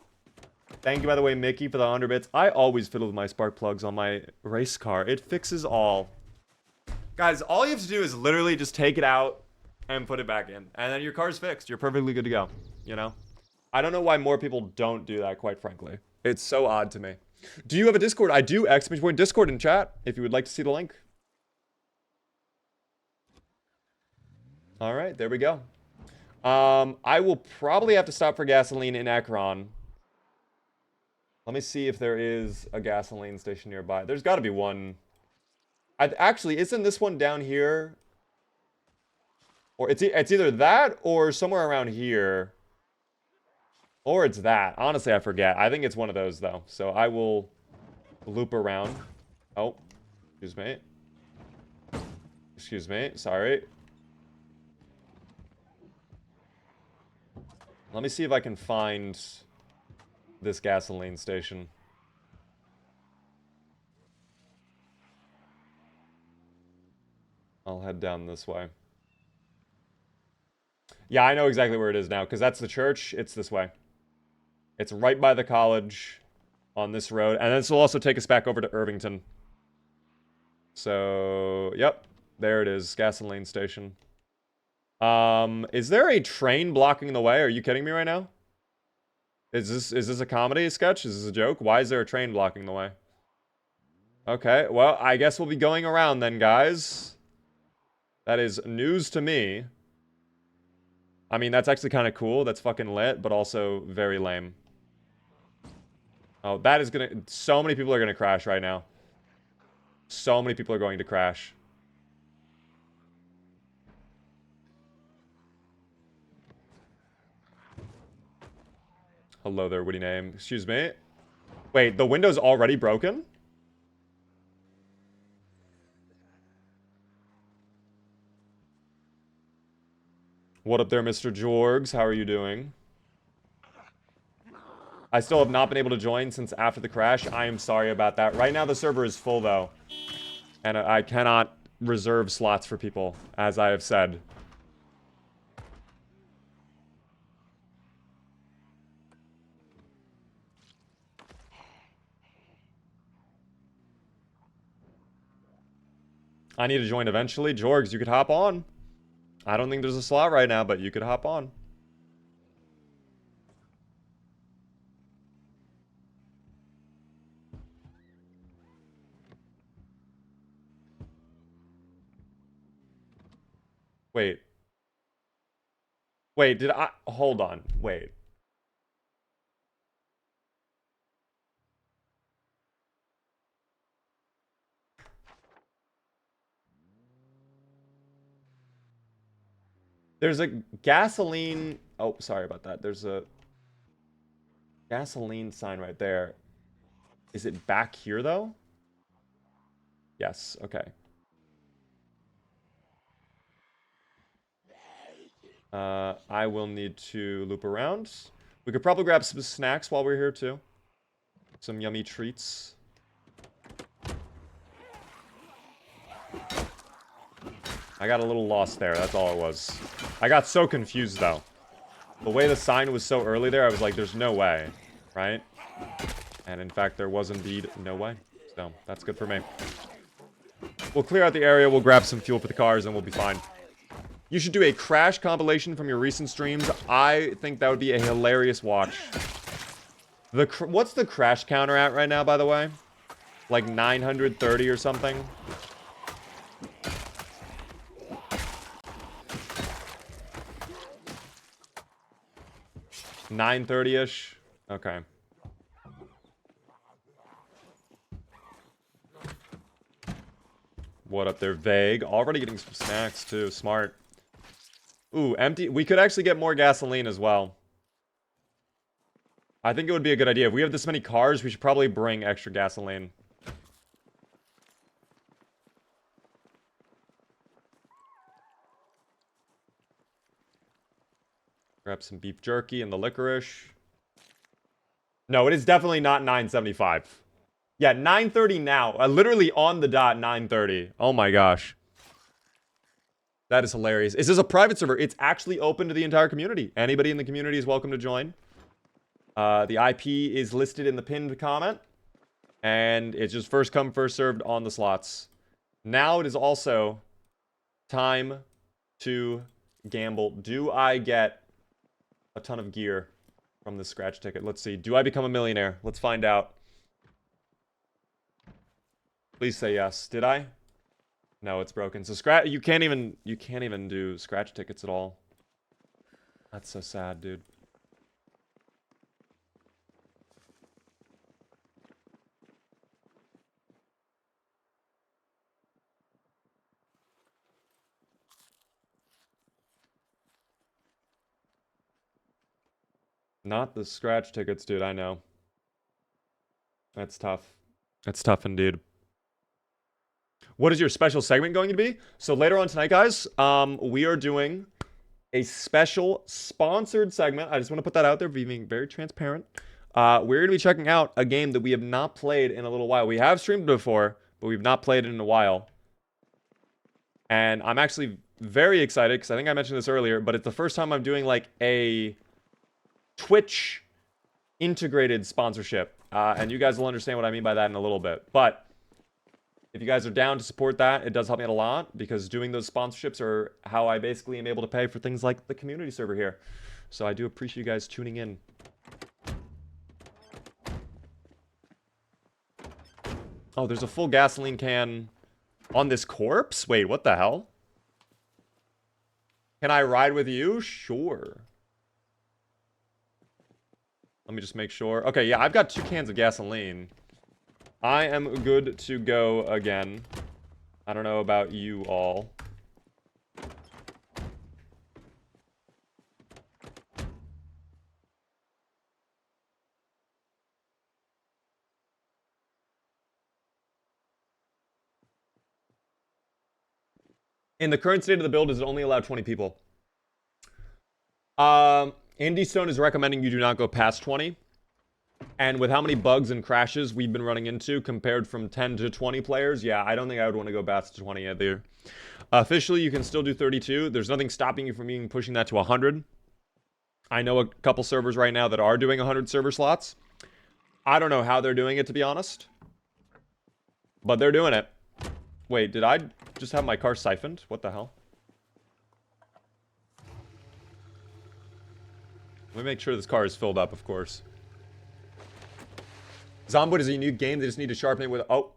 [SPEAKER 1] Thank you, by the way, Mickey, for the 100 bits. I always fiddle with my spark plugs on my race car. It fixes all. Guys, all you have to do is literally just take it out and put it back in. And then your car's fixed. You're perfectly good to go. You know? I don't know why more people don't do that, quite frankly. It's so odd to me. Do you have a Discord? I do. Exclamation point Discord in chat if you would like to see the link. All right, there we go. I will probably have to stop for gasoline in Ekron. Let me see if there is a gasoline station nearby. There's got to be one. Actually, isn't this one down here? Or it's either that or somewhere around here. Or it's that. Honestly, I forget. I think it's one of those, though. So I will loop around. Oh, excuse me. Excuse me. Sorry. Let me see if I can find this gasoline station. I'll head down this way. Yeah, I know exactly where it is now, because that's the church. It's this way. It's right by the college on this road. And this will also take us back over to Irvington. So, yep. There it is. Gasoline station. Is there a train blocking the way? Are you kidding me right now? Is this a comedy sketch? Is this a joke? Why is there a train blocking the way? Okay, well, I guess we'll be going around then, guys. That is news to me. I mean, that's actually kind of cool. That's fucking lit, but also very lame. Oh, that is gonna... So many people are gonna crash right now. So many people are going to crash. Hello there, witty name. Excuse me. Wait, the window's already broken? What up there, Mr. Jorgs? How are you doing? I still have not been able to join since after the crash. I am sorry about that. Right now, the server is full, though. And I cannot reserve slots for people, as I have said. I need to join eventually. Jorgs, you could hop on. I don't think there's a slot right now, but you could hop on. Wait. Wait, did I... Hold on. Wait. There's a gasoline... Oh, sorry about that. There's a gasoline sign right there. Is it back here, though? Yes, okay. I will need to loop around. We could probably grab some snacks while we're here, too. Some yummy treats. I got a little lost there, that's all it was. I got so confused, though. The way the sign was so early there, I was like, there's no way, right? And in fact, there was indeed no way. So, that's good for me. We'll clear out the area, we'll grab some fuel for the cars, and we'll be fine. You should do a crash compilation from your recent streams. I think that would be a hilarious watch. What's the crash counter at right now, by the way? Like 930 or something? 930-ish? Okay. What up there, Vague? Already getting some snacks, too. Smart. Ooh, empty. We could actually get more gasoline as well. I think it would be a good idea. If we have this many cars, we should probably bring extra gasoline. Grab some beef jerky and the licorice. No, it is definitely not 975. Yeah, 9:30 now. Literally on the dot, 9:30. Oh my gosh. That is hilarious. Is this a private server? It's actually open to the entire community. Anybody in the community is welcome to join. The IP is listed in the pinned comment. And it's just first come, first served on the slots. Now it is also time to gamble. Do I get a ton of gear from this scratch ticket? Let's see. Do I become a millionaire? Let's find out. Please say yes. Did I? No, it's broken. So you can't even do scratch tickets at all. That's so sad, dude. Not the scratch tickets, dude, I know. That's tough. That's tough indeed. What is your special segment going to be? So later on tonight, guys, we are doing a special sponsored segment. I just want to put that out there, being very transparent. We're going to be checking out a game that we have not played in a little while. We have streamed before, but we've not played it in a while. And I'm actually very excited, because I think I mentioned this earlier, but it's the first time I'm doing, like, a Twitch integrated sponsorship. And you guys will understand what I mean by that in a little bit. But if you guys are down to support that, it does help me out a lot, because doing those sponsorships are how I basically am able to pay for things like the community server here. So I do appreciate you guys tuning in. Oh, there's a full gasoline can on this corpse? Wait, what the hell? Can I ride with you? Sure. Let me just make sure. Okay, yeah, I've got 2 cans of gasoline. I am good to go again. I don't know about you all. In the current state of the build, does it only allow 20 people? Indy Stone is recommending you do not go past 20. And with how many bugs and crashes we've been running into compared from 10 to 20 players, yeah, I don't think I would want to go past 20 either. Officially, you can still do 32. There's nothing stopping you from even pushing that to 100. I know a couple servers right now that are doing 100 server slots. I don't know how they're doing it, to be honest. But they're doing it. Wait, did I just have my car siphoned? What the hell? Let me make sure this car is filled up, of course. Zomboid is a unique game. They just need to sharpen it with... Oh.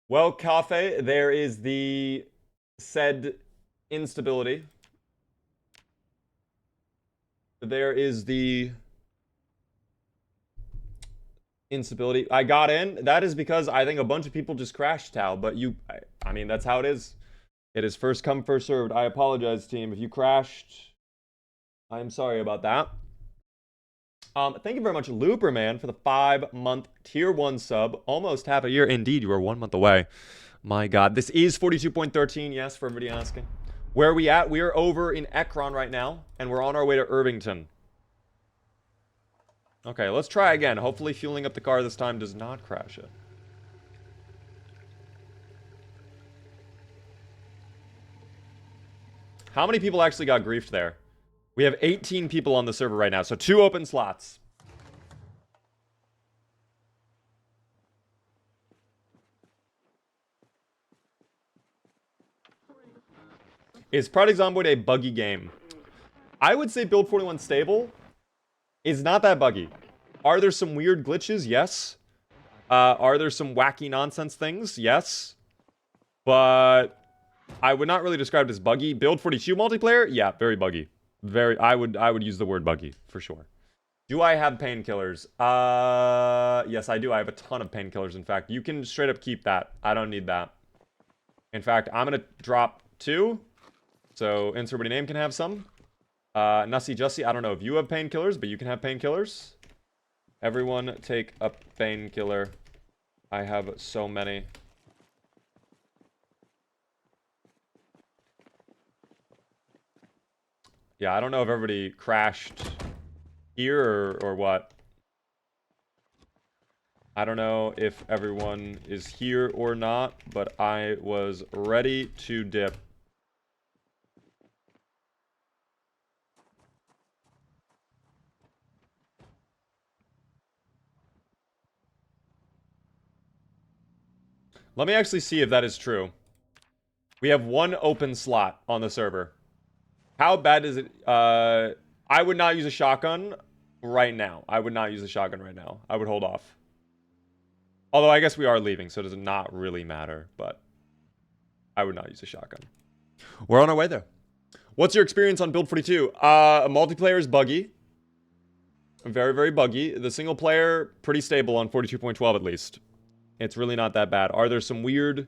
[SPEAKER 1] Well, Cafe, there is the said instability. There is the instability. I got in. That is because I think a bunch of people just crashed, Tao. But I mean, that's how it is. It is first come, first served. I apologize, team. If you crashed, I'm sorry about that. Thank you very much, Looperman, for the 5-month tier 1 sub. Almost half a year. Indeed, you are 1 month away. My God. This is 42.13, yes, for everybody asking. Where are we at? We are over in Ekron right now, and we're on our way to Irvington. Okay, let's try again. Hopefully fueling up the car this time does not crash it. How many people actually got griefed there? We have 18 people on the server right now, so 2 open slots. Is Project Zomboid a buggy game? I would say Build 41 stable. It's not that buggy. Are there some weird glitches? Yes. Are there some wacky nonsense things? Yes. But I would not really describe it as buggy. Build 42 multiplayer? Yeah, very buggy. I would use the word buggy for sure. Do I have painkillers? Yes, I do. I have a ton of painkillers, in fact. You can straight up keep that. I don't need that. In fact, I'm gonna drop 2. So insert name can have some. Nussie Jussie, I don't know if you have painkillers, but you can have painkillers. Everyone take a painkiller. I have so many. Yeah, I don't know if everybody crashed here or what. I don't know if everyone is here or not, but I was ready to dip. Let me actually see if that is true. We have 1 open slot on the server. How bad is it? I would not use a shotgun right now. I would not use a shotgun right now. I would hold off. Although I guess we are leaving, so it does not really matter, but I would not use a shotgun. We're on our way there. What's your experience on Build 42? Multiplayer is buggy. Very, very buggy. The single player, pretty stable on 42.12 at least. It's really not that bad. Are there some weird,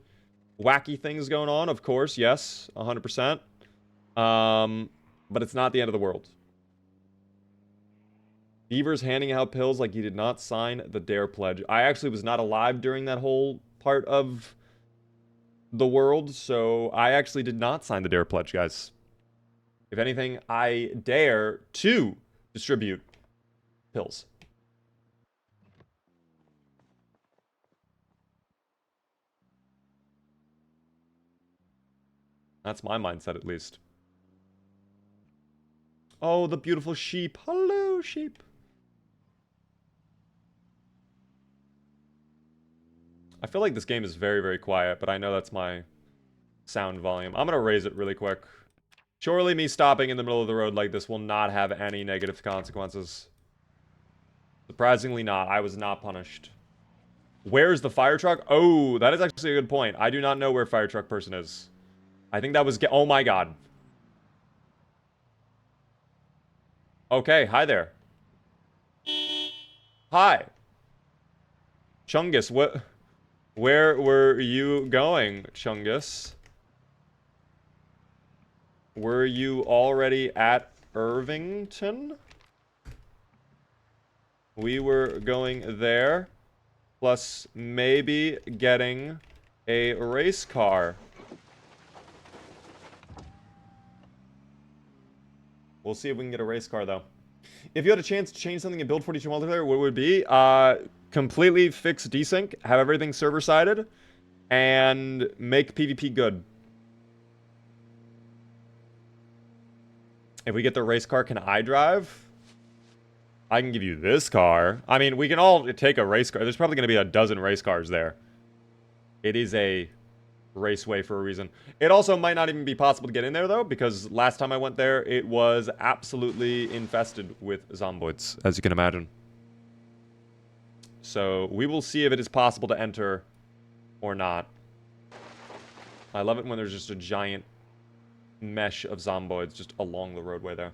[SPEAKER 1] wacky things going on? Of course, yes, 100%. But it's not the end of the world. Beaver's handing out pills like he did not sign the Dare Pledge. I actually was not alive during that whole part of the world, so I actually did not sign the Dare Pledge, guys. If anything, I dare to distribute pills. That's my mindset, at least. Oh, the beautiful sheep. Hello, sheep. I feel like this game is very, very quiet, but I know that's my sound volume. I'm gonna raise it really quick. Surely me stopping in the middle of the road like this will not have any negative consequences. Surprisingly not. I was not punished. Where's the fire truck? Oh, that is actually a good point. I do not know where fire truck person is. I think that was... Oh my god. Okay, hi there. Hi. Chungus, what... Where were you going, Chungus? Were you already at Irvington? We were going there, plus maybe getting a race car. We'll see if we can get a race car, though. If you had a chance to change something in Build 42 multiplayer, what would it be? Completely fix desync, have everything server-sided, and make PvP good. If we get the race car, can I drive? I can give you this car. I mean, we can all take a race car. There's probably going to be a dozen race cars there. It is a raceway for a reason. It also might not even be possible to get in there, though, because last time I went there, it was absolutely infested with zomboids, as you can imagine. So we will see if it is possible to enter or not. I love it when there's just a giant mesh of zomboids just along the roadway there.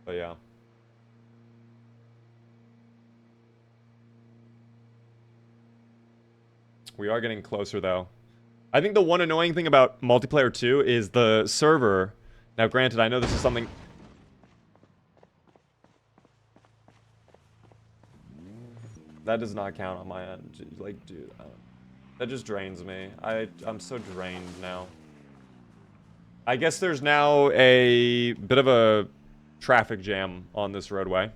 [SPEAKER 1] But yeah. We are getting closer, though. I think the one annoying thing about multiplayer 2 is the server. Now, granted, I know this is something... That does not count on my end. Like, dude, that just drains me. I'm so drained now. I guess there's now a bit of a traffic jam on this roadway.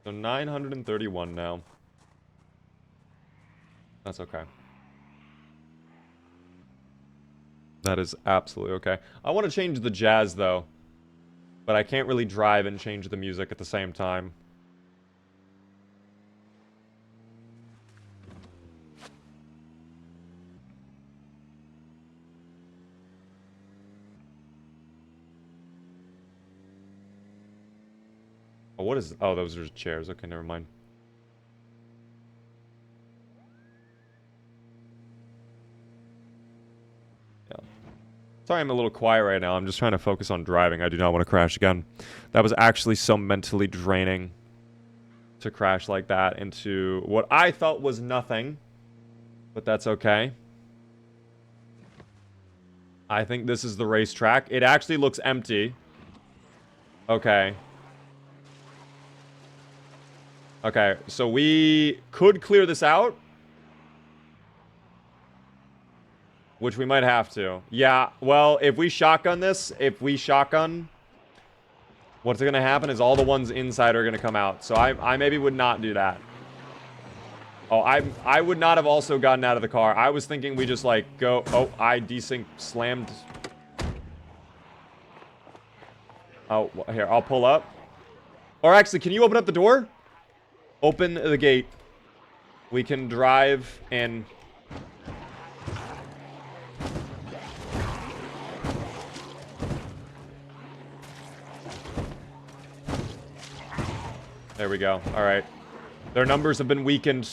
[SPEAKER 1] So 931 now. That's okay. That is absolutely okay. I want to change the jazz, though. But I can't really drive and change the music at the same time. Oh, what is... Oh, those are chairs. Okay, never mind. Yeah. Sorry I'm a little quiet right now. I'm just trying to focus on driving. I do not want to crash again. That was actually so mentally draining to crash like that into what I thought was nothing. But that's okay. I think this is the racetrack. It actually looks empty. Okay. Okay, so we could clear this out. Which we might have to. Yeah, well, if we shotgun this, what's going to happen is all the ones inside are going to come out. So I maybe would not do that. Oh, I would not have also gotten out of the car. I was thinking we just, like, go... Oh, I desync slammed. Oh, here, I'll pull up. Or actually, can you open up the door? Open the gate. We can drive in. There we go. All right. Their numbers have been weakened.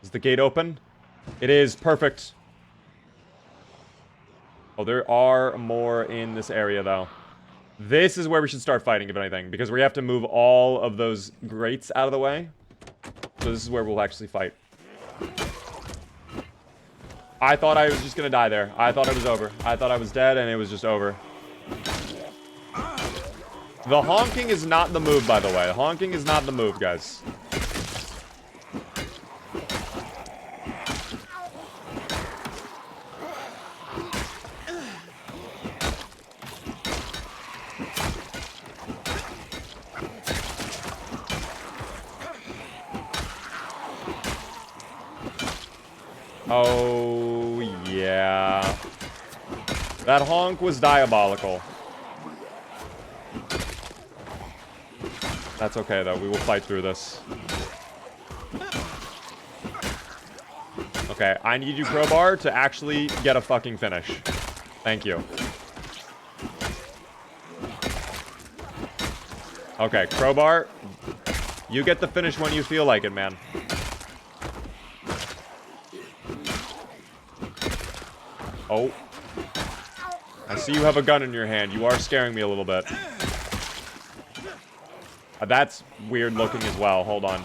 [SPEAKER 1] Is the gate open? It is. Perfect. Oh, there are more in this area, though. This is where we should start fighting, if anything, because we have to move all of those grates out of the way. So this is where we'll actually fight. I thought I was just gonna die there. I thought it was over. I thought I was dead, and it was just over. The honking is not the move, by the way. Honking is not the move, guys. Oh, yeah. That honk was diabolical. That's okay, though. We will fight through this. Okay, I need you, Crowbar, to actually get a fucking finish. Thank you. Okay, Crowbar, you get the finish when you feel like it, man. Oh. I see you have a gun in your hand. You are scaring me a little bit. That's weird looking as well. Hold on.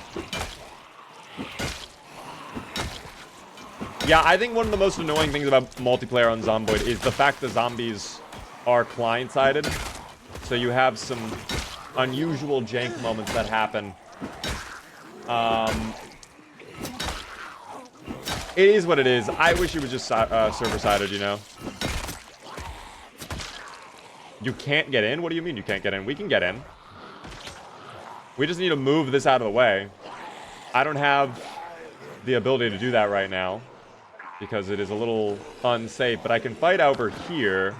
[SPEAKER 1] Yeah, I think one of the most annoying things about multiplayer on Zomboid is the fact that zombies are client-sided. So you have some unusual jank moments that happen. It is what it is. I wish it was just server-sided, you know? You can't get in? What do you mean you can't get in? We can get in. We just need to move this out of the way. I don't have the ability to do that right now because it is a little unsafe, but I can fight over here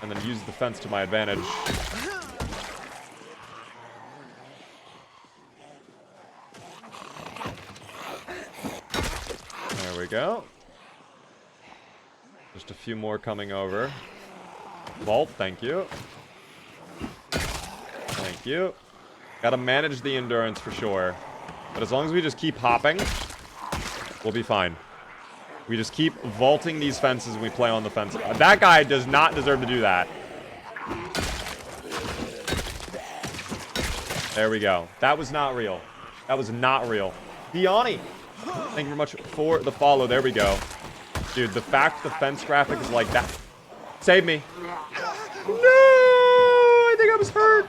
[SPEAKER 1] and then use the fence to my advantage. There we go. Just a few more coming over. Vault, thank you. Thank you. Gotta manage the endurance for sure. But as long as we just keep hopping, we'll be fine. We just keep vaulting these fences and we play on the fence. That guy does not deserve to do that. There we go. That was not real. That was not real. Diani, thank you very much for the follow. There we go. Dude, the fact the fence graphic is like that. Save me. No! I think I was hurt.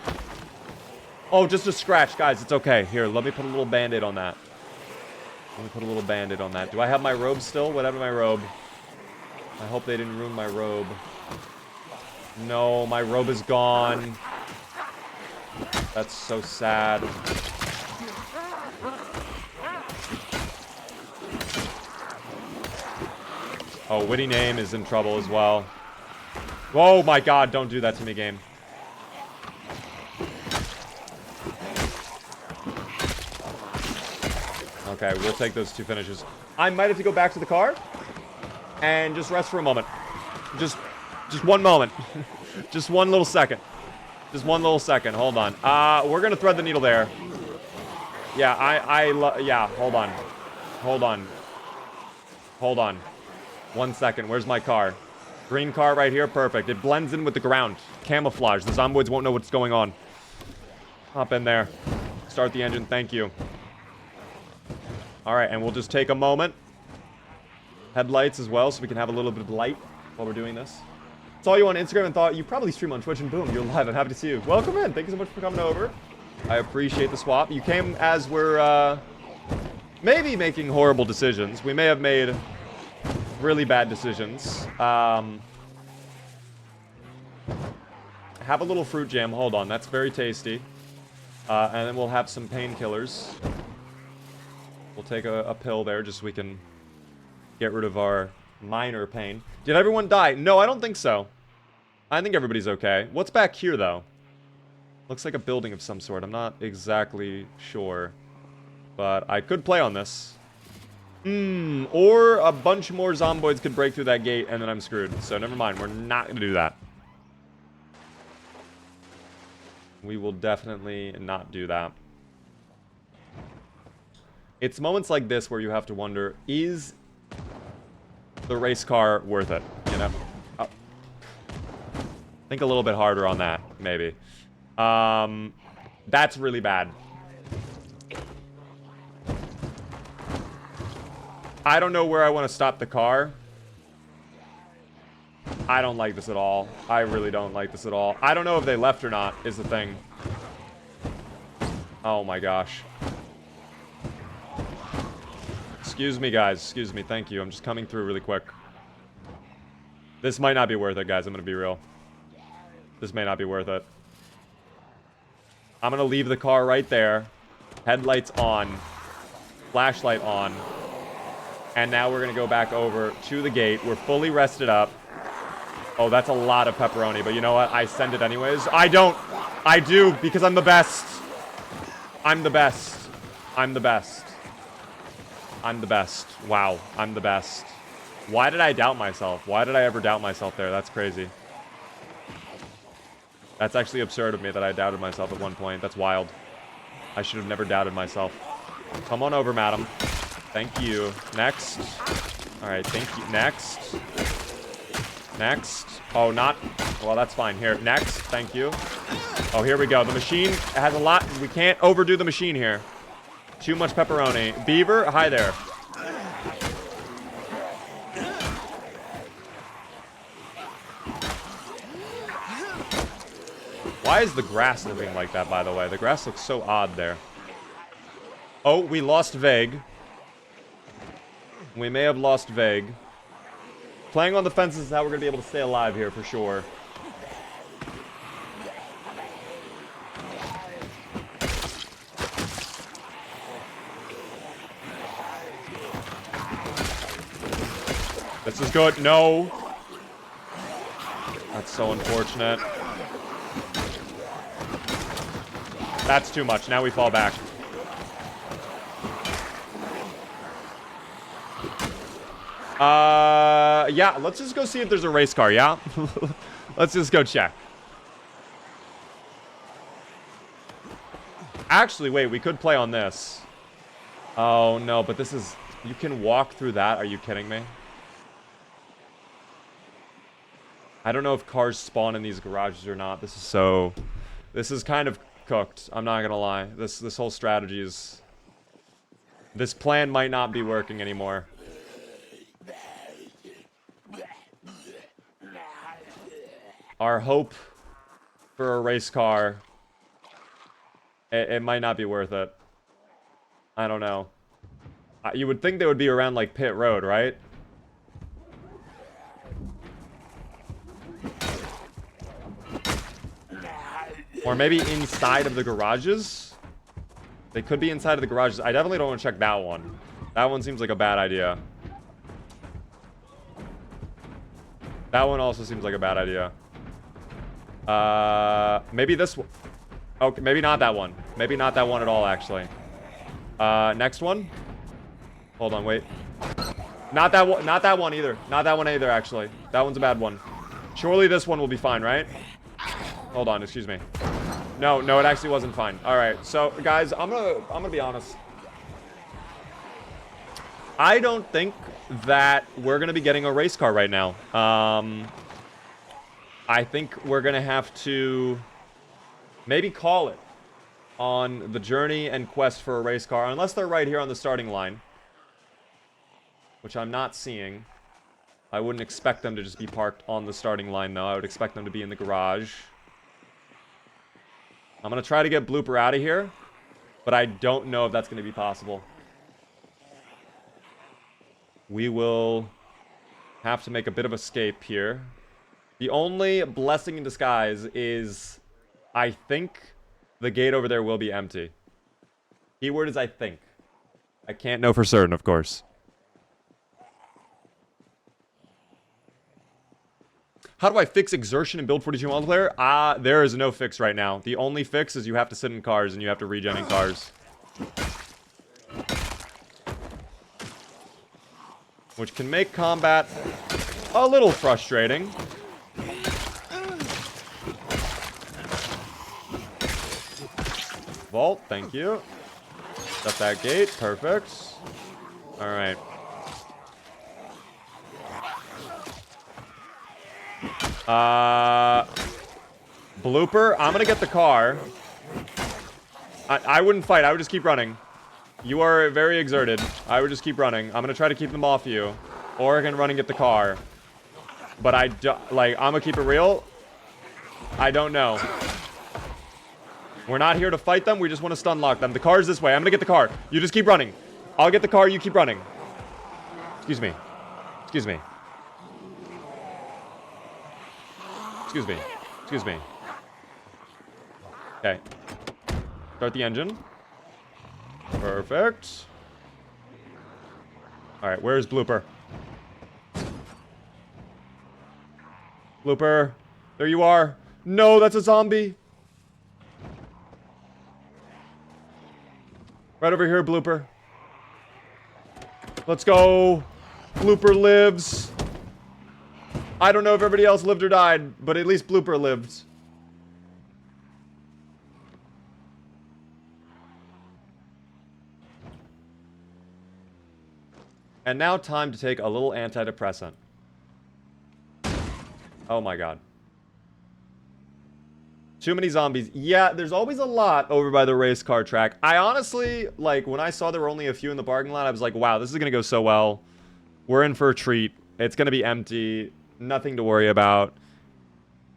[SPEAKER 1] Oh, just a scratch, guys. It's okay. Here, let me put a little band-aid on that. Let me put a little band-aid on that. Do I have my robe still? What happened to my robe? I hope they didn't ruin my robe. No, my robe is gone. That's so sad. Oh, Witty Name is in trouble as well. Oh my god, don't do that to me, game. Okay, we'll take those 2 finishes. I might have to go back to the car and just rest for a moment. Just 1 moment. Just 1 little second. Just 1 little second. Hold on. We're gonna thread the needle there. Yeah, yeah, hold on. Hold on. Hold on. 1 second. Where's my car? Green car right here. Perfect. It blends in with the ground. Camouflage. The zomboids won't know what's going on. Hop in there. Start the engine. Thank you. Alright, and we'll just take a moment. Headlights as well, so we can have a little bit of light while we're doing this. Saw you on Instagram and thought you probably stream on Twitch, and boom, you're live. I'm happy to see you. Welcome in. Thank you so much for coming over. I appreciate the swap. You came as we're, maybe making horrible decisions. We may have made really bad decisions. Have a little fruit jam. Hold on. That's very tasty. And then we'll have some painkillers. We'll take a pill there just so we can get rid of our minor pain. Did everyone die? No, I don't think so. I think everybody's okay. What's back here, though? Looks like a building of some sort. I'm not exactly sure. But I could play on this. Or a bunch more zomboids could break through that gate and then I'm screwed. So never mind. We're not going to do that. We will definitely not do that. It's moments like this where you have to wonder, is the race car worth it? You know? Think a little bit harder on that, maybe. That's really bad. I don't know where I want to stop the car. I don't like this at all. I really don't like this at all. I don't know if they left or not, is the thing. Oh my gosh. Excuse me, guys. Excuse me. Thank you. I'm just coming through really quick. This might not be worth it, guys. I'm going to be real. This may not be worth it. I'm going to leave the car right there. Headlights on. Flashlight on. And now we're going to go back over to the gate. We're fully rested up. Oh, that's a lot of pepperoni. But you know what? I send it anyways. I don't. I do because I'm the best. I'm the best. I'm the best. I'm the best. Wow. I'm the best. Why did I doubt myself? Why did I ever doubt myself there? That's crazy. That's actually absurd of me that I doubted myself at one point. That's wild. I should have never doubted myself. Come on over, madam. Thank you. Next. Alright, thank you. Next. Next. Oh, not... Well, that's fine. Here. Next. Thank you. Oh, here we go. The machine has a lot... We can't overdo the machine here. Too much pepperoni. Beaver, hi there. Why is the grass looking like that, by the way? The grass looks so odd there. Oh, we lost Vague. We may have lost Vague. Playing on the fences is how we're going to be able to stay alive here, for sure. This is good. No. That's so unfortunate. That's too much. Now we fall back. Yeah, let's just go see if there's a race car, yeah? Let's just go check. Actually, wait, we could play on this. Oh, no, but this is... You can walk through that? Are you kidding me? I don't know if cars spawn in these garages or not. This is so... This is kind of cooked. I'm not gonna lie. This whole strategy is... This plan might not be working anymore. Our hope for a race car... It might not be worth it. I don't know. You would think they would be around, like, Pit Road, right? Or maybe inside of the garages? They could be inside of the garages. I definitely don't want to check that one. That one seems like a bad idea. That one also seems like a bad idea. Maybe this one. Okay, maybe not that one. Maybe not that one at all, actually. Next one. Hold on, wait. Not that one. Not that one either. Not that one either, actually. That one's a bad one. Surely this one will be fine, right? Hold on, excuse me. No, it actually wasn't fine. All right, so guys, I'm gonna be honest. I don't think that we're gonna be getting a race car right now. I think we're gonna have to maybe call it on the journey and quest for a race car, unless they're right here on the starting line, which I'm not seeing. I wouldn't expect them to just be parked on the starting line, though. I would expect them to be in the garage. I'm going to try to get Blooper out of here, but I don't know if that's going to be possible. We will have to make a bit of escape here. The only blessing in disguise is, I think, the gate over there will be empty. Keyword is I think. I can't know for certain, of course. How do I fix exertion in Build 42 multiplayer? There is no fix right now. The only fix is you have to sit in cars and you have to regen in cars. Which can make combat a little frustrating. Vault, thank you. Shut that gate, perfect. Alright. Blooper, I'm gonna get the car. I wouldn't fight, I would just keep running. You are very exerted. I would just keep running. I'm gonna try to keep them off you. Or I can run and get the car. But I'm gonna keep it real. I don't know. We're not here to fight them, we just want to stun lock them. The car's this way, I'm gonna get the car. You just keep running. I'll get the car, you keep running. Excuse me. Excuse me. Excuse me. Excuse me. Okay. Start the engine. Perfect. Alright, where's Blooper? Blooper. There you are. No, that's a zombie. Right over here, Blooper. Let's go. Blooper lives. I don't know if everybody else lived or died, but at least Blooper lived. And now time to take a little antidepressant. Oh my god. Too many zombies. Yeah, there's always a lot over by the race car track. I honestly, like, when I saw there were only a few in the parking lot, I was like, wow, this is going to go so well. We're in for a treat. It's going to be empty. Nothing to worry about.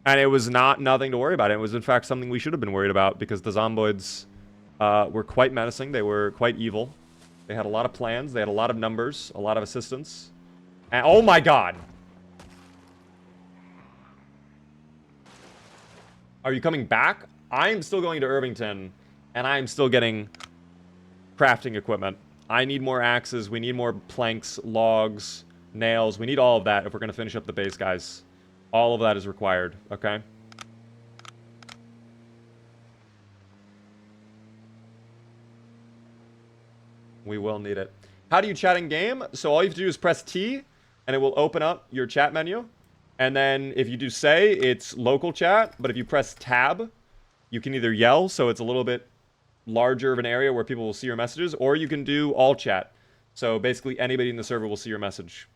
[SPEAKER 1] And it was not nothing to worry about. It was, in fact, something we should have been worried about because the zomboids were quite menacing. They were quite evil. They had a lot of plans. They had a lot of numbers, a lot of assistance. And, oh my god! Are you coming back? I am still going to Irvington, and I am still getting crafting equipment. I need more axes. We need more planks, logs, nails. We need all of that if we're going to finish up the base, guys. All of that is required, okay? We will need it. How do you chat in game? So all you have to do is press T, and it will open up your chat menu. And then if you do say, it's local chat. But if you press tab, you can either yell, so it's a little bit larger of an area where people will see your messages, or you can do all chat. So basically anybody in the server will see your message.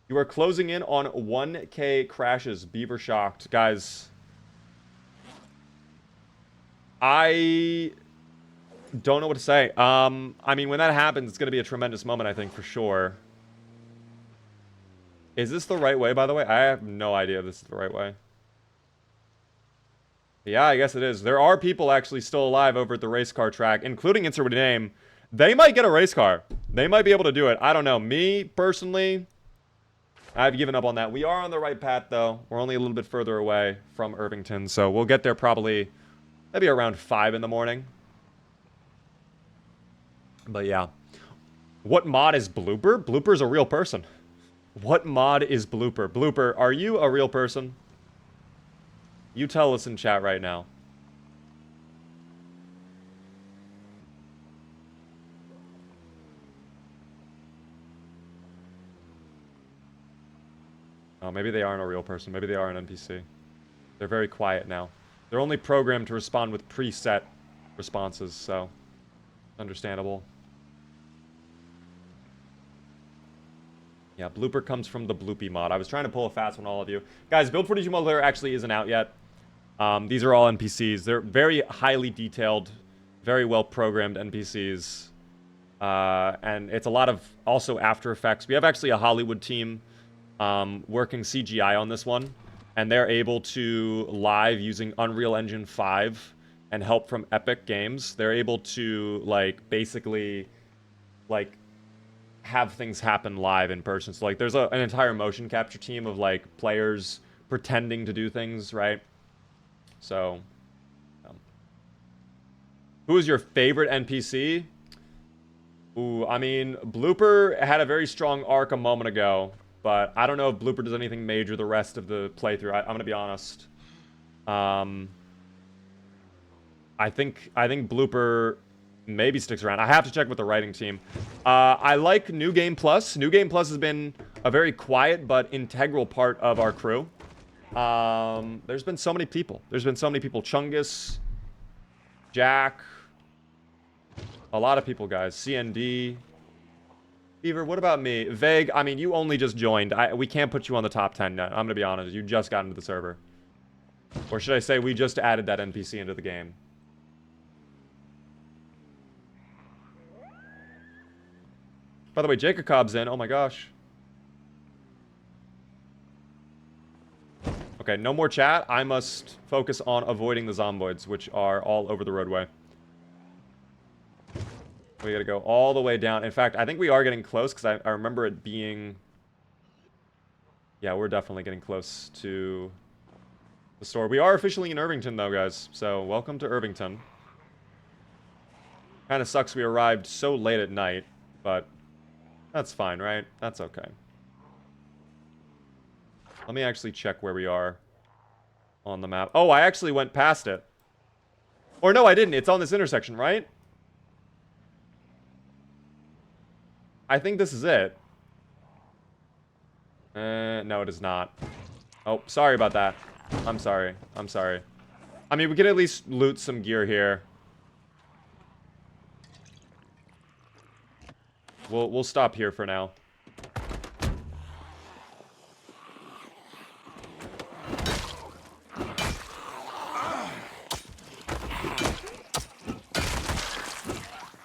[SPEAKER 1] You are closing in on 1K crashes. Beaver shocked. Guys, I don't know what to say. I mean, when that happens, it's going to be a tremendous moment, I think, for sure. Is this the right way, by the way? I have no idea if this is the right way. Yeah, I guess it is. There are people actually still alive over at the race car track, including Insert with a Name. They might get a race car. They might be able to do it. I don't know. Me, personally, I've given up on that. We are on the right path, though. We're only a little bit further away from Irvington, so we'll get there probably maybe around 5 in the morning. But yeah. What mod is Blooper? Blooper's a real person. What mod is Blooper? Blooper, are you a real person? You tell us in chat right now. Oh, maybe they aren't a real person. Maybe they are an NPC. They're very quiet now. They're only programmed to respond with preset responses, so understandable. Yeah, Blooper comes from the Bloopy mod. I was trying to pull a fast one, all of you. Guys, Build 42 multiplayer actually isn't out yet. These are all NPCs. They're very highly detailed, very well programmed NPCs. And it's a lot of also After Effects. We have actually a Hollywood team working CGI on this one. And they're able to live using Unreal Engine 5 and help from Epic Games. They're able to, like, basically, like, have things happen live in person. So, like, there's an entire motion capture team of, like, players pretending to do things, right? So, who is your favorite NPC? Ooh, I mean, Blooper had a very strong arc a moment ago. But I don't know if Blooper does anything major the rest of the playthrough. I'm gonna be honest. I think Blooper maybe sticks around. I have to check with the writing team. I like New Game Plus. New Game Plus has been a very quiet but integral part of our crew. There's been so many people. Chungus, Jack, a lot of people, guys. CND. Beaver, what about me? Vague, I mean, you only just joined. We can't put you on the top 10 yet. I'm gonna be honest. You just got into the server. Or should I say we just added that NPC into the game. By the way, Jacob Cobb's in. Oh my gosh. Okay, no more chat. I must focus on avoiding the zomboids, which are all over the roadway. We gotta go all the way down. In fact, I think we are getting close, because I remember it being... Yeah, we're definitely getting close to the store. We are officially in Irvington, though, guys. So, welcome to Irvington. Kind of sucks we arrived so late at night, but that's fine, right? That's okay. Let me actually check where we are on the map. Oh, I actually went past it. Or no, I didn't. It's on this intersection, right? I think this is it. No, it is not. Oh, sorry about that. I'm sorry. I mean, we can at least loot some gear here. We'll stop here for now.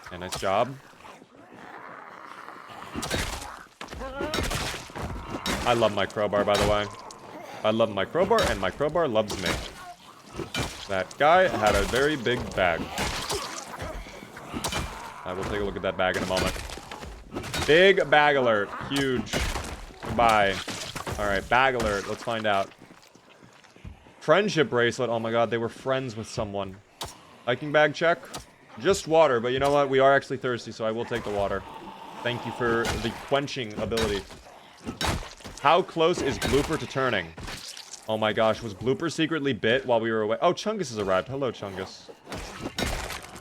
[SPEAKER 1] Okay, nice job. I love my crowbar, by the way. I love my crowbar, and my crowbar loves me. That guy had a very big bag. I will take a look at that bag in a moment. Big bag alert. Huge. Goodbye. Alright, bag alert. Let's find out. Friendship bracelet. Oh my god, they were friends with someone. Hiking bag check. Just water, but you know what? We are actually thirsty, so I will take the water. Thank you for the quenching ability. How close is Blooper to turning? Oh my gosh, was Blooper secretly bit while we were away? Oh, Chungus has arrived. Hello, Chungus.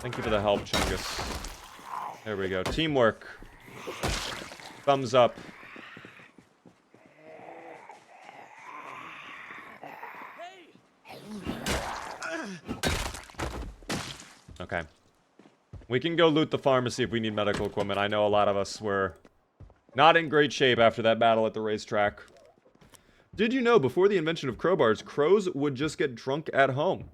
[SPEAKER 1] Thank you for the help, Chungus. There we go. Teamwork. Thumbs up. Okay. We can go loot the pharmacy if we need medical equipment. I know a lot of us were not in great shape after that battle at the racetrack. Did you know before the invention of crowbars, crows would just get drunk at home?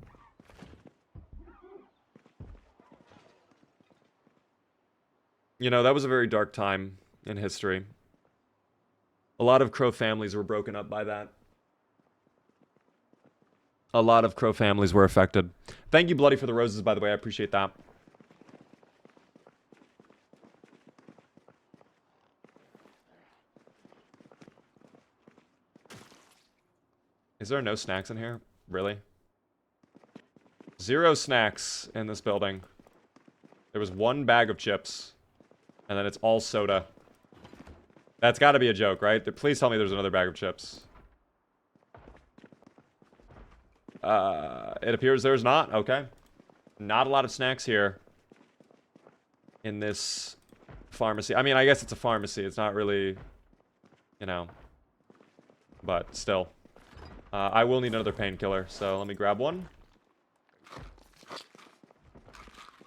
[SPEAKER 1] You know, that was a very dark time in history. A lot of crow families were broken up by that. A lot of crow families were affected. Thank you, Bloody, for the roses, by the way. I appreciate that. Is there no snacks in here? Really? 0 snacks in this building. There was 1 bag of chips. And then it's all soda. That's got to be a joke, right? Please tell me there's another bag of chips. It appears there's not. Okay. Not a lot of snacks here in this pharmacy. I mean, I guess it's a pharmacy. It's not really, you know, but still. I will need another painkiller, so let me grab one.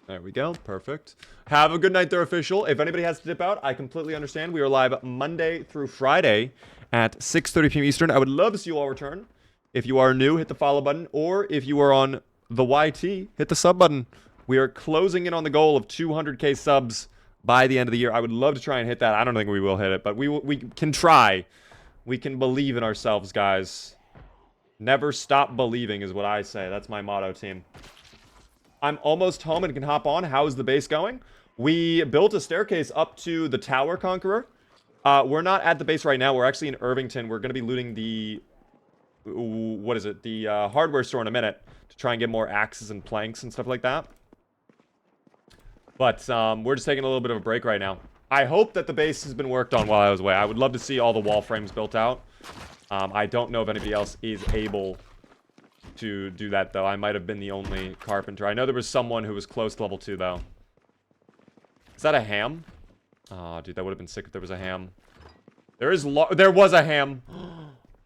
[SPEAKER 1] There we go. Perfect. Have a good night there, official. If anybody has to dip out, I completely understand. We are live Monday through Friday at 6:30 p.m. Eastern. I would love to see you all return. If you are new, hit the follow button. Or if you are on the YT, hit the sub button. We are closing in on the goal of 200k subs by the end of the year. I would love to try and hit that. I don't think we will hit it, but we can try. We can believe in ourselves, guys. Never stop believing is what I say. That's my motto, team. I'm almost home and can hop on. How is the base going? We built a staircase up to the Tower Conqueror. We're not at the base right now. We're actually in Irvington. We're going to be looting the... What is it? The hardware store in a minute to try and get more axes and planks and stuff like that. But we're just taking a little bit of a break right now. I hope that the base has been worked on while I was away. I would love to see all the wall frames built out. I don't know if anybody else is able to do that, though. I might have been the only carpenter. I know there was someone who was close to level 2, though. Is that a ham? Oh, dude, that would have been sick if there was a ham. There was a ham.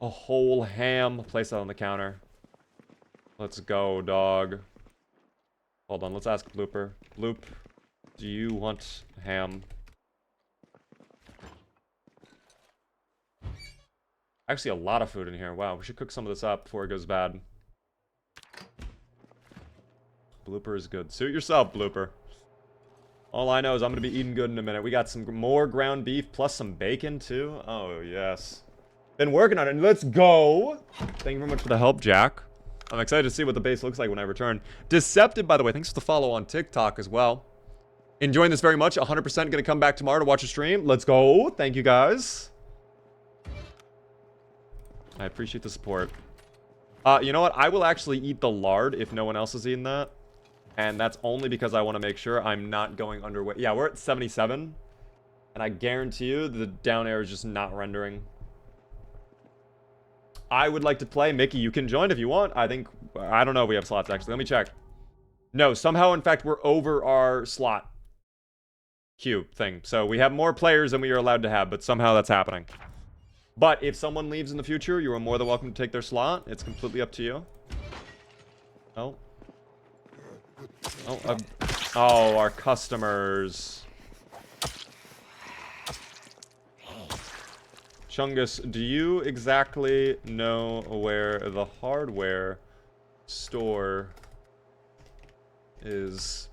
[SPEAKER 1] A whole ham. Place that on the counter. Let's go, dog. Hold on, let's ask Blooper. Bloop, do you want ham? Actually, a lot of food in here. Wow, we should cook some of this up before it goes bad. Blooper is good. Suit yourself, Blooper. All I know is I'm going to be eating good in a minute. We got some more ground beef plus some bacon, too. Oh, yes. Been working on it. Let's go. Thank you very much for the help, Jack. I'm excited to see what the base looks like when I return. Deceptive, by the way. Thanks for the follow on TikTok as well. Enjoying this very much. 100% going to come back tomorrow to watch a stream. Let's go. Thank you, guys. I appreciate the support. You know what? I will actually eat the lard if no one else is eating that. And that's only because I want to make sure I'm not going underweight. Yeah, we're at 77. And I guarantee you the down air is just not rendering. I would like to play. Mickey, you can join if you want. I don't know if we have slots, actually. Let me check. No, somehow, in fact, we're over our slot queue thing. So we have more players than we are allowed to have, but somehow that's happening. But if someone leaves in the future, you are more than welcome to take their slot. It's completely up to you. Oh. Oh, our customers. Chungus, do you exactly know where the hardware store is?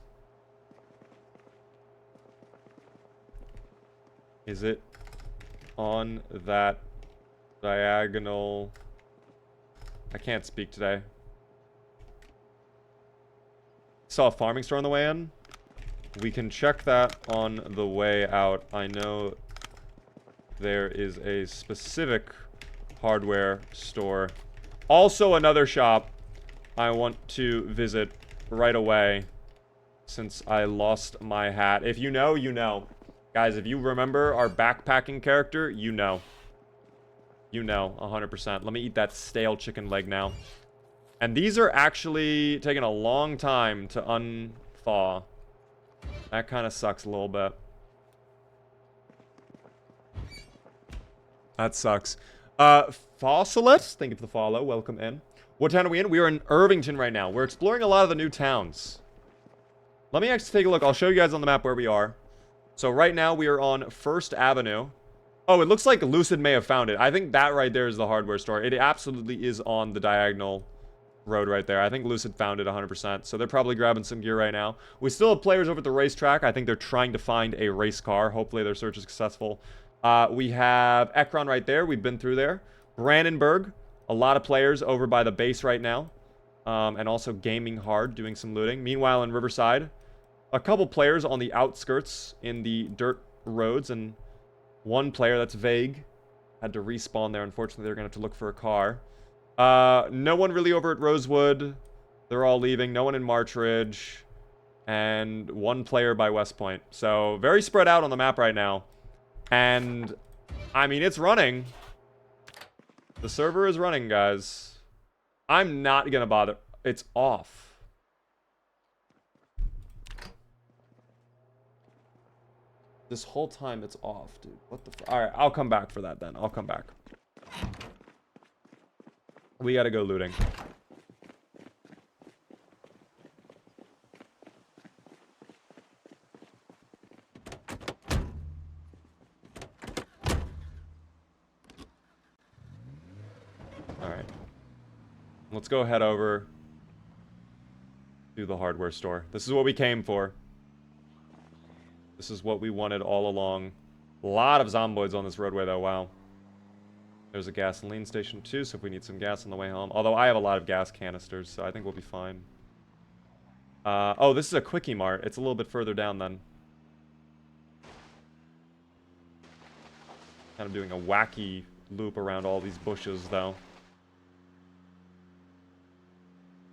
[SPEAKER 1] Is it on that diagonal? I can't speak today. Saw a farming store on the way in. We can check that on the way out. I know there is a specific hardware store. Also another shop I want to visit right away since I lost my hat. If you know, you know. Guys, if you remember our backpacking character, you know. You know, 100%. Let me eat that stale chicken leg now. And these are actually taking a long time to unthaw. That kind of sucks a little bit. That sucks. Fossilet, thank you for the follow. Welcome in. What town are we in? We are in Irvington right now. We're exploring a lot of the new towns. Let me actually take a look. I'll show you guys on the map where we are. So right now we are on 1st Avenue. Oh, it looks like Lucid may have found it. I think that right there is the hardware store. It absolutely is on the diagonal road right there. I think Lucid found it 100%. So they're probably grabbing some gear right now. We still have players over at the racetrack. I think they're trying to find a race car. Hopefully their search is successful. We have Ekron right there. We've been through there. Brandenburg. A lot of players over by the base right now. And also gaming hard, doing some looting. Meanwhile, in Riverside, a couple players on the outskirts in the dirt roads. And one player that's vague had to respawn there. Unfortunately, they're going to have to look for a car. No one really over at Rosewood. They're all leaving. No one in Marchridge. And one player by West Point. So, very spread out on the map right now. And I mean, it's running. The server is running, guys. I'm not gonna bother. It's off. This whole time it's off, dude. What the f— Alright, I'll come back for that then. I'll come back. We gotta go looting. Alright. Let's go head over to the hardware store. This is what we came for. This is what we wanted all along. A lot of zomboids on this roadway, though. Wow. There's a gasoline station, too, so if we need some gas on the way home. Although I have a lot of gas canisters, so I think we'll be fine. Oh, this is a Quickie Mart. It's a little bit further down, then. Kind of doing a wacky loop around all these bushes, though.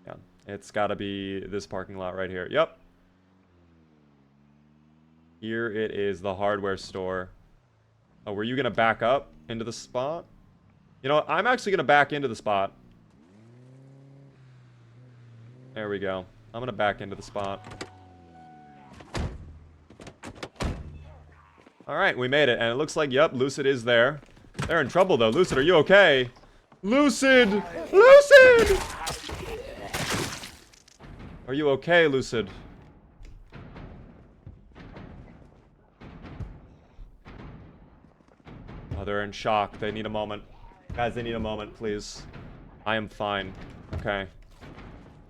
[SPEAKER 1] Yeah, it's got to be this parking lot right here. Yep. Here it is, the hardware store. Oh, were you going to back up into the spot? You know what? I'm actually going to back into the spot. There we go. I'm going to back into the spot. Alright, we made it. And it looks like, yep, Lucid is there. They're in trouble, though. Lucid, are you okay? Lucid! Lucid! Are you okay, Lucid? Oh, they're in shock. They need a moment. Guys, they need a moment, please. I am fine. Okay.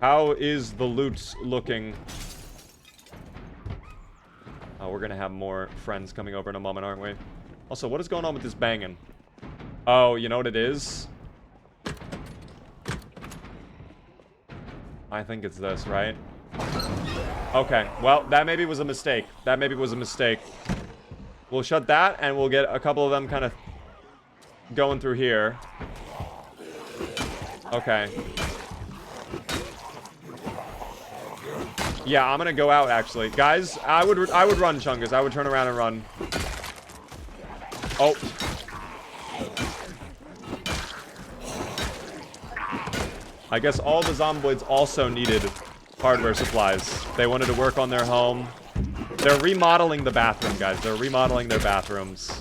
[SPEAKER 1] How is the loot looking? Oh, we're gonna have more friends coming over in a moment, aren't we? Also, what is going on with this banging? Oh, you know what it is? I think it's this, right? Okay, well, that maybe was a mistake. That maybe was a mistake. We'll shut that, and we'll get a couple of them kind of going through here. Okay. Yeah, I'm gonna go out, actually. Guys, I would run, Chungus. I would turn around and run. Oh. I guess all the zomboids also needed hardware supplies. They wanted to work on their home. They're remodeling the bathroom, guys. They're remodeling their bathrooms.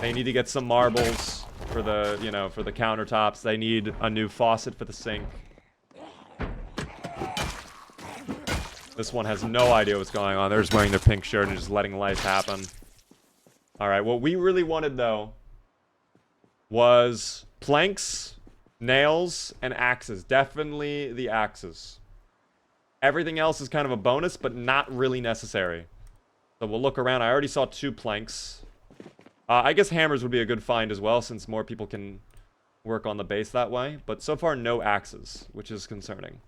[SPEAKER 1] They need to get some marbles for the, you know, for the countertops. They need a new faucet for the sink. This one has no idea what's going on. They're just wearing their pink shirt and just letting life happen. Alright, what we really wanted, though, was planks, nails, and axes. Definitely the axes. Everything else is kind of a bonus, but not really necessary. So we'll look around. I already saw 2 planks. I guess hammers would be a good find as well, since more people can work on the base that way. But so far, no axes, which is concerning.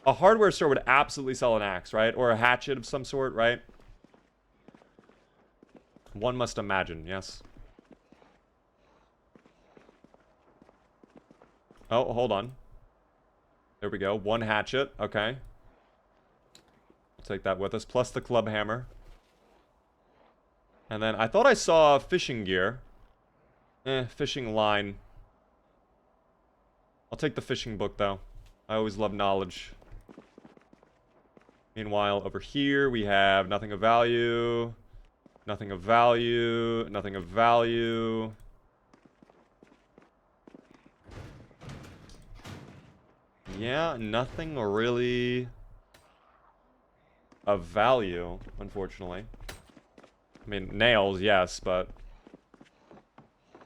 [SPEAKER 1] A hardware store would absolutely sell an axe, right? Or a hatchet of some sort, right? One must imagine, yes. Oh, hold on. There we go. 1 hatchet. Okay. We'll take that with us. Plus the club hammer. And then I thought I saw fishing gear. Fishing line. I'll take the fishing book, though. I always love knowledge. Meanwhile, over here, we have nothing of value. Nothing of value. Nothing of value. Yeah, nothing really of value, unfortunately. I mean, nails, yes, but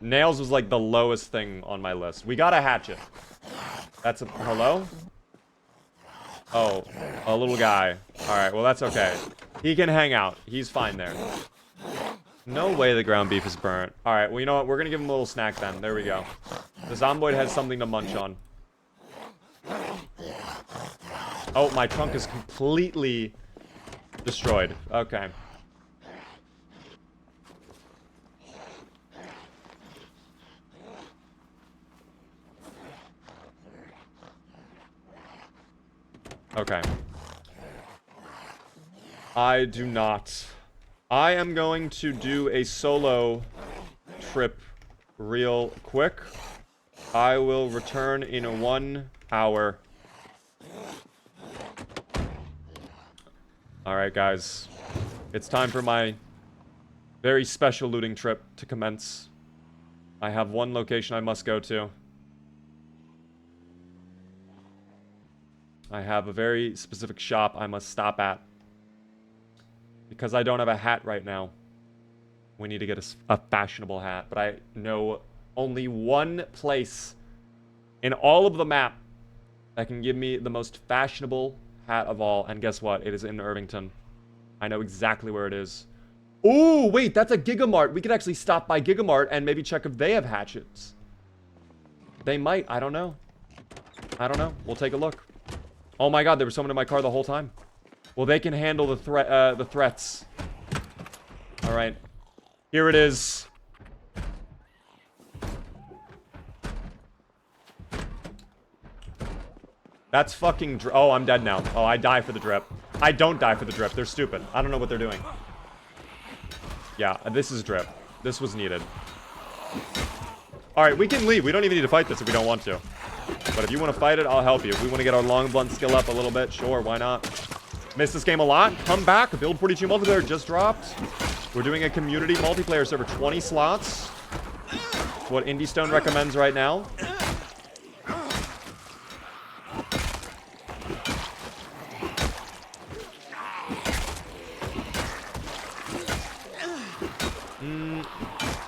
[SPEAKER 1] nails was like the lowest thing on my list. We got a hatchet. That's a— hello? Oh, a little guy. Alright, well, that's okay. He can hang out. He's fine there. No way the ground beef is burnt. Alright, well, you know what? We're gonna give him a little snack then. There we go. The zomboid has something to munch on. Oh, my trunk is completely destroyed. Okay. Okay. I do not I am going to do a solo trip real quick. I will return in 1 hour. Alright, guys. It's time for my very special looting trip to commence. I have one location I must go to. I have a very specific shop I must stop at. Because I don't have a hat right now. We need to get a fashionable hat. But I know only one place in all of the map that can give me the most fashionable hat of all. And guess what? It is in Irvington. I know exactly where it is. Ooh, wait, that's a Gigamart. We could actually stop by Gigamart and maybe check if they have hatchets. They might. I don't know. I don't know. We'll take a look. Oh my god, there was someone in my car the whole time. Well, they can handle the threats. All right. Here it is. That's fucking oh, I'm dead now. Oh, I die for the drip. I don't die for the drip. They're stupid. I don't know what they're doing. Yeah, this is drip. This was needed. Alright, we can leave. We don't even need to fight this if we don't want to. But if you want to fight it, I'll help you. If we want to get our long blunt skill up a little bit, sure, why not? Missed this game a lot. Come back. Build 42 multiplayer just dropped. We're doing a community multiplayer server. 20 slots. It's what Indie Stone recommends right now.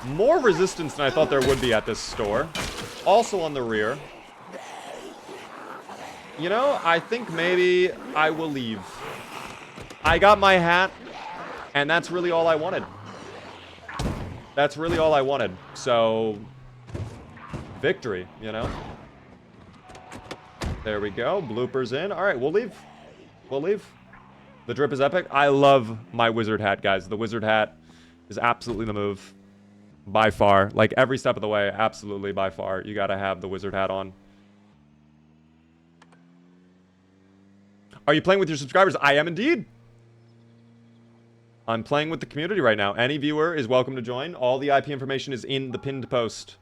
[SPEAKER 1] More resistance than I thought there would be at this store. Also on the rear. You know, I think maybe I will leave. I got my hat, and that's really all I wanted. That's really all I wanted. So, victory, you know? There we go. Bloopers in. All right, we'll leave. We'll leave. The drip is epic. I love my wizard hat, guys. The wizard hat is absolutely the move. By far. Like, every step of the way, absolutely, by far. You gotta have the wizard hat on. Are you playing with your subscribers? I am indeed. I'm playing with the community right now. Any viewer is welcome to join. All the IP information is in the pinned post.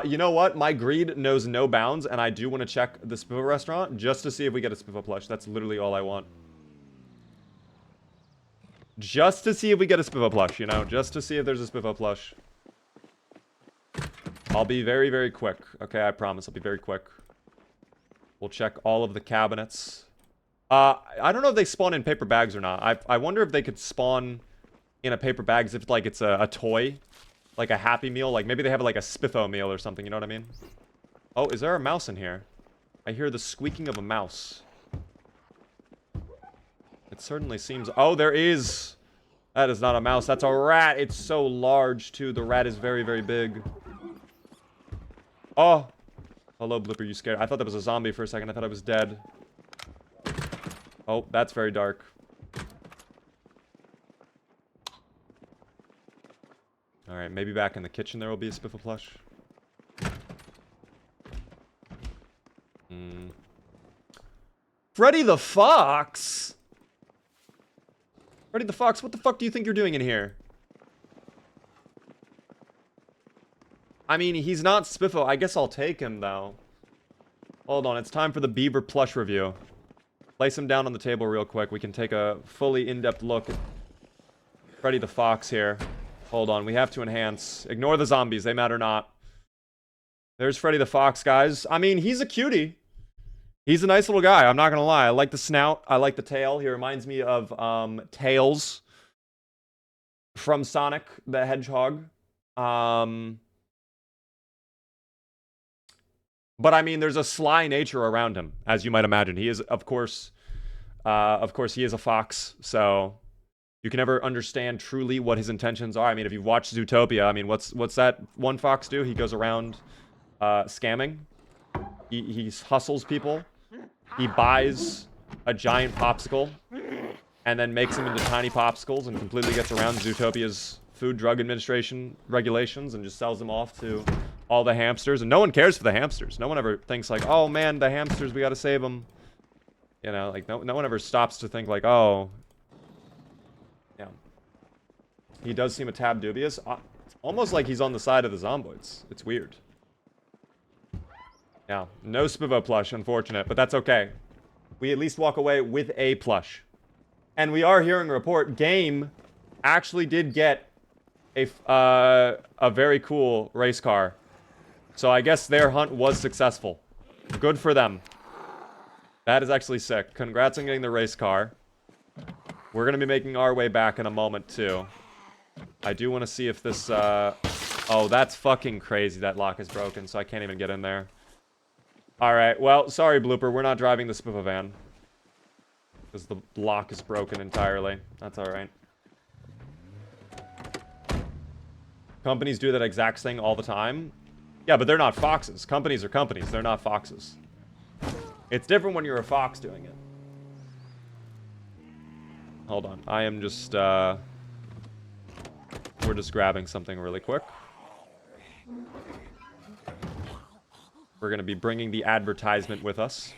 [SPEAKER 1] You know what? My greed knows no bounds, and I do want to check the Spiffo restaurant just to see if we get a Spiffo plush. That's literally all I want. Just to see if we get a Spiffo plush, you know? Just to see if there's a Spiffo plush. I'll be very, very quick. Okay, I promise. I'll be very quick. We'll check all of the cabinets. I don't know if they spawn in paper bags or not. I wonder if they could spawn in a paper bag as if, like, it's a toy. Like a Happy Meal. Like, maybe they have, like, a Spiffo meal or something. You know what I mean? Oh, is there a mouse in here? I hear the squeaking of a mouse. It certainly seems... Oh, there is... That is not a mouse. That's a rat. It's so large, too. The rat is very, very big. Oh. Hello, Blipper. You scared? I thought that was a zombie for a second. I thought I was dead. Oh, that's very dark. Alright, maybe back in the kitchen there will be a Spiffle plush. Freddy the Fox? Freddy the Fox, what the fuck do you think you're doing in here? I mean, he's not Spiffo. I guess I'll take him, though. Hold on, it's time for the Beaver plush review. Place him down on the table real quick. We can take a fully in-depth look at Freddy the Fox here. Hold on, we have to enhance. Ignore the zombies, they matter not. There's Freddy the Fox, guys. I mean, he's a cutie. He's a nice little guy, I'm not gonna lie. I like the snout, I like the tail. He reminds me of Tails from Sonic the Hedgehog. But I mean, there's a sly nature around him, as you might imagine. He is, of course, he is a fox, so you can never understand truly what his intentions are. I mean, if you've watched Zootopia, I mean, what's that one fox do? He goes around scamming. He hustles people. He buys a giant popsicle and then makes them into tiny popsicles and completely gets around Zootopia's Food Drug Administration regulations and just sells them off to all the hamsters. And no one cares for the hamsters. No one ever thinks like, oh man, the hamsters, we gotta save them. You know, like no one ever stops to think like, oh, yeah. He does seem a tad dubious. It's almost like he's on the side of the zomboids. It's weird. Yeah, no Spivo plush, unfortunate, but that's okay. We at least walk away with a plush. And we are hearing a report. Game actually did get a very cool race car. So I guess their hunt was successful. Good for them. That is actually sick. Congrats on getting the race car. We're going to be making our way back in a moment, too. I do want to see if this... Oh, that's fucking crazy. That lock is broken, so I can't even get in there. Alright, well, sorry, Blooper. We're not driving the Spiva van. Because the lock is broken entirely. That's alright. Companies do that exact thing all the time. Yeah, but they're not foxes. Companies are companies. They're not foxes. It's different when you're a fox doing it. Hold on. I am just, we're just grabbing something really quick. We're going to be bringing the advertisement with us.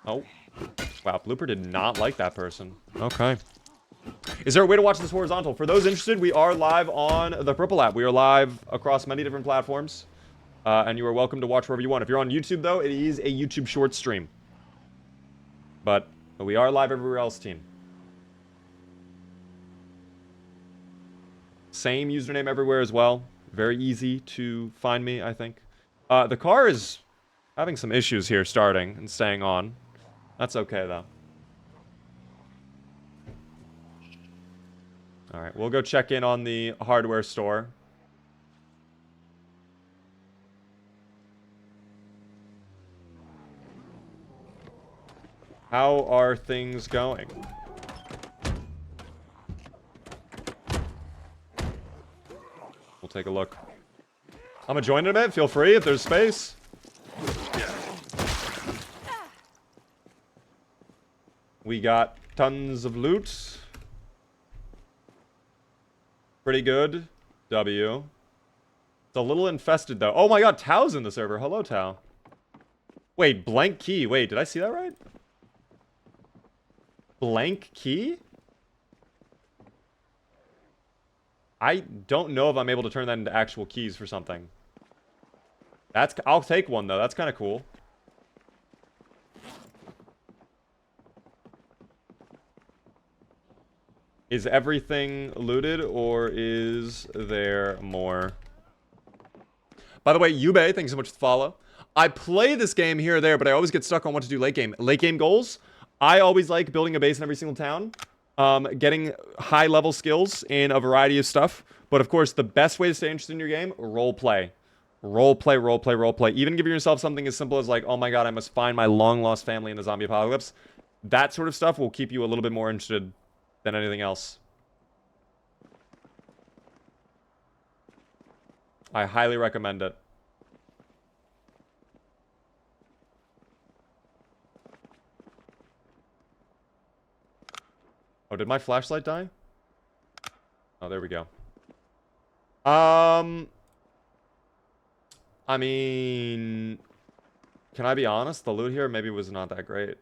[SPEAKER 1] Oh. Wow, Blooper did not like that person. Okay. Is there a way to watch this horizontal? For those interested, we are live on the Purple app. We are live across many different platforms. And you are welcome to watch wherever you want. If you're on YouTube, though, it is a YouTube short stream. But we are live everywhere else, team. Same username everywhere as well. Very easy to find me, I think. The car is having some issues here starting and staying on. That's okay, though. Alright, we'll go check in on the hardware store. How are things going? We'll take a look. I'm gonna join in a bit. Feel free if there's space. We got tons of loot. Pretty good. W. It's a little infested, though. Oh my god, Tao's in the server. Hello, Tao. Wait, blank key. Wait, did I see that right? Blank key? I don't know if I'm able to turn that into actual keys for something. I'll take one, though. That's kind of cool. Is everything looted, or is there more? By the way, Yube, thanks so much for the follow. I play this game here or there, but I always get stuck on what to do late game. Late game goals, I always like building a base in every single town. Getting high-level skills in a variety of stuff. But, of course, the best way to stay interested in your game, role play. Role play, role play, role play. Even giving yourself something as simple as, like, oh my god, I must find my long-lost family in the zombie apocalypse. That sort of stuff will keep you a little bit more interested than anything else. I highly recommend it. Oh, did my flashlight die? Oh, there we go. I mean, can I be honest? The loot here maybe was not that great.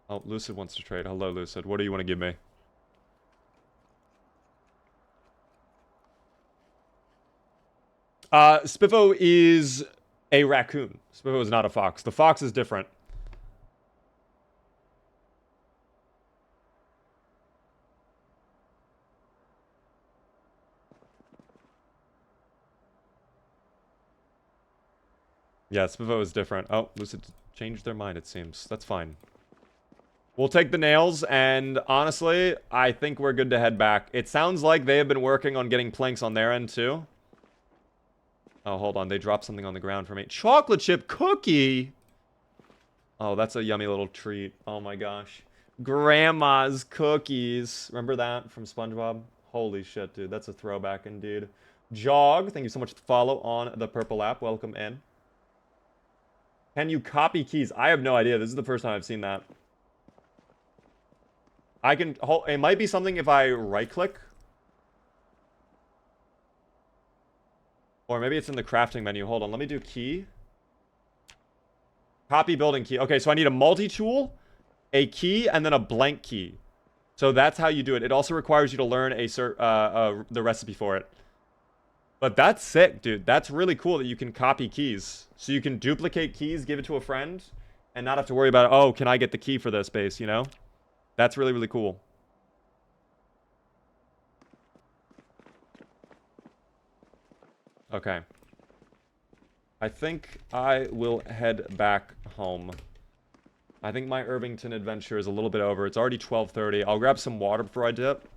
[SPEAKER 1] Oh, Lucid wants to trade. Hello, Lucid. What do you want to give me? Spiffo is a raccoon. Spiffo is not a fox. The fox is different. Yeah, Spiffo is different. Oh, Lucid changed their mind, it seems. That's fine. We'll take the nails, and honestly, I think we're good to head back. It sounds like they have been working on getting planks on their end, too. Oh, hold on. They dropped something on the ground for me. Chocolate chip cookie! Oh, that's a yummy little treat. Oh my gosh. Grandma's cookies. Remember that from SpongeBob? Holy shit, dude. That's a throwback indeed. Jog, thank you so much for the follow on the Purple app. Welcome in. Can you copy keys? I have no idea. This is the first time I've seen that. I can... It might be something if I right-click. Or maybe it's in the crafting menu. Hold on. Let me do key. Copy building key. Okay, so I need a multi-tool a key and then a blank key. So that's how you do it. It also requires you to learn the recipe for it. But that's sick, dude. That's really cool that you can copy keys. So you can duplicate keys, give it to a friend, and not have to worry about, oh, can I get the key for this base, you know? That's really, really cool. Okay. I think I will head back home. I think my Irvington adventure is a little bit over. It's already 12:30. I'll grab some water before I dip.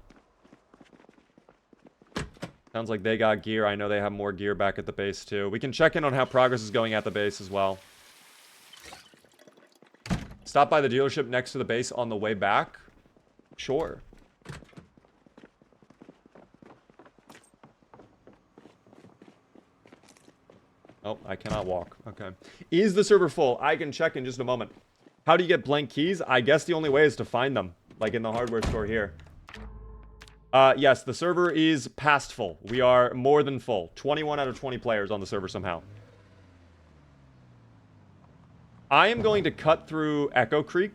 [SPEAKER 1] Sounds like they got gear. I know they have more gear back at the base, too. We can check in on how progress is going at the base as well. Stop by the dealership next to the base on the way back? Sure. Oh, I cannot walk. Okay. Is the server full? I can check in just a moment. How do you get blank keys? I guess the only way is to find them, like in the hardware store here. Yes, the server is past full. We are more than full. 21 out of 20 players on the server somehow. I am going to cut through Echo Creek.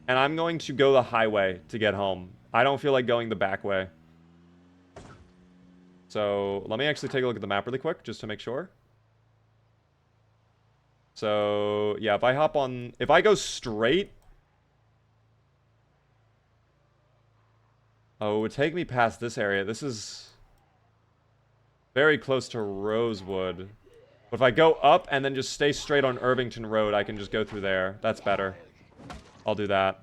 [SPEAKER 1] And I'm going to go the highway to get home. I don't feel like going the back way. So, let me actually take a look at the map really quick, just to make sure. So, yeah, if I hop on... If I go straight... Oh, it would take me past this area. This is... very close to Rosewood. But if I go up and then just stay straight on Irvington Road, I can just go through there. That's better. I'll do that.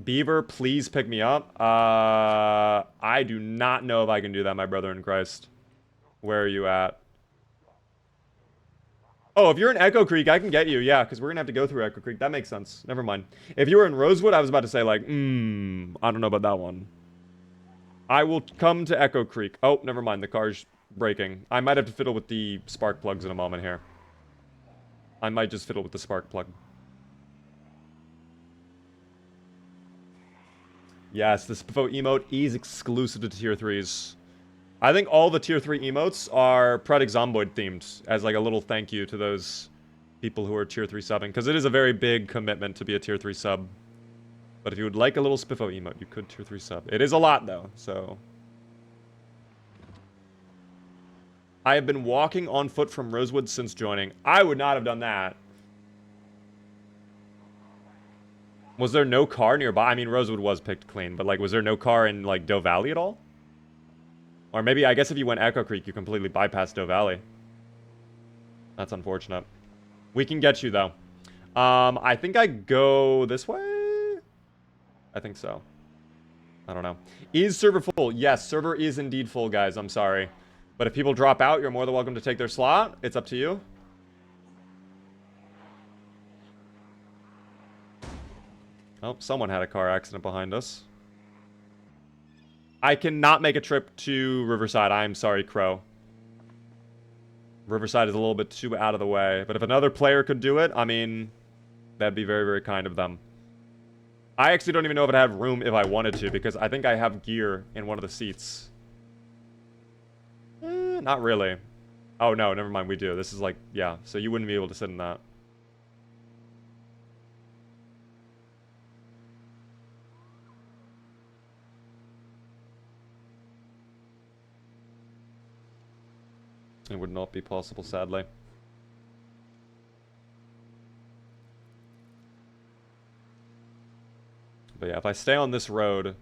[SPEAKER 1] Beaver, please pick me up. I do not know if I can do that, my brother in Christ. Where are you at? Oh, if you're in Echo Creek, I can get you. Yeah, because we're going to have to go through Echo Creek. That makes sense. Never mind. If you were in Rosewood, I was about to say, like, I don't know about that one. I will come to Echo Creek. Oh, never mind. The car's breaking. I might have to fiddle with the spark plugs in a moment here. I might just fiddle with the spark plug. Yes, the Spiffo emote is exclusive to tier 3s. I think all the tier 3 emotes are Predix Zomboid themed, as like a little thank you to those people who are tier 3 subbing, because it is a very big commitment to be a tier 3 sub. But if you would like a little Spiffo emote, you could tier 3 sub. It is a lot though, so... I have been walking on foot from Rosewood since joining. I would not have done that. Was there no car nearby? I mean, Rosewood was picked clean, but, like, was there no car in, like, Doe Valley at all? Or maybe, I guess if you went Echo Creek, you completely bypassed Doe Valley. That's unfortunate. We can get you, though. I think I go this way? I think so. I don't know. Is server full? Yes, server is indeed full, guys. I'm sorry. But if people drop out, you're more than welcome to take their slot. It's up to you. Oh, someone had a car accident behind us. I cannot make a trip to Riverside. I'm sorry, Crow. Riverside is a little bit too out of the way. But if another player could do it, I mean, that'd be very, very kind of them. I actually don't even know if I'd have room if I wanted to, because I think I have gear in one of the seats. Not really. Oh, no, never mind, we do. This is like, yeah, so you wouldn't be able to sit in that. It would not be possible, sadly. But yeah, if I stay on this road,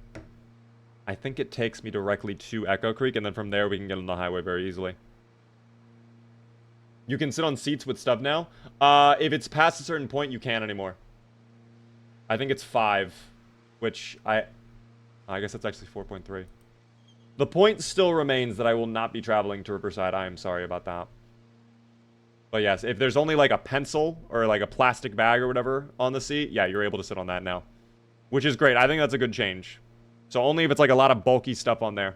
[SPEAKER 1] I think it takes me directly to Echo Creek, and then from there we can get on the highway very easily. You can sit on seats with stuff now. If it's past a certain point, you can't anymore. I think it's 5, which I guess that's actually 4.3. The point still remains that I will not be traveling to Riverside. I am sorry about that. But yes, if there's only like a pencil or like a plastic bag or whatever on the seat, yeah, you're able to sit on that now. Which is great. I think that's a good change. So only if it's like a lot of bulky stuff on there.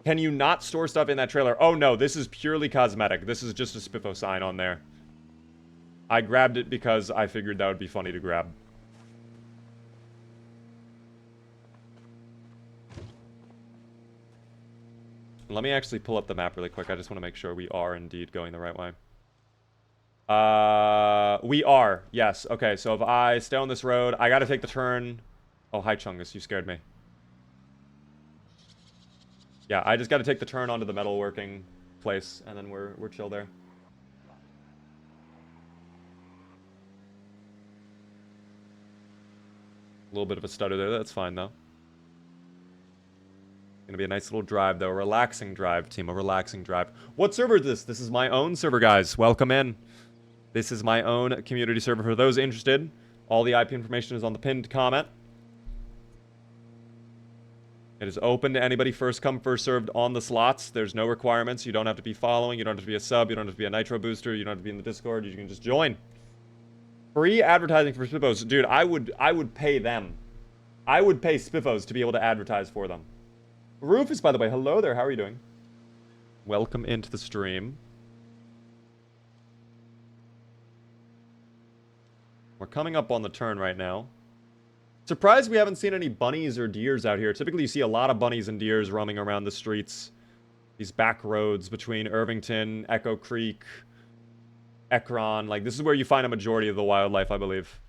[SPEAKER 1] Can you not store stuff in that trailer? Oh no, this is purely cosmetic. This is just a Spiffo sign on there. I grabbed it because I figured that would be funny to grab. Let me actually pull up the map really quick. I just want to make sure we are indeed going the right way. We are. Yes. Okay, so if I stay on this road, I gotta take the turn. Oh, hi, Chungus. You scared me. Yeah, I just gotta take the turn onto the metalworking place, and then we're chill there. A little bit of a stutter there. That's fine, though. Gonna be a nice little drive, though. A relaxing drive, team. A relaxing drive. What server is this? This is my own server, guys. Welcome in. This is my own community server. For those interested, all the IP information is on the pinned comment. It is open to anybody, first come, first served on the slots. There's no requirements. You don't have to be following. You don't have to be a sub. You don't have to be a Nitro booster. You don't have to be in the Discord. You can just join. Free advertising for Spiffos. Dude, I would pay them. I would pay Spiffos to be able to advertise for them. Rufus, by the way, hello there. How are you doing? Welcome into the stream. We're coming up on the turn right now. Surprised we haven't seen any bunnies or deers out here. Typically, you see a lot of bunnies and deers roaming around the streets. These back roads between Irvington, Echo Creek, Ekron. Like, this is where you find a majority of the wildlife, I believe.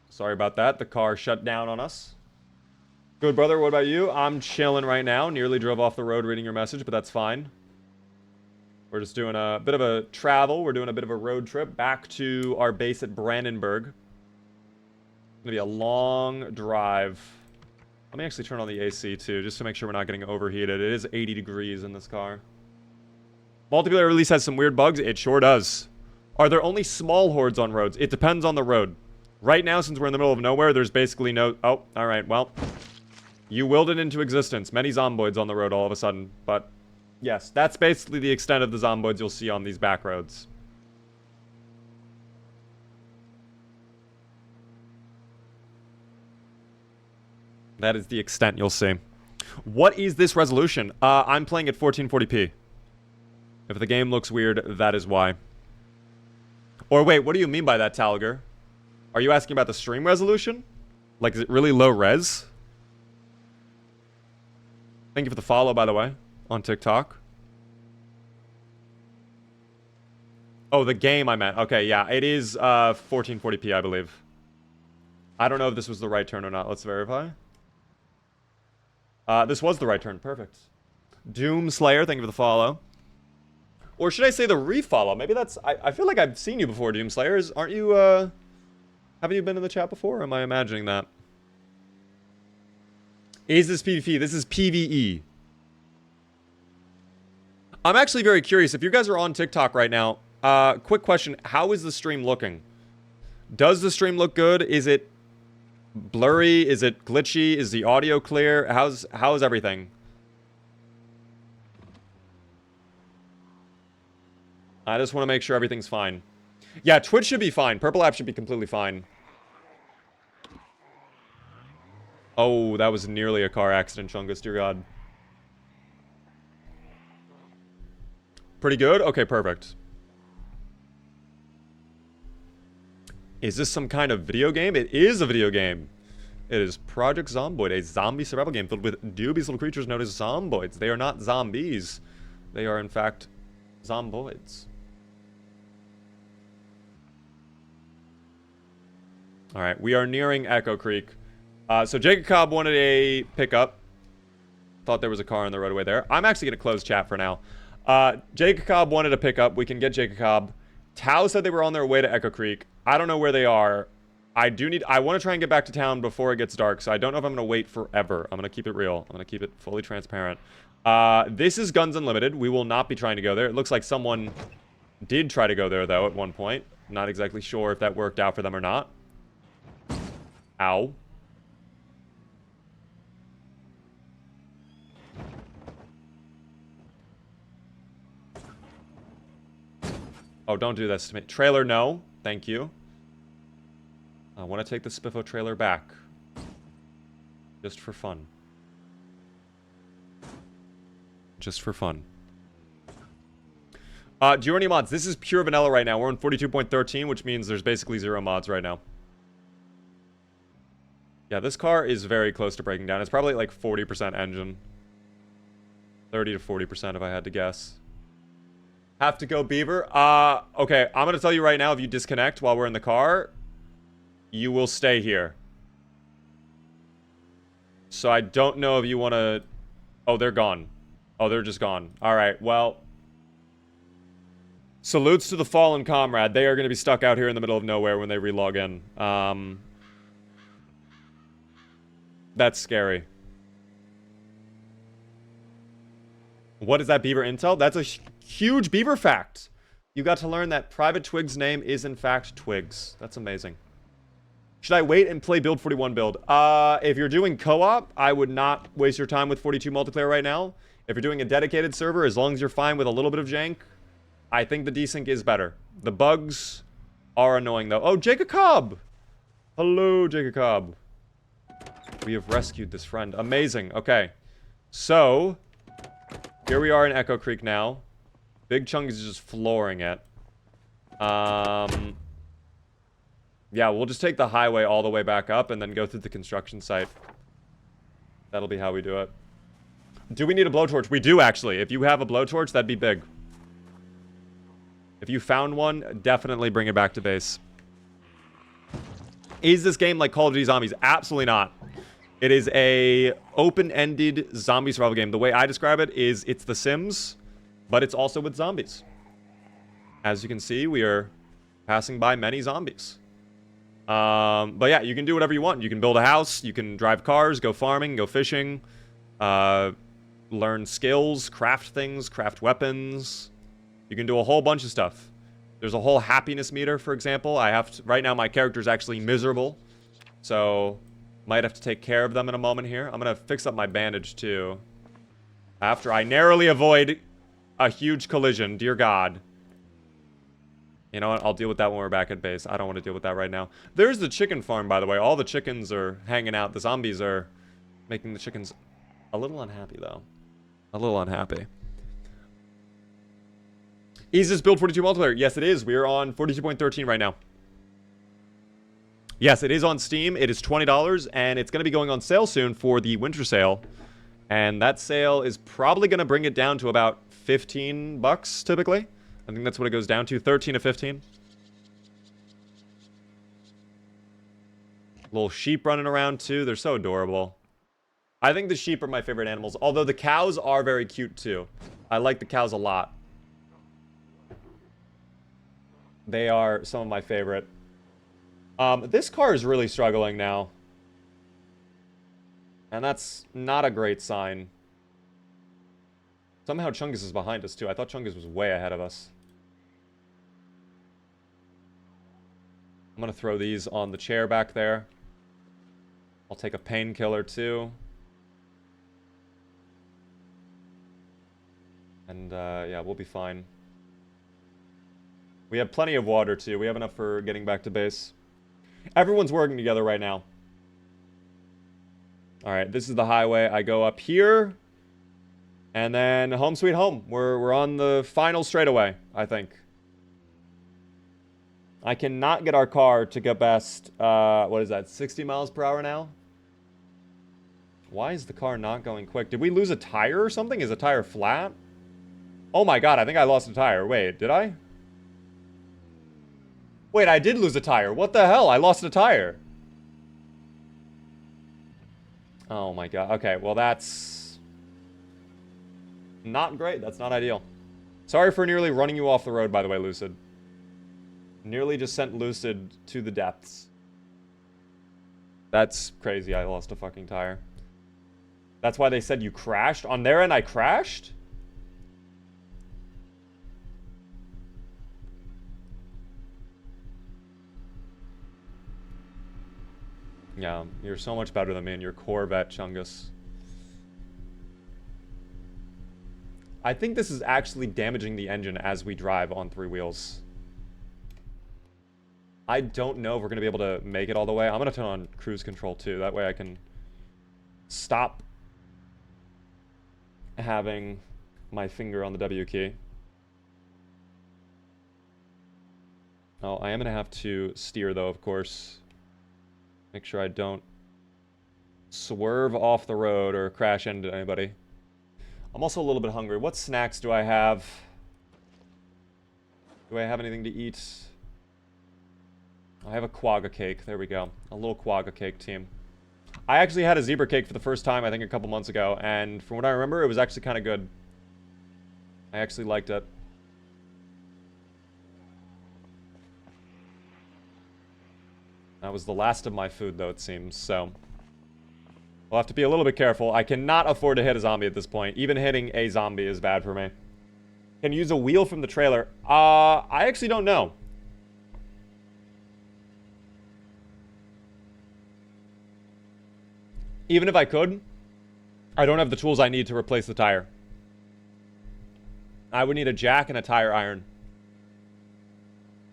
[SPEAKER 1] Sorry about that. The car shut down on us. Good, brother. What about you? I'm chilling right now. Nearly drove off the road reading your message, but that's fine. We're just doing a bit of a travel. We're doing a bit of a road trip back to our base at Brandenburg. It's gonna be a long drive. Let me actually turn on the AC too, just to make sure we're not getting overheated. It is 80 degrees in this car. Multiplayer release has some weird bugs. It sure does. Are there only small hordes on roads? It depends on the road. Right now, since we're in the middle of nowhere, there's basically no... Oh, alright, well. You willed it into existence. Many zomboids on the road all of a sudden, but... Yes, that's basically the extent of the zomboids you'll see on these back roads. That is the extent you'll see. What is this resolution? I'm playing at 1440p. If the game looks weird, that is why. Or wait, what do you mean by that, Talger? Are you asking about the stream resolution? Like, is it really low res? Thank you for the follow, by the way. On TikTok. Oh, the game I meant. Okay, yeah. It is 1440p, I believe. I don't know if this was the right turn or not. Let's verify. This was the right turn. Perfect. Doom Slayer, thank you for the follow. Or should I say the refollow? Maybe that's... I feel like I've seen you before, Doom Slayers. Aren't you, haven't you been in the chat before? Or am I imagining that? Is this PvP? This is PvE. I'm actually very curious. If you guys are on TikTok right now, quick question. How is the stream looking? Does the stream look good? Is it blurry? Is it glitchy? Is the audio clear? How's everything? I just want to make sure everything's fine. Yeah, Twitch should be fine. Purple app should be completely fine. Oh, that was nearly a car accident, Chungus, dear God. Pretty good? Okay, perfect. Is this some kind of video game? It is a video game. It is Project Zomboid, a zombie survival game filled with dubious little creatures known as zomboids. They are not zombies. They are, in fact, zomboids. Alright, we are nearing Echo Creek. So Jacob Cobb wanted a pickup. Thought there was a car on the roadway there. I'm actually going to close chat for now. Jacob Cobb wanted a pickup. We can get Jacob Cobb. Tao said they were on their way to Echo Creek. I don't know where they are. I want to try and get back to town before it gets dark, so I don't know if I'm going to wait forever. I'm going to keep it real. I'm going to keep it fully transparent. This is Guns Unlimited. We will not be trying to go there. It looks like someone did try to go there, though, at one point. Not exactly sure if that worked out for them or not. Ow. Oh, don't do this to me. Trailer, no. Thank you. I want to take the Spiffo trailer back. Just for fun. Just for fun. Do you have any mods? This is pure vanilla right now. We're on 42.13, which means there's basically 0 mods right now. Yeah, this car is very close to breaking down. It's probably like 40% engine. 30 to 40% if I had to guess. Have to go beaver? Okay, I'm gonna tell you right now, if you disconnect while we're in the car, you will stay here. So I don't know if you want to... Oh, they're gone. Oh, they're just gone. Alright, well... Salutes to the fallen comrade. They are going to be stuck out here in the middle of nowhere when they relog in. That's scary. What is that beaver intel? That's a huge beaver fact. You got to learn that Private Twig's name is in fact Twigs. That's amazing. Should I wait and play Build 41 build? If you're doing co-op, I would not waste your time with 42 multiplayer right now. If you're doing a dedicated server, as long as you're fine with a little bit of jank, I think the desync is better. The bugs are annoying, though. Oh, Jacob Cobb! Hello, Jacob Cobb. We have rescued this friend. Amazing. Okay. So, here we are in Echo Creek now. Big Chunk is just flooring it. Yeah, we'll just take the highway all the way back up and then go through the construction site. That'll be how we do it. Do we need a blowtorch? We do, actually. If you have a blowtorch, that'd be big. If you found one, definitely bring it back to base. Is this game like Call of Duty Zombies? Absolutely not. It is a open-ended zombie survival game. The way I describe it is it's The Sims, but it's also with zombies. As you can see, we are passing by many zombies. But yeah, you can do whatever you want. You can build a house, you can drive cars, go farming, go fishing, learn skills, craft things, craft weapons. You can do a whole bunch of stuff. There's a whole happiness meter, for example. Right now my character's actually miserable. So, might have to take care of them in a moment here. I'm gonna fix up my bandage too. After I narrowly avoid a huge collision, dear God. You know what? I'll deal with that when we're back at base. I don't want to deal with that right now. There's the chicken farm, by the way. All the chickens are hanging out. The zombies are making the chickens a little unhappy, though. A little unhappy. Is this Build 42 multiplayer? Yes, it is. We are on 42.13 right now. Yes, it is on Steam. It is $20, and it's going to be going on sale soon for the winter sale. And that sale is probably going to bring it down to about 15 bucks, typically. I think that's what it goes down to, 13 to 15. Little sheep running around, too. They're so adorable. I think the sheep are my favorite animals, although the cows are very cute, too. I like the cows a lot. They are some of my favorite. This car is really struggling now. And that's not a great sign. Somehow Chungus is behind us, too. I thought Chungus was way ahead of us. I'm going to throw these on the chair back there. I'll take a painkiller, too. And, yeah, we'll be fine. We have plenty of water, too. We have enough for getting back to base. Everyone's working together right now. Alright, this is the highway. I go up here. And then home sweet home. We're on the final straightaway, I think. I cannot get our car to go past, what is that, 60 miles per hour now? Why is the car not going quick? Did we lose a tire or something? Is the tire flat? Oh my god, I think I lost a tire. Wait, did I? Wait, I did lose a tire. What the hell? I lost a tire. Oh my god. Okay, well that's not great. That's not ideal. Sorry for nearly running you off the road, by the way, Lucid. Nearly just sent Lucid to the depths. That's crazy. I lost a fucking tire. That's why they said you crashed. On their end, I crashed? Yeah, you're so much better than me in your Corvette, Chungus. I think this is actually damaging the engine as we drive on three wheels. I don't know if we're going to be able to make it all the way. I'm going to turn on cruise control too. That way I can stop having my finger on the W key. Oh, I am going to have to steer though, of course. Make sure I don't swerve off the road or crash into anybody. I'm also a little bit hungry. What snacks do I have? Do I have anything to eat? I have a quagga cake. There we go. A little quagga cake, team. I actually had a zebra cake for the first time, I think, a couple months ago. And from what I remember, it was actually kind of good. I actually liked it. That was the last of my food, though, it seems. So we'll have to be a little bit careful. I cannot afford to hit a zombie at this point. Even hitting a zombie is bad for me. Can you use a wheel from the trailer? I actually don't know. Even if I could, I don't have the tools I need to replace the tire. I would need a jack and a tire iron,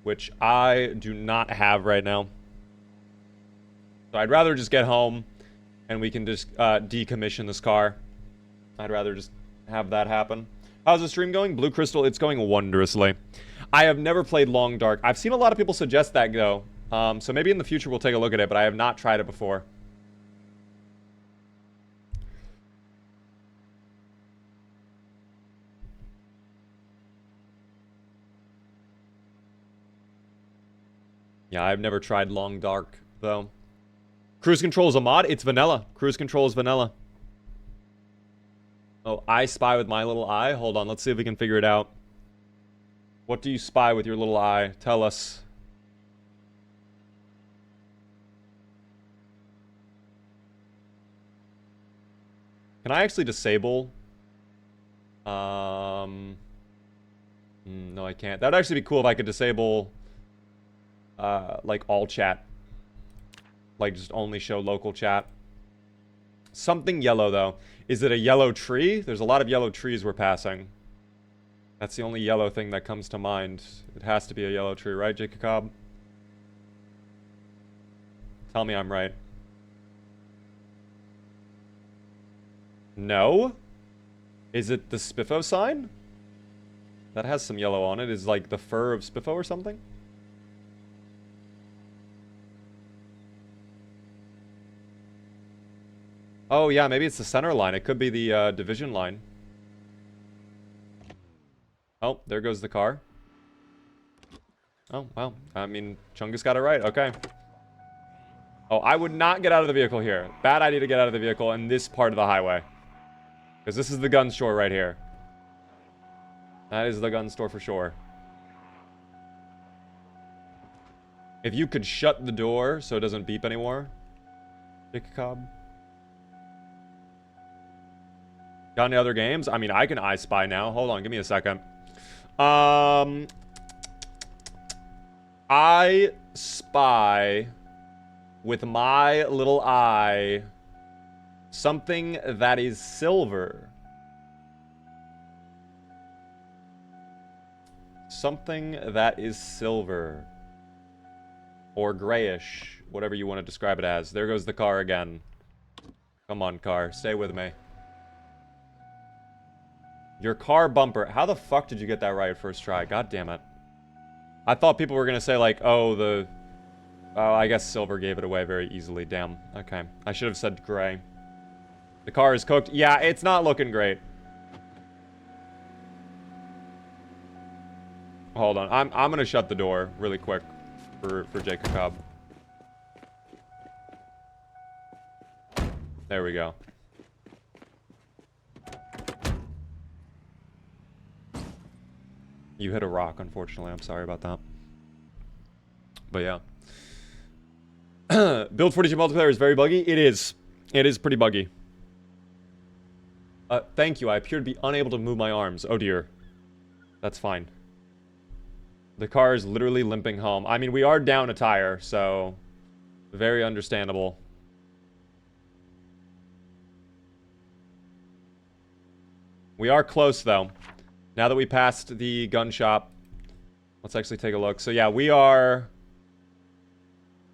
[SPEAKER 1] which I do not have right now. So I'd rather just get home and we can just decommission this car. I'd rather just have that happen. How's the stream going? Blue Crystal, it's going wondrously. I have never played Long Dark. I've seen a lot of people suggest that, though. So maybe in the future we'll take a look at it, but I have not tried it before. Yeah, I've never tried Long Dark, though. Cruise Control is a mod? It's vanilla. Cruise Control is vanilla. Oh, I spy with my little eye? Hold on, let's see if we can figure it out. What do you spy with your little eye? Tell us. Can I actually disable? No, I can't. That'd actually be cool if I could disable, like, all chat. Like, just only show local chat. Something yellow, though. Is it a yellow tree? There's a lot of yellow trees we're passing. That's the only yellow thing that comes to mind. It has to be a yellow tree, right, Jacob? Tell me I'm right. No? Is it the Spiffo sign? That has some yellow on it. Is like the fur of Spiffo or something? Oh, yeah, maybe it's the center line. It could be the division line. Oh, there goes the car. Oh, wow. I mean, Chungus got it right. Okay. Oh, I would not get out of the vehicle here. Bad idea to get out of the vehicle in this part of the highway. Because this is the gun store right here. That is the gun store for sure. If you could shut the door so it doesn't beep anymore. Jacob. Got any other games? I mean, I can I Spy now. Hold on, give me a second. I spy with my little eye something that is silver. Something that is silver. Or grayish. Whatever you want to describe it as. There goes the car again. Come on, car. Stay with me. Your car bumper. How the fuck did you get that right first try? God damn it. I thought people were going to say, like, oh, the... Oh, I guess silver gave it away very easily. Damn. Okay. I should have said gray. The car is cooked. Yeah, it's not looking great. Hold on. I'm going to shut the door really quick for Jacob. There we go. You hit a rock, unfortunately. I'm sorry about that. But yeah. Build 42 multiplayer is very buggy. It is. It is pretty buggy. Thank you. I appear to be unable to move my arms. Oh dear. That's fine. The car is literally limping home. I mean, we are down a tire, so... Very understandable. We are close, though. Now that we passed the gun shop, let's actually take a look. So yeah, we are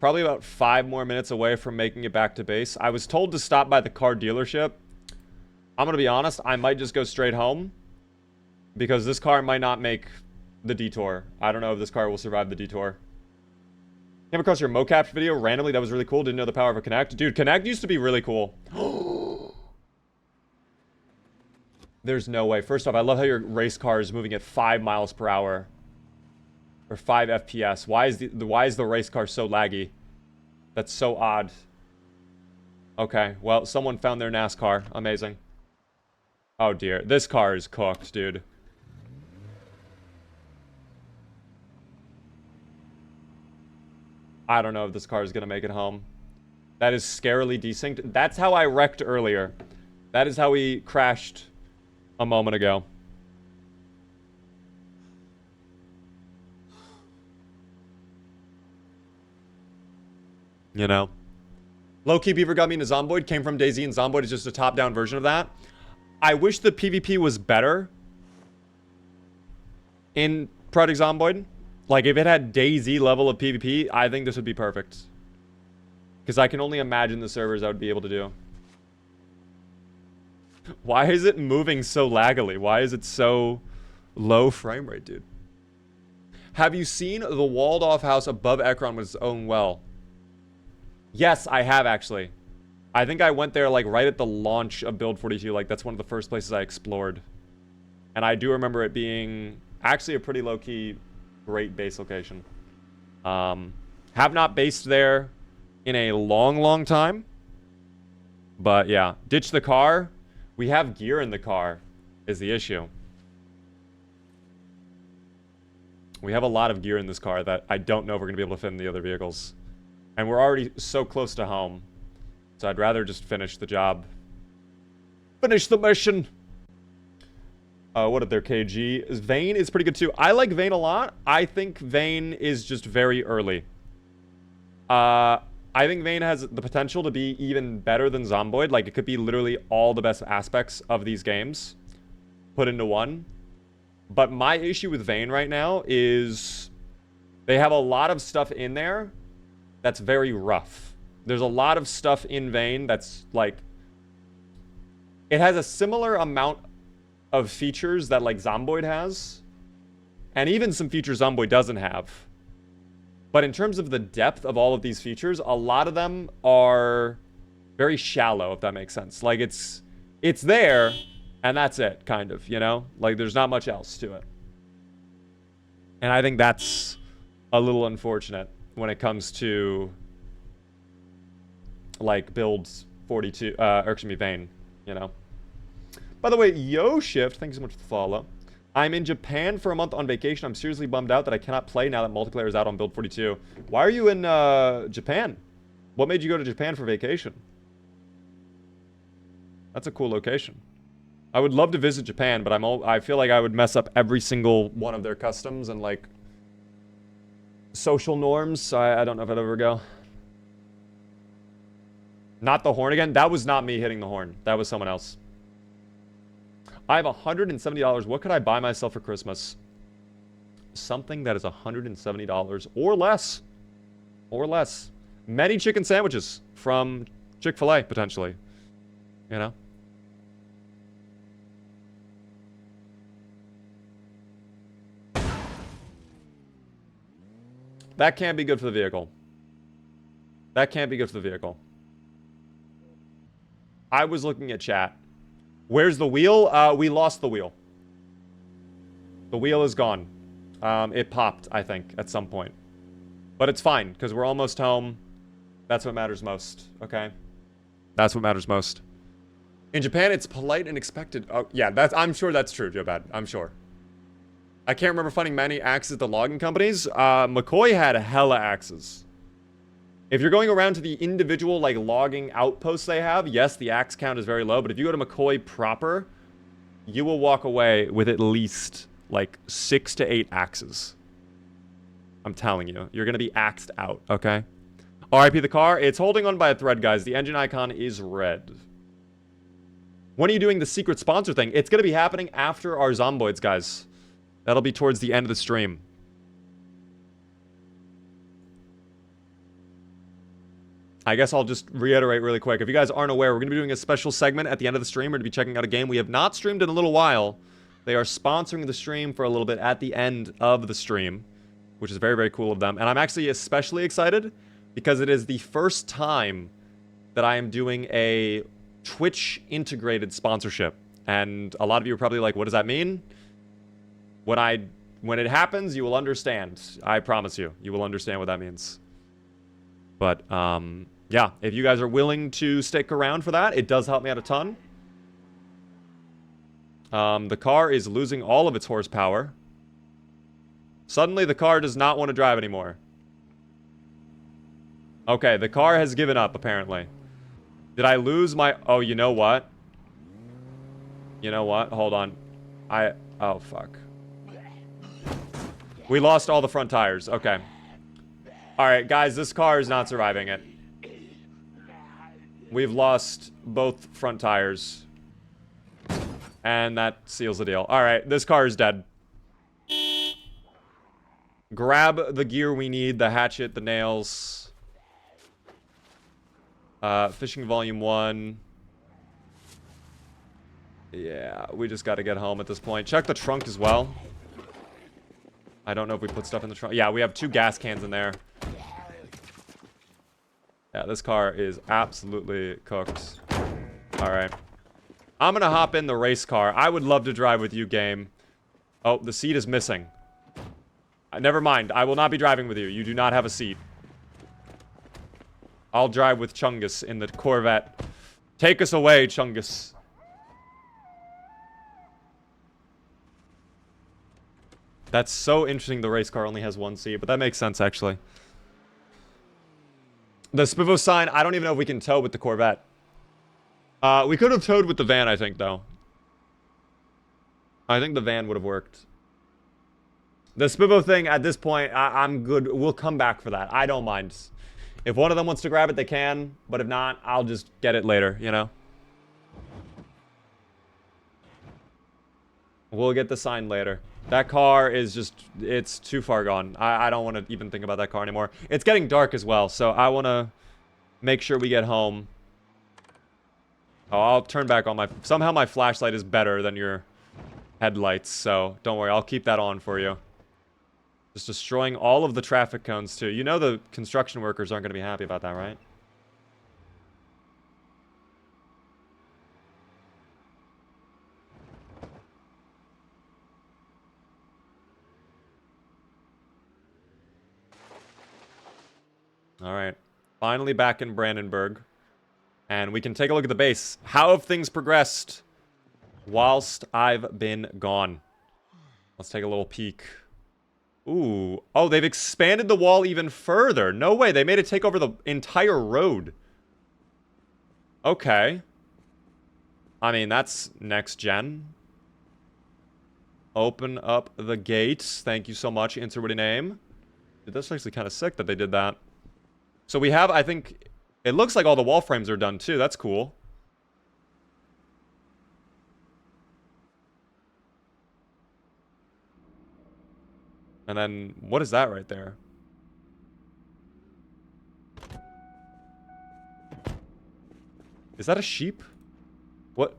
[SPEAKER 1] probably about 5 more minutes away from making it back to base. I was told to stop by the car dealership. I'm going to be honest, I might just go straight home because this car might not make the detour. I don't know if this car will survive the detour. Came across your mocap video randomly. That was really cool. Didn't know the power of a Kinect. Dude, Kinect used to be really cool. There's no way. First off, I love how your race car is moving at 5 miles per hour. Or 5 FPS. Why is the race car so laggy? That's so odd. Okay, well, someone found their NASCAR. Amazing. Oh dear, this car is cooked, dude. I don't know if this car is gonna make it home. That is scarily desynced. That's how I wrecked earlier. That is how we crashed a moment ago. You know? Low-key Beaver got me into Zomboid. Came from DayZ, and Zomboid is just a top-down version of that. I wish the PvP was better in Project Zomboid. Like, if it had DayZ level of PvP, I think this would be perfect. Because I can only imagine the servers I would be able to do. Why is it moving so laggily? Why is it so low frame rate, dude? Have you seen the walled-off house above Ekron with its own well? Yes, I have, actually. I think I went there, like, right at the launch of Build 42. Like, that's one of the first places I explored. And I do remember it being actually a pretty low-key, great base location. Have not based there in a long, long time. But, yeah. Ditch the car. We have gear in the car, is the issue. We have a lot of gear in this car that I don't know if we're going to be able to fit in the other vehicles. And we're already so close to home. So I'd rather just finish the job. Finish the mission! What up there, KG? Vayne is pretty good too. I like Vayne a lot. I think Vayne is just very early. I think Vayne has the potential to be even better than Zomboid. Like, it could be literally all the best aspects of these games put into one. But my issue with Vayne right now is they have a lot of stuff in there that's very rough. There's a lot of stuff in Vayne that's, like... It has a similar amount of features that, like, Zomboid has. And even some features Zomboid doesn't have. But in terms of the depth of all of these features, a lot of them are very shallow, if that makes sense. Like, it's there, and that's it, kind of, you know? Like, there's not much else to it. And I think that's a little unfortunate when it comes to, like, builds 42, or excuse me, Vayne, you know? By the way, Yo Shift, thank you so much for the follow. I'm in Japan for a month on vacation. I'm seriously bummed out that I cannot play now that multiplayer is out on Build 42. Why are you in Japan? What made you go to Japan for vacation? That's a cool location. I would love to visit Japan, but I feel like I would mess up every single one of their customs and, like, social norms, so I don't know if I'd ever go. Not the horn again? That was not me hitting the horn. That was someone else. I have $170. What could I buy myself for Christmas? Something that is $170 or less. Or less. Many chicken sandwiches from Chick-fil-A, potentially. You know? That can't be good for the vehicle. That can't be good for the vehicle. I was looking at chat. Where's the wheel? We lost the wheel. The wheel is gone. It popped, I think, at some point. But it's fine, because we're almost home. That's what matters most, okay? That's what matters most. In Japan, it's polite and expected. Oh, yeah, I'm sure that's true, Joe Bad. I'm sure. I can't remember finding many axes at the logging companies. McCoy had hella axes. If you're going around to the individual, like, logging outposts they have, yes, the axe count is very low, but if you go to McCoy proper, you will walk away with at least, like, 6 to 8 axes. I'm telling you. You're going to be axed out, okay? RIP the car. It's holding on by a thread, guys. The engine icon is red. When are you doing the secret sponsor thing? It's going to be happening after our Zomboids, guys. That'll be towards the end of the stream. I guess I'll just reiterate really quick. If you guys aren't aware, we're going to be doing a special segment at the end of the stream. We're going to be checking out a game we have not streamed in a little while. They are sponsoring the stream for a little bit at the end of the stream, which is very, very cool of them. And I'm actually especially excited because it is the first time that I am doing a Twitch-integrated sponsorship. And a lot of you are probably like, what does that mean? When I when it happens, you will understand. I promise you. You will understand what that means. But, yeah. If you guys are willing to stick around for that, it does help me out a ton. The car is losing all of its horsepower. Suddenly, the car does not want to drive anymore. Okay, the car has given up, apparently. Did I lose my... Oh, you know what? You know what? Hold on. Oh, fuck. We lost all the front tires. Okay. Alright, guys, this car is not surviving it. We've lost both front tires. And that seals the deal. Alright, this car is dead. Grab the gear we need, the hatchet, the nails. Fishing volume 1. Yeah, we just gotta get home at this point. Check the trunk as well. I don't know if we put stuff in the trunk. Yeah, we have 2 gas cans in there. Yeah, this car is absolutely cooked. Alright. I'm gonna hop in the race car. I would love to drive with you, game. Oh, the seat is missing. Never mind. I will not be driving with you. You do not have a seat. I'll drive with Chungus in the Corvette. Take us away, Chungus. That's so interesting the race car only has 1 seat, but that makes sense, actually. The Spivo sign, I don't even know if we can tow with the Corvette. We could have towed with the van, I think, though. I think the van would have worked. The Spivo thing, at this point, I'm good. We'll come back for that. I don't mind. If one of them wants to grab it, they can. But if not, I'll just get it later, you know? We'll get the sign later. That car is just, it's too far gone. I don't want to even think about that car anymore. It's getting dark as well, so I want to make sure we get home. Oh, I'll turn back on my... Somehow my flashlight is better than your headlights, so don't worry. I'll keep that on for you. Just destroying all of the traffic cones, too. You know the construction workers aren't going to be happy about that, right? Alright. Finally back in Brandenburg. And we can take a look at the base. How have things progressed whilst I've been gone? Let's take a little peek. Ooh. Oh, they've expanded the wall even further. No way. They made it take over the entire road. Okay. I mean, that's next gen. Open up the gates. Thank you so much. Insert witty name. Dude, that's actually kind of sick that they did that. So we have, I think, it looks like all the wall frames are done too. That's cool. And then, what is that right there? Is that a sheep? What?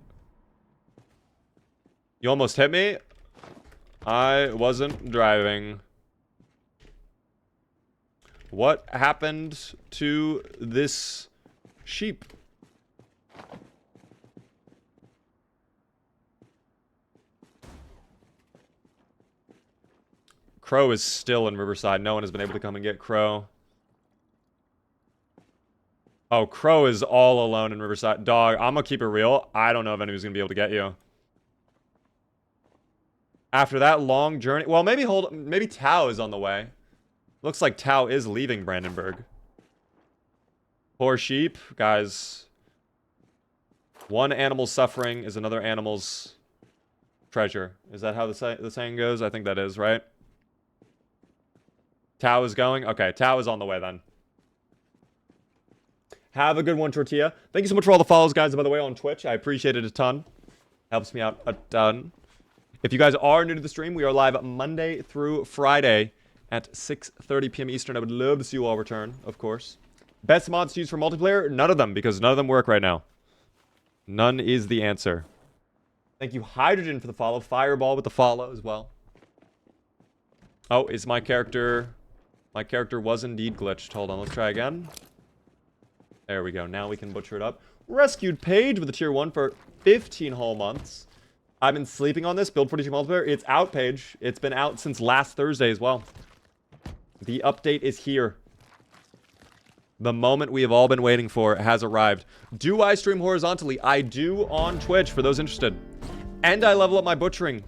[SPEAKER 1] You almost hit me? I wasn't driving. What happened to this sheep? Crow is still in Riverside. No one has been able to come and get Crow. Oh, Crow is all alone in Riverside. Dog, I'm gonna keep it real. I don't know if anyone's gonna be able to get you. After that long journey... Well, maybe Tao is on the way. Looks like Tao is leaving Brandenburg. Poor sheep. Guys. One animal's suffering is another animal's treasure. Is that how the saying goes? I think that is, right? Tao is going? Okay, Tao is on the way then. Have a good one, Tortilla. Thank you so much for all the follows, guys, by the way, on Twitch. I appreciate it a ton. Helps me out a ton. If you guys are new to the stream, we are live Monday through Friday at 6:30 p.m. Eastern. I would love to see you all return, of course. Best mods to use for multiplayer? None of them, because none of them work right now. None is the answer. Thank you, Hydrogen, for the follow. Fireball with the follow as well. Oh, is my character... My character was indeed glitched. Hold on, let's try again. There we go. Now we can butcher it up. Rescued Paige with a tier 1 for 15 whole months. I've been sleeping on this Build 42 multiplayer. It's out, Paige. It's been out since last Thursday as well. The update is here. The moment we have all been waiting for has arrived. Do I stream horizontally? I do on Twitch, for those interested. And I level up my butchering.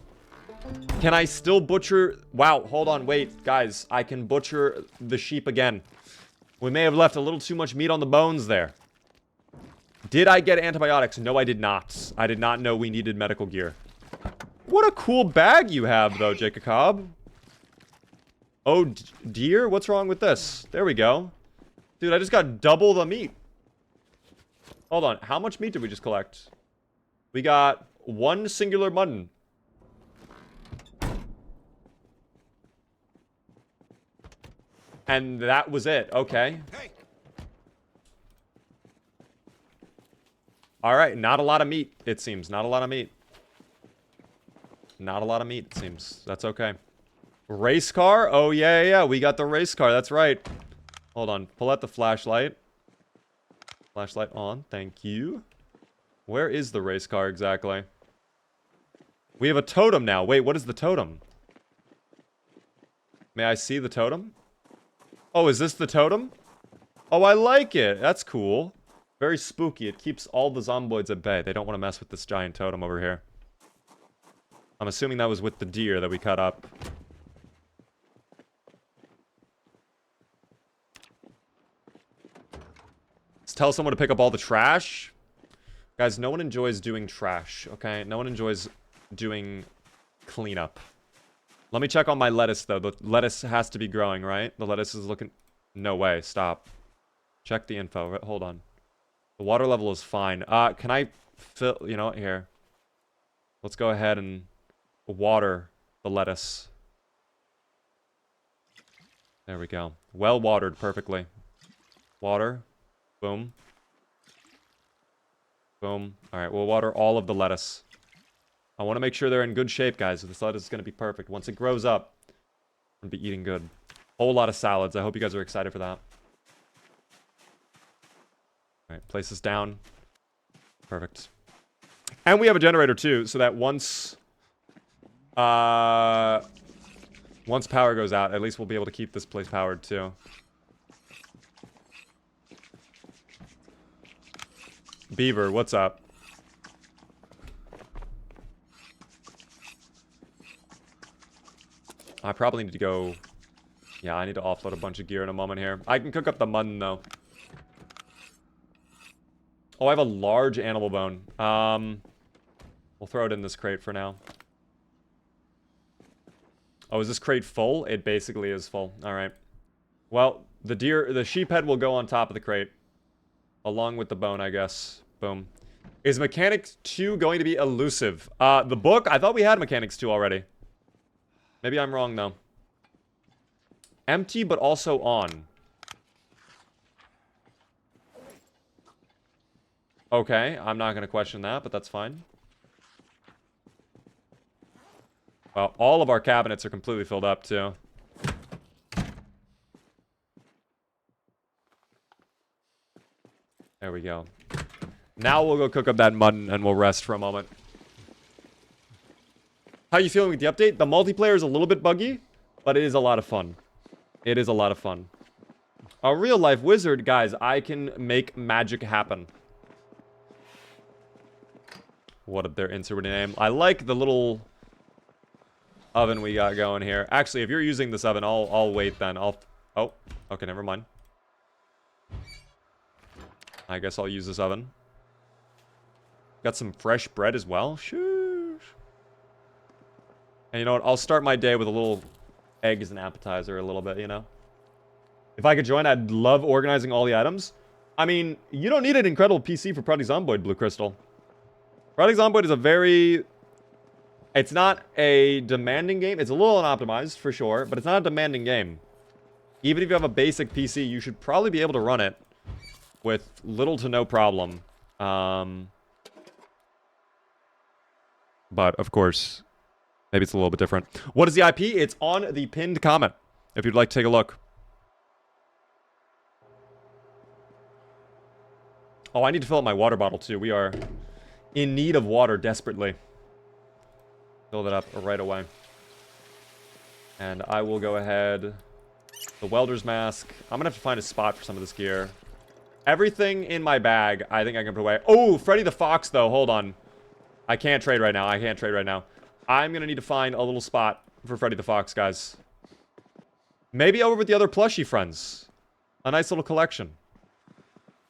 [SPEAKER 1] Can I still butcher? Wow, hold on, wait, guys. I can butcher the sheep again. We may have left a little too much meat on the bones there. Did I get antibiotics? No, I did not. I did not know we needed medical gear. What a cool bag you have, though, Jacob. Oh, dear? What's wrong with this? There we go. Dude, I just got double the meat. Hold on. How much meat did we just collect? We got one singular mutton. And that was it. Okay. Alright, not a lot of meat, it seems. Not a lot of meat. Not a lot of meat, it seems. That's okay. Race car? Oh, yeah. We got the race car. That's right. Hold on. Pull out the flashlight. Flashlight on. Thank you. Where is the race car exactly? We have a totem now. Wait, what is the totem? May I see the totem? Oh, is this the totem? Oh, I like it. That's cool. Very spooky. It keeps all the zomboids at bay. They don't want to mess with this giant totem over here. I'm assuming that was with the deer that we cut up. Let's tell someone to pick up all the trash. Guys, no one enjoys doing trash, okay? No one enjoys doing cleanup. Let me check on my lettuce, though. The lettuce has to be growing, right? The lettuce is looking... No way. Stop. Check the info. Hold on. The water level is fine. Can I fill... You know what? Here. Let's go ahead and water the lettuce. There we go. Well watered perfectly. Water. Boom. Boom. Alright, we'll water all of the lettuce. I want to make sure they're in good shape, guys. This lettuce is going to be perfect. Once it grows up, I'm going to be eating good. Whole lot of salads. I hope you guys are excited for that. Alright, place this down. Perfect. And we have a generator, too, so that once power goes out, at least we'll be able to keep this place powered, too. Beaver, what's up? I probably need to go... Yeah, I need to offload a bunch of gear in a moment here. I can cook up the mutton, though. Oh, I have a large animal bone. We'll throw it in this crate for now. Oh, is this crate full? It basically is full. Alright. Well, the sheep head will go on top of the crate. Along with the bone, I guess. Boom. Is Mechanics 2 going to be elusive? The book? I thought we had Mechanics 2 already. Maybe I'm wrong, though. Empty, but also on. Okay, I'm not going to question that, but that's fine. Well, all of our cabinets are completely filled up, too. There we go. Now we'll go cook up that mutton and we'll rest for a moment. How you feeling with the update? The multiplayer is a little bit buggy, but it is a lot of fun. It is a lot of fun. A real life wizard, guys. I can make magic happen. What if their insert name? I like the little oven we got going here. Actually, if you're using this oven, I'll wait then. Oh, okay, never mind. I guess I'll use this oven. Got some fresh bread as well. Shoosh. And you know what? I'll start my day with a little egg as an appetizer a little bit, you know? If I could join, I'd love organizing all the items. I mean, you don't need an incredible PC for Project Zomboid, Blue Crystal. Project Zomboid is a very... It's not a demanding game. It's a little unoptimized, for sure, but it's not a demanding game. Even if you have a basic PC, you should probably be able to run it with little to no problem. But, of course, maybe it's a little bit different. What is the IP? It's on the pinned comment, if you'd like to take a look. Oh, I need to fill up my water bottle, too. We are in need of water desperately. Fill that up right away. And I will go ahead. The welder's mask. I'm gonna have to find a spot for some of this gear. Everything in my bag, I think I can put away. Oh, Freddy the Fox, though. Hold on. I can't trade right now. I can't trade right now. I'm gonna need to find a little spot for Freddy the Fox, guys. Maybe over with the other plushie friends. A nice little collection.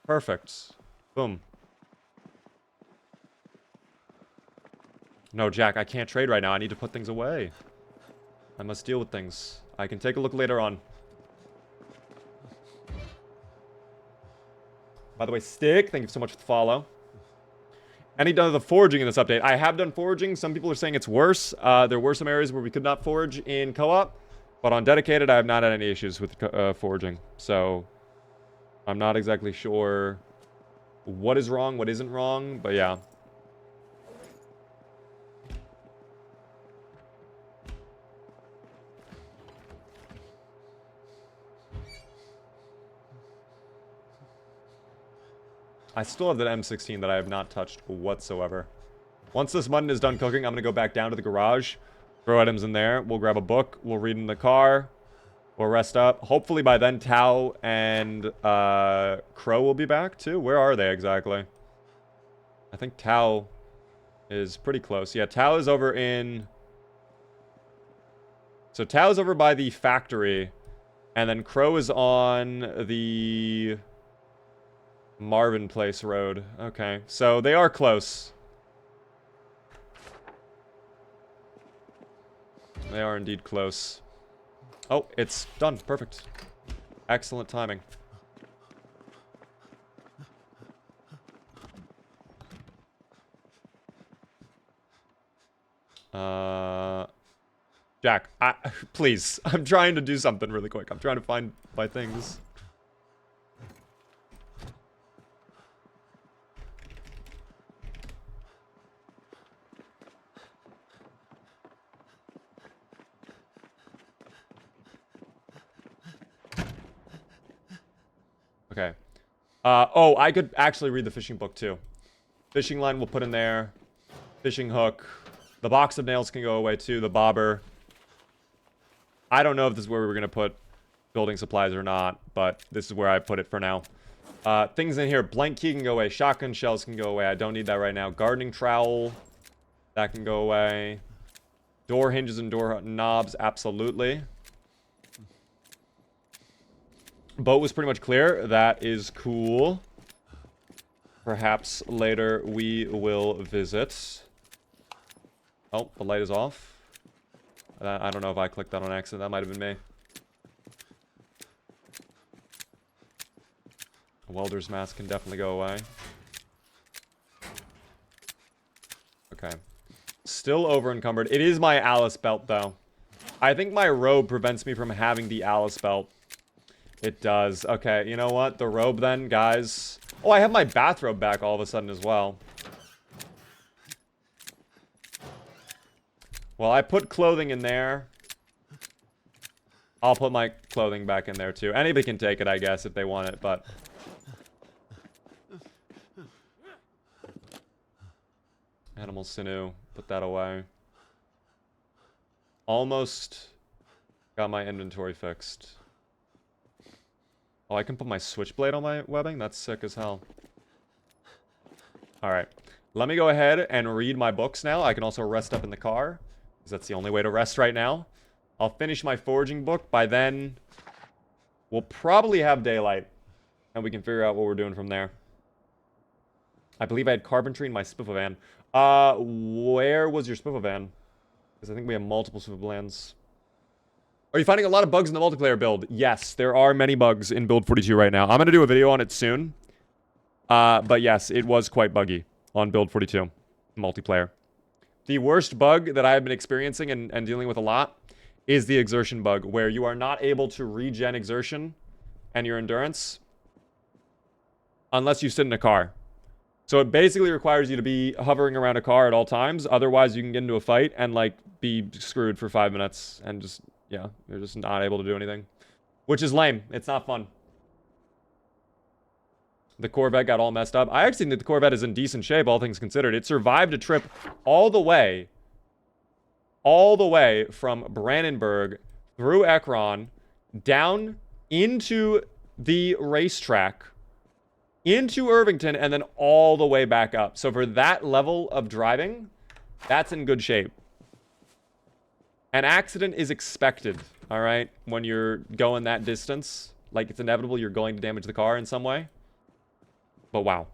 [SPEAKER 1] Perfect. Boom. No, Jack, I can't trade right now. I need to put things away. I must deal with things. I can take a look later on. By the way, Stick, thank you so much for the follow. Any done the foraging in this update? I have done foraging. Some people are saying it's worse. There were some areas where we could not forage in co-op. But on dedicated, I have not had any issues with foraging. So, I'm not exactly sure what is wrong, what isn't wrong. But yeah. I still have that M16 that I have not touched whatsoever. Once this mutton is done cooking, I'm going to go back down to the garage. Throw items in there. We'll grab a book. We'll read in the car. We'll rest up. Hopefully by then, Tao and Crow will be back too. Where are they exactly? I think Tao is pretty close. Yeah, Tao is over in... So Tao's over by the factory. And then Crow is on the... Marvin Place Road. Okay, so they are close. They are indeed close. Oh, it's done. Perfect. Excellent timing. Jack, please. I'm trying to do something really quick. I'm trying to find my things. Okay. Oh, I could actually read the fishing book, too. Fishing line we'll put in there. Fishing hook. The box of nails can go away, too. The bobber. I don't know if this is where we were going to put building supplies or not, but this is where I put it for now. Things in here. Blank key can go away. Shotgun shells can go away. I don't need that right now. Gardening trowel. That can go away. Door hinges and door knobs. Absolutely. Boat was pretty much clear. That is cool. Perhaps later we will visit. Oh, the light is off. I don't know if I clicked that on accident. That might have been me. A welder's mask can definitely go away. Okay. Still over encumbered. It is my Alice belt, though. I think my robe prevents me from having the Alice belt. It does. Okay, you know what? The robe then, guys. Oh, I have my bathrobe back all of a sudden as well. Well, I put clothing in there. I'll put my clothing back in there too. Anybody can take it, I guess, if they want it, but... Animal sinew. Put that away. Almost got my inventory fixed. Oh, I can put my switchblade on my webbing? That's sick as hell. Alright. Let me go ahead and read my books now. I can also rest up in the car, because that's the only way to rest right now. I'll finish my foraging book. By then, we'll probably have daylight, and we can figure out what we're doing from there. I believe I had carpentry in my spiffle van. Where was your spiffle van? Because I think we have multiple spiffle vans. Are you finding a lot of bugs in the multiplayer build? Yes, there are many bugs in build 42 right now. I'm going to do a video on it soon. But yes, it was quite buggy on build 42 multiplayer. The worst bug that I have been experiencing and dealing with a lot is the exertion bug, where you are not able to regen exertion and your endurance unless you sit in a car. So it basically requires you to be hovering around a car at all times. Otherwise, you can get into a fight and, like, be screwed for 5 minutes and just... Yeah, you're just not able to do anything. Which is lame. It's not fun. The Corvette got all messed up. I actually think the Corvette is in decent shape, all things considered. It survived a trip all the way all the way from Brandenburg through Ekron down into the racetrack, into Irvington, and then all the way back up. So for that level of driving, that's in good shape. An accident is expected, all right, when you're going that distance. Like, it's inevitable you're going to damage the car in some way. But wow.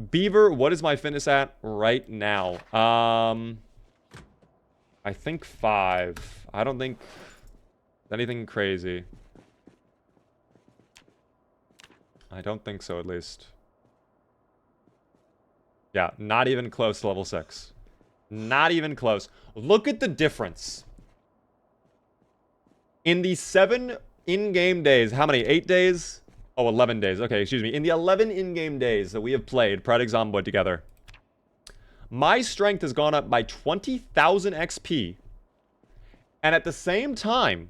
[SPEAKER 1] Beaver, what is my fitness at right now? I think 5. I don't think anything crazy. I don't think so, at least. Yeah, not even close to level 6. Not even close. Look at the difference. In the 7 in-game days, how many? 8 days? Oh, 11 days. Okay, excuse me. In the 11 in-game days that we have played Project Zomboid together, my strength has gone up by 20,000 XP. And at the same time,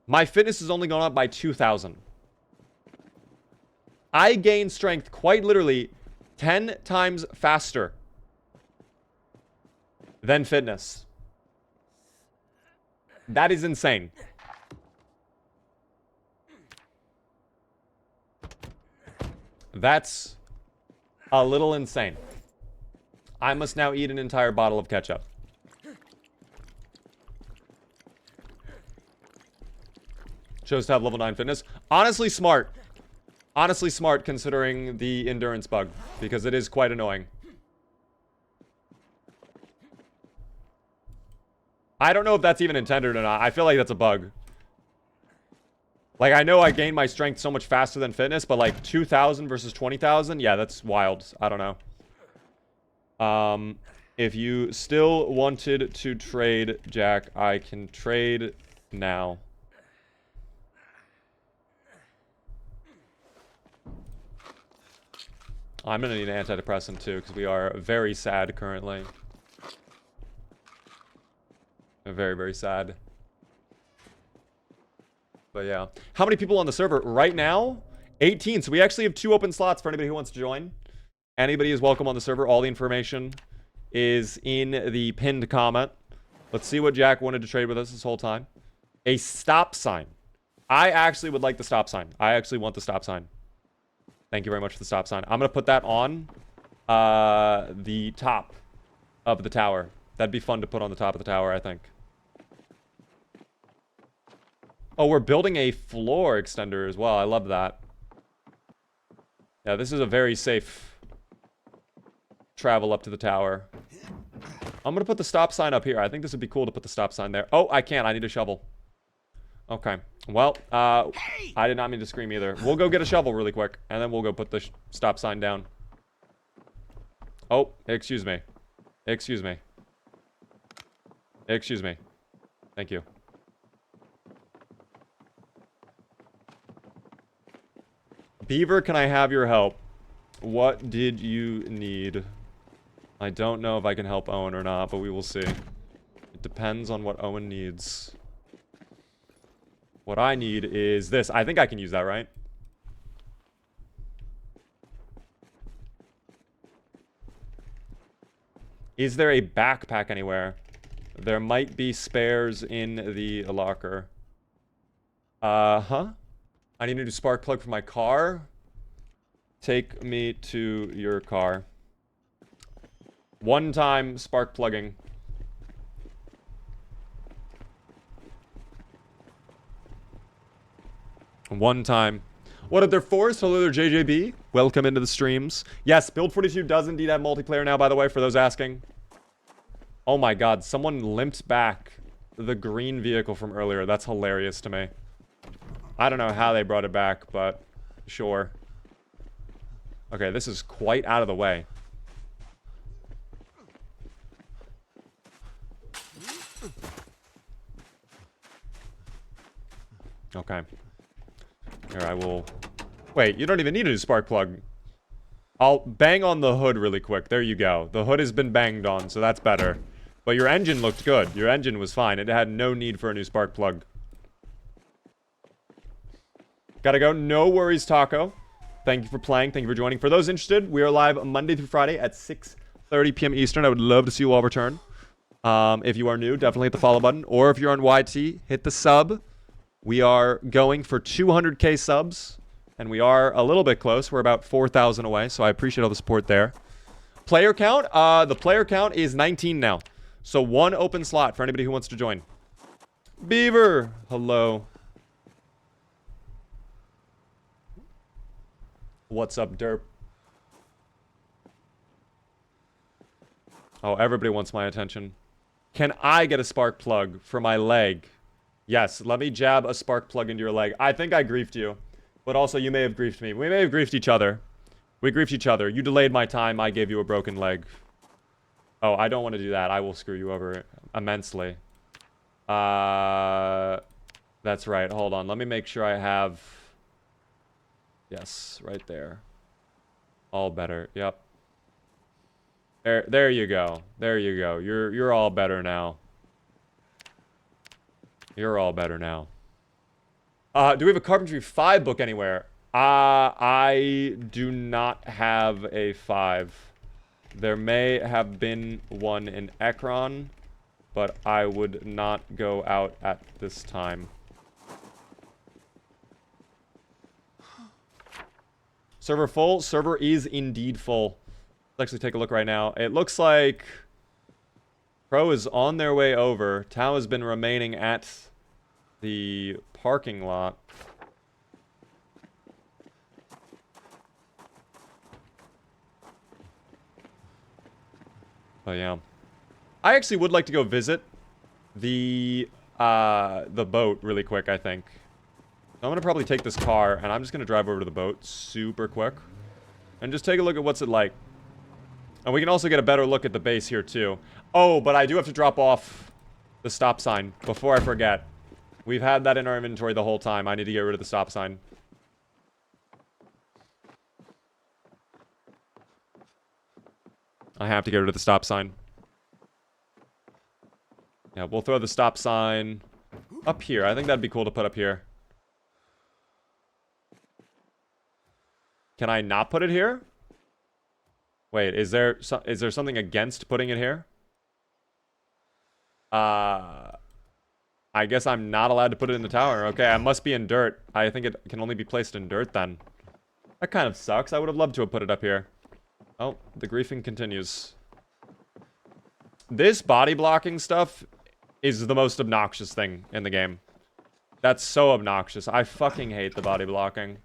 [SPEAKER 1] my fitness has only gone up by 2,000. I gain strength quite literally 10 times faster than fitness. That is insane. That's a little insane. I must now eat an entire bottle of ketchup. Chose to have level 9 fitness. Honestly smart. Honestly smart considering the endurance bug, because it is quite annoying. I don't know if that's even intended or not. I feel like that's a bug. Like, I know I gain my strength so much faster than fitness, but like 2,000 versus 20,000? Yeah, that's wild. I don't know. If you still wanted to trade, Jack, I can trade now. I'm gonna need an antidepressant too, because we are very sad currently. Very, very sad. But yeah. How many people on the server? Right now, 18. So we actually have 2 open slots for anybody who wants to join. Anybody is welcome on the server. All the information is in the pinned comment. Let's see what Jack wanted to trade with us this whole time. A stop sign. I actually would like the stop sign. I actually want the stop sign. Thank you very much for the stop sign. I'm going to put that on the top of the tower. That'd be fun to put on the top of the tower, I think. Oh, we're building a floor extender as well. I love that. Yeah, this is a very safe travel up to the tower. I'm going to put the stop sign up here. I think this would be cool to put the stop sign there. Oh, I can't. I need a shovel. Okay. Well, I did not mean to scream either. We'll go get a shovel really quick, and then we'll go put the stop sign down. Oh, excuse me. Excuse me. Excuse me. Thank you. Beaver, can I have your help? What did you need? I don't know if I can help Owen or not, but we will see. It depends on what Owen needs. What I need is this. I think I can use that, right? Is there a backpack anywhere? There might be spares in the locker. I need a new spark plug for my car. Take me to your car. One time spark plugging. One time. What up there, Forrest? Hello there, JJB. Welcome into the streams. Yes, Build 42 does indeed have multiplayer now, by the way, for those asking. Oh my god, someone limped back the green vehicle from earlier. That's hilarious to me. I don't know how they brought it back, but sure. Okay, this is quite out of the way. Okay. Here, I will... Wait, you don't even need a new spark plug. I'll bang on the hood really quick. There you go. The hood has been banged on, so that's better. But your engine looked good. Your engine was fine. It had no need for a new spark plug. Gotta go. No worries, Taco. Thank you for playing. Thank you for joining. For those interested, we are live Monday through Friday at 6:30 p.m. Eastern. I would love to see you all return. If you are new, definitely hit the follow button. Or if you're on YT, hit the sub. We are going for 200k subs. And we are a little bit close. We're about 4,000 away. So I appreciate all the support there. Player count? The player count is 19 now. So 1 open slot for anybody who wants to join. Beaver! Hello. What's up, derp? Oh, everybody wants my attention. Can I get a spark plug for my leg? Yes, let me jab a spark plug into your leg. I think I griefed you. But also, you may have griefed me. We may have griefed each other. We griefed each other. You delayed my time. I gave you a broken leg. Oh, I don't want to do that. I will screw you over immensely. That's right. Hold on. Let me make sure I have... Yes, right there. All better. Yep. There you go. There you go. You're all better now. You're all better now. Do we have a Carpentry 5 book anywhere? I do not have a 5. There may have been one in Ekron, but I would not go out at this time. Server full? Server is indeed full. Let's actually take a look right now. It looks like Pro is on their way over. Tau has been remaining at the parking lot. Oh yeah. I actually would like to go visit the boat really quick, I think. I'm gonna probably take this car and I'm just gonna drive over to the boat super quick and just take a look at what's it like. And we can also get a better look at the base here too. Oh, but I do have to drop off the stop sign before I forget. We've had that in our inventory the whole time. I need to get rid of the stop sign. I have to get rid of the stop sign. Yeah, we'll throw the stop sign up here. I think that'd be cool to put up here. Can I not put it here? Wait, is there something against putting it here? I guess I'm not allowed to put it in the tower. Okay, I must be in dirt. I think it can only be placed in dirt then. That kind of sucks. I would have loved to have put it up here. Oh, the griefing continues. This body blocking stuff is the most obnoxious thing in the game. That's so obnoxious. I fucking hate the body blocking.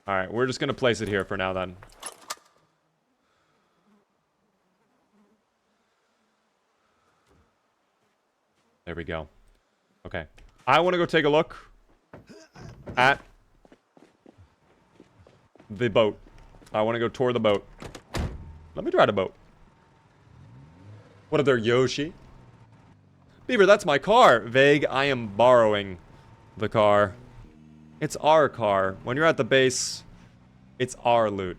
[SPEAKER 1] Alright, we're just gonna place it here for now then. There we go. Okay. I want to go take a look at the boat. I want to go tour the boat. Let me try the boat. What are there, Yoshi? Beaver, that's my car. Vague, I am borrowing the car. It's our car. When you're at the base, it's our loot.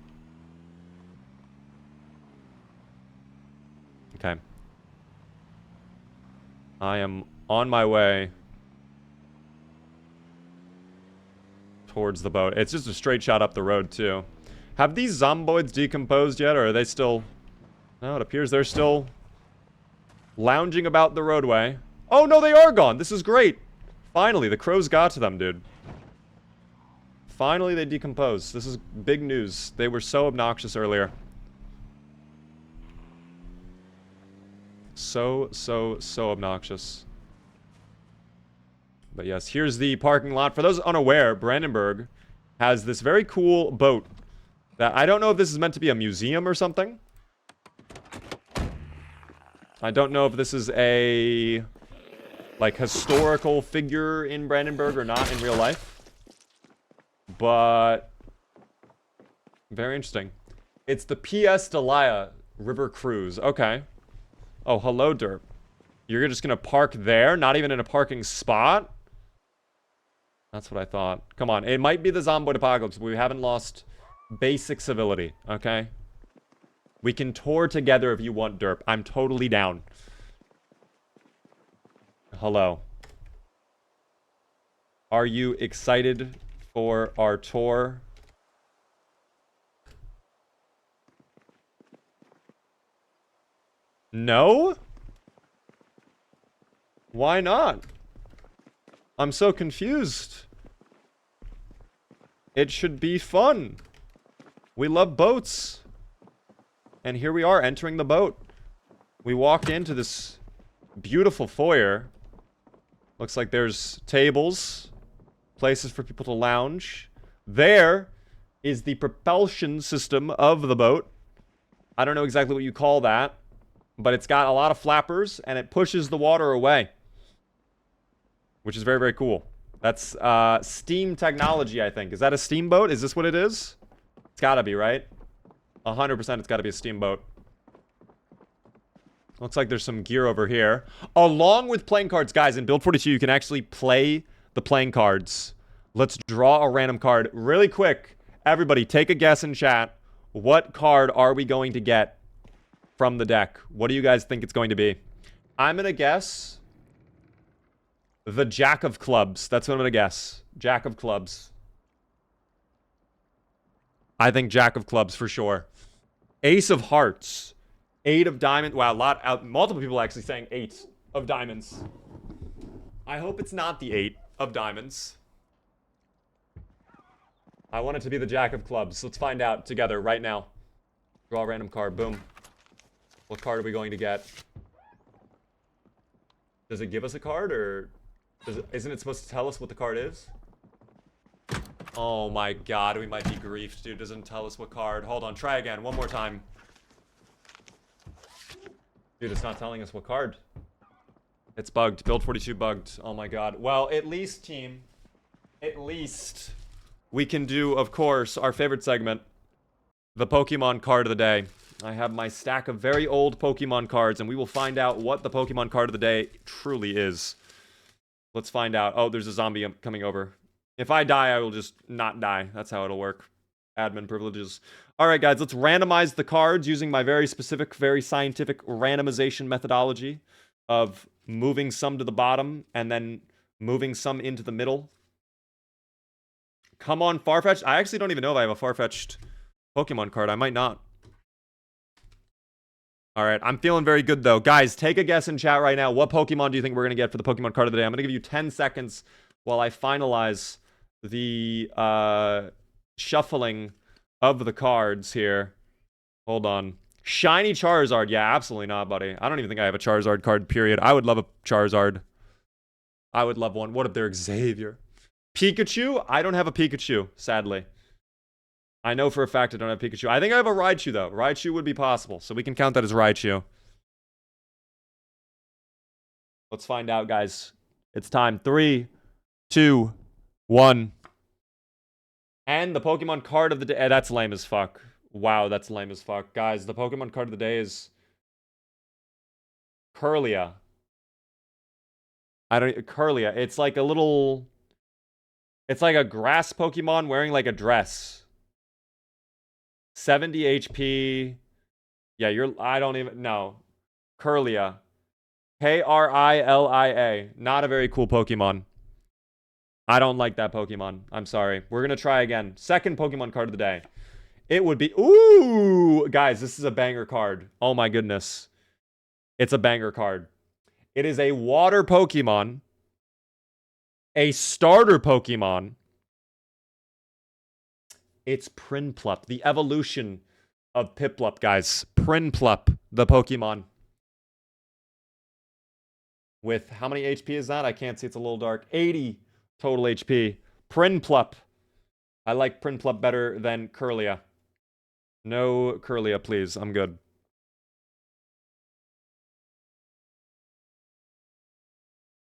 [SPEAKER 1] Okay. I am on my way towards the boat. It's just a straight shot up the road, too. Have these zomboids decomposed yet, or are they still... No, it appears they're still lounging about the roadway. Oh, no, they are gone. This is great. Finally, the crows got to them, dude. Finally, they decomposed. This is big news. They were so obnoxious earlier. So obnoxious. But yes, here's the parking lot. For those unaware, Brandenburg has this very cool boat that I don't know if this is meant to be a museum or something. I don't know if this is a, like, historical figure in Brandenburg or not in real life. But very interesting. It's the P.S. Delia River Cruise. Okay. Oh, hello, derp. You're just gonna park there? Not even in a parking spot? That's what I thought. Come on. It might be the Zomboid Apocalypse, but we haven't lost basic civility, okay? We can tour together if you want, derp. I'm totally down. Hello. Are you excited for our tour? No? Why not? I'm so confused. It should be fun. We love boats. And here we are entering the boat. We walked into this beautiful foyer. Looks like there's tables, places for people to lounge. There is the propulsion system of the boat. I don't know exactly what you call that, but it's got a lot of flappers and it pushes the water away, which is very, very cool. That's steam technology, I think. Is that a steamboat? Is this what it is? It's gotta be, right? 100% it's gotta be a steamboat. Looks like there's some gear over here. Along with playing cards, guys, in Build 42, you can actually play the playing cards. Let's draw a random card really quick. Everybody, take a guess in chat. What card are we going to get from the deck? What do you guys think it's going to be? I'm gonna guess the Jack of Clubs. That's what I'm gonna guess. Jack of Clubs. I think Jack of Clubs for sure. Ace of Hearts. 8 of Diamonds. Wow, multiple people actually saying 8 of Diamonds. I hope it's not the 8 of Diamonds. I want it to be the Jack of Clubs. Let's find out together right now. Draw a random card. Boom. What card are we going to get? Does it give us a card, or isn't it supposed to tell us what the card is? Oh my god, we might be griefed, dude. Doesn't tell us what card. Hold on, try again. One more time. Dude, it's not telling us what card. It's bugged. Build 42 bugged. Oh my god. Well, at least, team, at least we can do, of course, our favorite segment, the Pokemon card of the day. I have my stack of very old Pokemon cards, and we will find out what the Pokemon card of the day truly is. Let's find out. Oh, there's a zombie coming over. If I die, I will just not die. That's how it'll work. Admin privileges. All right, guys, let's randomize the cards using my very specific, very scientific randomization methodology of moving some to the bottom and then moving some into the middle. Come on, Farfetch'd. I actually don't even know if I have a Farfetch'd Pokemon card. I might not. All right, I'm feeling very good, though. Guys, take a guess in chat right now. What Pokemon do you think we're going to get for the Pokemon card of the day? I'm going to give you 10 seconds while I finalize the shuffling of the cards here. Hold on. Shiny Charizard. Yeah, absolutely not, buddy. I don't even think I have a Charizard card, period. I would love a Charizard. I would love one. What if they're Xavier? Pikachu? I don't have a Pikachu, sadly. I know for a fact I don't have Pikachu. I think I have a Raichu, though. Raichu would be possible, so we can count that as Raichu. Let's find out, guys. It's time. 3, 2, 1. And the Pokemon card of the day. That's lame as fuck. Wow, that's lame as fuck. Guys, the Pokemon card of the day is Curlia. Curlia. It's like a little... It's like a grass Pokemon wearing like a dress. 70 HP. Yeah, I don't even know. Curlia. Krilia. Not a very cool Pokemon. I don't like that Pokemon. I'm sorry. We're going to try again. Second Pokemon card of the day. It would be... Ooh! Guys, this is a banger card. Oh my goodness. It's a banger card. It is a water Pokemon. A starter Pokemon. It's Prinplup. The evolution of Piplup, guys. Prinplup, the Pokemon. With how many HP is that? I can't see. It's a little dark. 80 total HP. Prinplup. I like Prinplup better than Curlia. No Curlia, please. I'm good.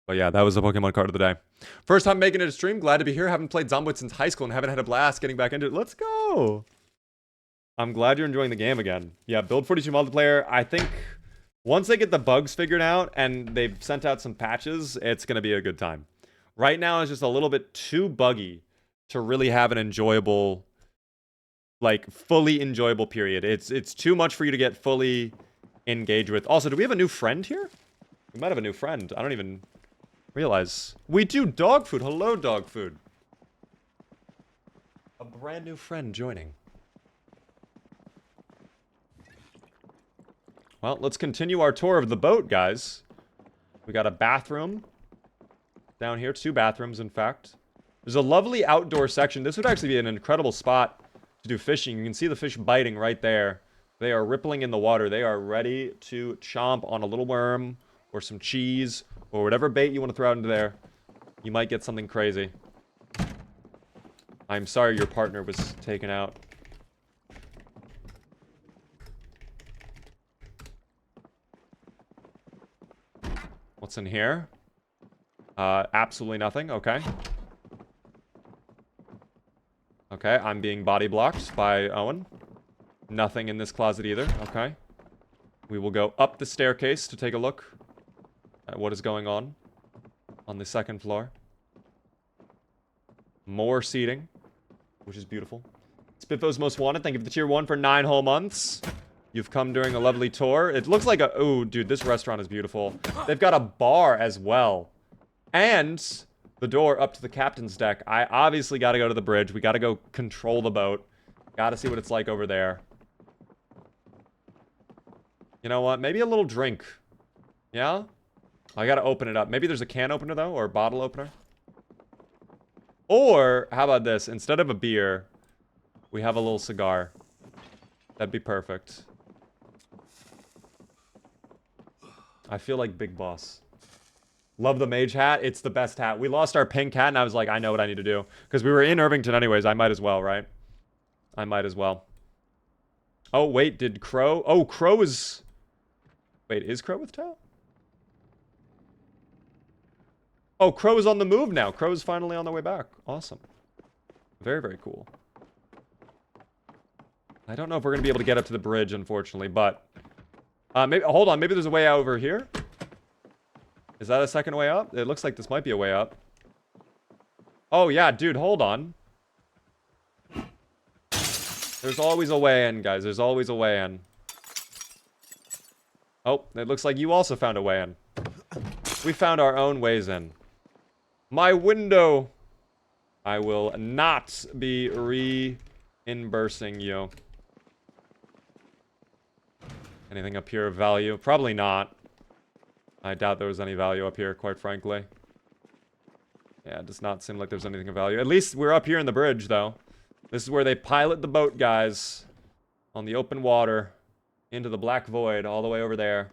[SPEAKER 1] But yeah, that was the Pokemon card of the day. First time making it a stream. Glad to be here. Haven't played Zomboid since high school and haven't had a blast getting back into it. Let's go. I'm glad you're enjoying the game again. Yeah, Build 42 multiplayer. I think once they get the bugs figured out and they've sent out some patches, it's going to be a good time. Right now, it's just a little bit too buggy to really have an enjoyable, like, fully enjoyable period. It's too much for you to get fully engaged with. Also, do we have a new friend here? We might have a new friend. I don't even realize. We do dog food. Hello, dog food. A brand new friend joining. Well, let's continue our tour of the boat, guys. We got a bathroom down here. 2 bathrooms, in fact. There's a lovely outdoor section. This would actually be an incredible spot to do fishing. You can see the fish biting right there. They are rippling in the water. They are ready to chomp on a little worm or some cheese or whatever bait you want to throw out into there. You might get something crazy. I'm sorry your partner was taken out. What's in here? Absolutely nothing. Okay. Okay, I'm being body blocked by Owen. Nothing in this closet either. Okay. We will go up the staircase to take a look at what is going on the second floor. More seating, which is beautiful. Spiffos Most Wanted, thank you for the tier 1 for 9 whole months. You've come during a lovely tour. It looks like a... Oh, dude, this restaurant is beautiful. They've got a bar as well. And the door up to the captain's deck. I obviously got to go to the bridge. We got to go control the boat. Got to see what it's like over there. You know what? Maybe a little drink. Yeah? I got to open it up. Maybe there's a can opener, though, or a bottle opener. Or, how about this? Instead of a beer, we have a little cigar. That'd be perfect. I feel like Big Boss. Love the mage hat. It's the best hat. We lost our pink hat, and I was like, I know what I need to do. Because we were in Irvington anyways. I might as well, right? I might as well. Oh, wait. Did Crow... Oh, Crow is... Wait, is Crow with Tao? Oh, Crow is on the move now. Crow is finally on the way back. Awesome. Very, very cool. I don't know if we're going to be able to get up to the bridge, unfortunately, but... maybe, hold on, maybe there's a way out over here? Is that a second way up? It looks like this might be a way up. Oh, yeah, dude, hold on. There's always a way in, guys. There's always a way in. Oh, it looks like you also found a way in. We found our own ways in. My window! I will not be reimbursing you. Anything up here of value? Probably not. I doubt there was any value up here, quite frankly. Yeah, it does not seem like there's anything of value. At least we're up here in the bridge, though. This is where they pilot the boat, guys. On the open water. Into the black void, all the way over there.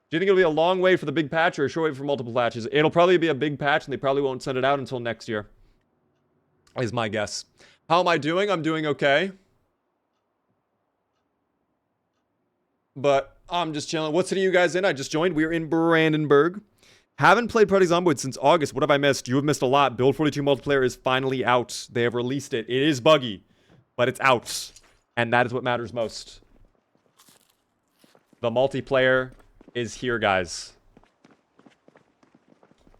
[SPEAKER 1] Do you think it'll be a long wait for the big patch or a short wait for multiple patches? It'll probably be a big patch, and they probably won't send it out until next year. Is my guess. How am I doing? I'm doing okay. But I'm just chilling. What city are you guys in? I just joined. We're in Brandenburg. Haven't played Project Zomboid since August. What have I missed? You have missed a lot. Build 42 multiplayer is finally out. They have released it. It is buggy, but it's out. And that is what matters most. The multiplayer is here, guys.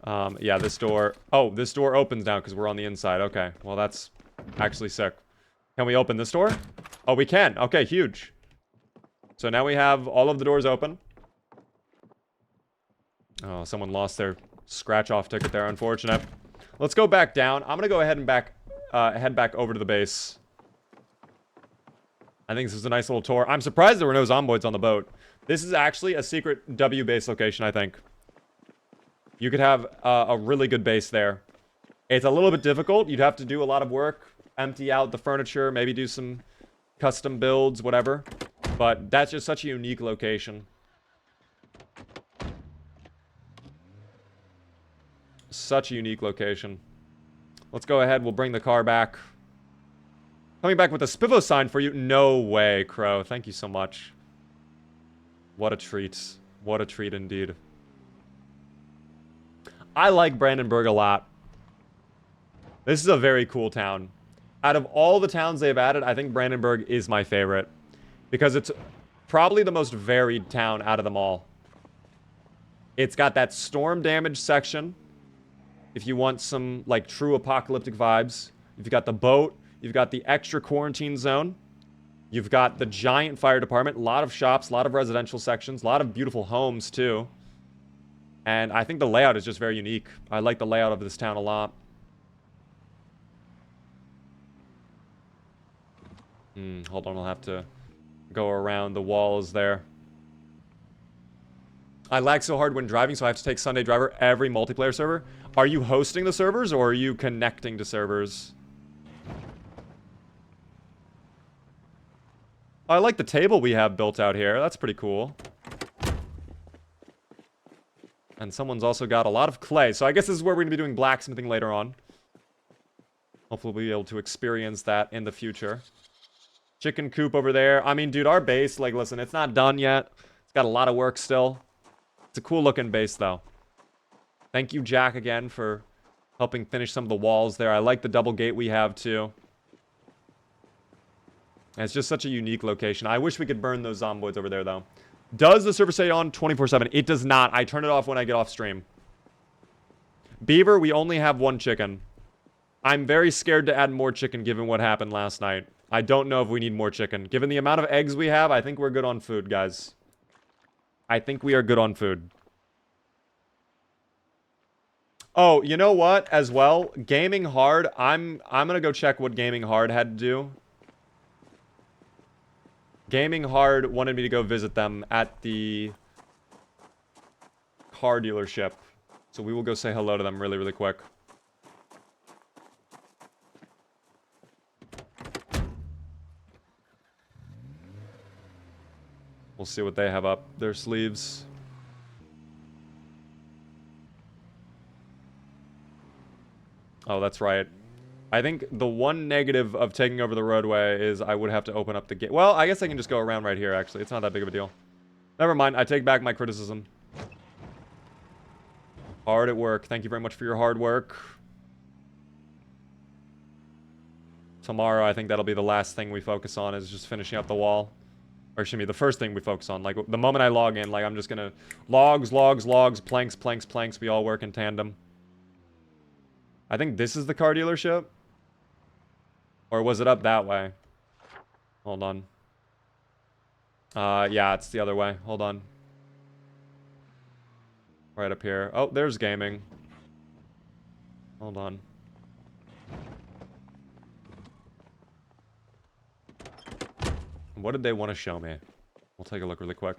[SPEAKER 1] Yeah, this door... Oh, this door opens now because we're on the inside. Okay, well, that's actually sick. Can we open this door? Oh, we can. Okay, huge. So now we have all of the doors open. Oh, someone lost their scratch-off ticket there. Unfortunate. Let's go back down. I'm going to go ahead and head back over to the base. I think this is a nice little tour. I'm surprised there were no zomboids on the boat. This is actually a secret W base location, I think. You could have a really good base there. It's a little bit difficult. You'd have to do a lot of work. Empty out the furniture. Maybe do some custom builds, whatever. But that's just such a unique location. Such a unique location. Let's go ahead. We'll bring the car back. Coming back with a Spivo sign for you. No way, Crow. Thank you so much. What a treat. What a treat indeed. I like Brandenburg a lot. This is a very cool town. Out of all the towns they've added, I think Brandenburg is my favorite. Because it's probably the most varied town out of them all. It's got that storm damage section. If you want some, like, true apocalyptic vibes. You've got the boat. You've got the extra quarantine zone. You've got the giant fire department. A lot of shops, a lot of residential sections. A lot of beautiful homes, too. And I think the layout is just very unique. I like the layout of this town a lot. Hold on, I'll have to go around the walls there. I lag so hard when driving, so I have to take Sunday Driver every multiplayer server. Are you hosting the servers, or are you connecting to servers? I like the table we have built out here. That's pretty cool. And someone's also got a lot of clay. So I guess this is where we're going to be doing blacksmithing later on. Hopefully we'll be able to experience that in the future. Chicken coop over there. I mean, dude, our base, like, listen, it's not done yet. It's got a lot of work still. It's a cool looking base, though. Thank you, Jack, again, for helping finish some of the walls there. I like the double gate we have, too. And it's just such a unique location. I wish we could burn those zomboids over there, though. Does the server stay on 24/7? It does not. I turn it off when I get off stream. Beaver, we only have one chicken. I'm very scared to add more chicken given what happened last night. I don't know if we need more chicken. Given the amount of eggs we have, I think we're good on food, guys. I think we are good on food. Oh, you know what? As well, Gaming Hard. I'm gonna go check what Gaming Hard had to do. Gaming Hard wanted me to go visit them at the car dealership. So we will go say hello to them really, really quick. We'll see what they have up their sleeves. Oh, that's right. I think the one negative of taking over the roadway is I would have to open up the gate. Well, I guess I can just go around right here, actually. It's not that big of a deal. Never mind. I take back my criticism. Hard at work. Thank you very much for your hard work. Tomorrow, I think that'll be the last thing we focus on, is just finishing up the wall. Or excuse me, the first thing we focus on. Like, the moment I log in, like, I'm just gonna... Logs, planks, planks, planks. We all work in tandem. I think this is the car dealership. Or was it up that way? Hold on. Yeah, it's the other way. Hold on. Right up here. Oh, there's gaming. Hold on. What did they want to show me? We'll take a look really quick.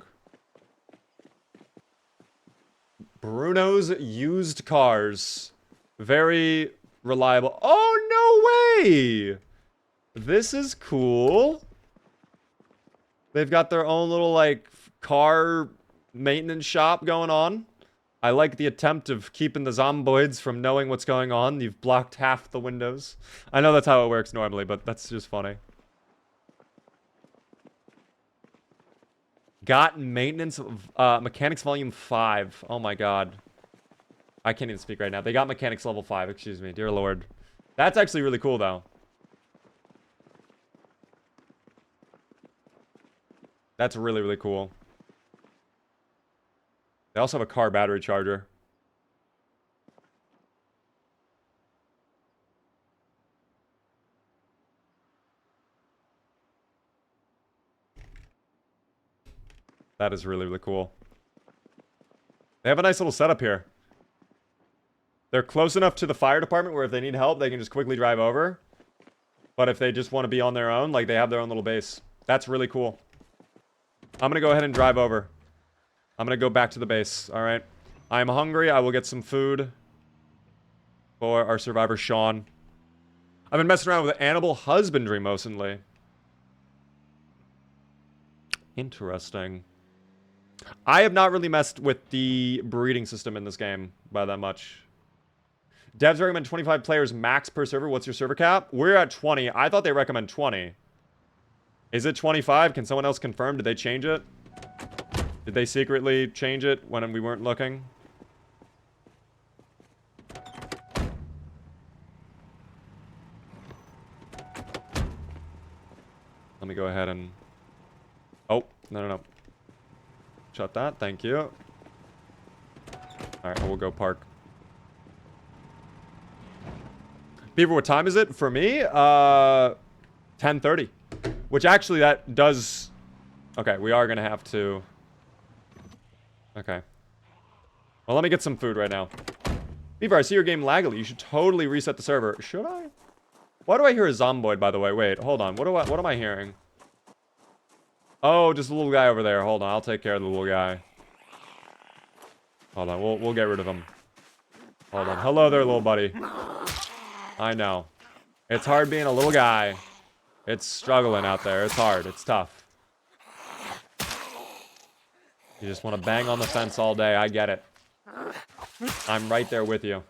[SPEAKER 1] Bruno's used cars. Very reliable. Oh, no way! This is cool. They've got their own little, like, car maintenance shop going on. I like the attempt of keeping the zomboids from knowing what's going on. You've blocked half the windows. I know that's how it works normally, but that's just funny. Got maintenance of mechanics volume 5. Oh my god. I can't even speak right now. They got mechanics level 5, excuse me. Dear lord. That's actually really cool, though. That's really, really cool. They also have a car battery charger. That is really, really cool. They have a nice little setup here. They're close enough to the fire department where if they need help, they can just quickly drive over. But if they just want to be on their own, like, they have their own little base. That's really cool. I'm going to go ahead and drive over. I'm going to go back to the base, alright? I'm hungry. I will get some food for our survivor, Sean. I've been messing around with animal husbandry mostly. Interesting. I have not really messed with the breeding system in this game by that much. Devs recommend 25 players max per server. What's your server cap? We're at 20. I thought they recommend 20. Is it 25? Can someone else confirm? Did they change it? Did they secretly change it when we weren't looking? Let me go ahead and... Oh, no. Shut that. Thank you. Alright, we'll go park. Beaver, what time is it? For me, 10:30. Which actually that does... Okay, we are gonna have to... Okay. Well, let me get some food right now. Beaver, I see your game laggily. You should totally reset the server. Should I? Why do I hear a zomboid, by the way? Wait, hold on. What am I hearing? Oh, just a little guy over there. Hold on, I'll take care of the little guy. Hold on, we'll get rid of him. Hold on. Hello there, little buddy. I know. It's hard being a little guy. It's struggling out there. It's hard. It's tough. You just want to bang on the fence all day. I get it. I'm right there with you.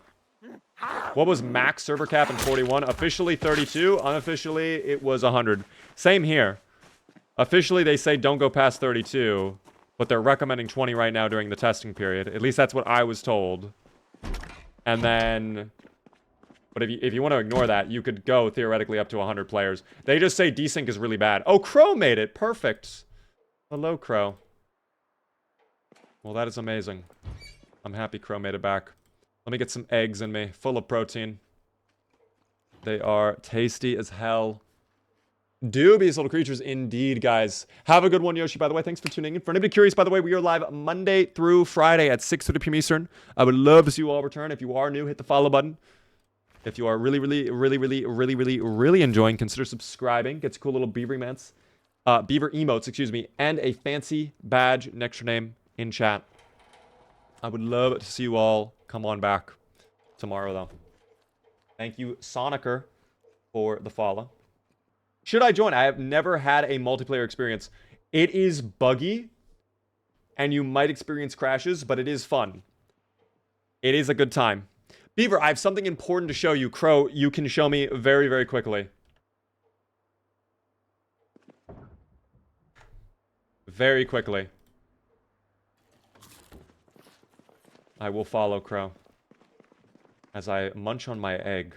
[SPEAKER 1] What was max server cap in 41? Officially 32. Unofficially, it was 100. Same here. Officially, they say don't go past 32, but they're recommending 20 right now during the testing period. At least that's what I was told. And then... But if you want to ignore that, you could go theoretically up to 100 players. They just say desync is really bad. Oh, Crow made it. Perfect. Hello, Crow. Well, that is amazing. I'm happy Crow made it back. Let me get some eggs in me, full of protein. They are tasty as hell. Dubious little creatures indeed, guys. Have a good one, Yoshi, by the way. Thanks for tuning in. For anybody curious, by the way, we are live Monday through Friday at 6:30 p.m. Eastern. I would love to see you all return. If you are new, hit the follow button. If you are really enjoying, consider subscribing. Gets cool little beaver emotes, and a fancy badge next to your name in chat. I would love to see you all come on back tomorrow, though. Thank you, Sonicer, for the follow. Should I join? I have never had a multiplayer experience. It is buggy, and you might experience crashes, but it is fun. It is a good time. Beaver, I have something important to show you. Crow, you can show me very, very quickly. Very quickly. I will follow Crow. As I munch on my egg.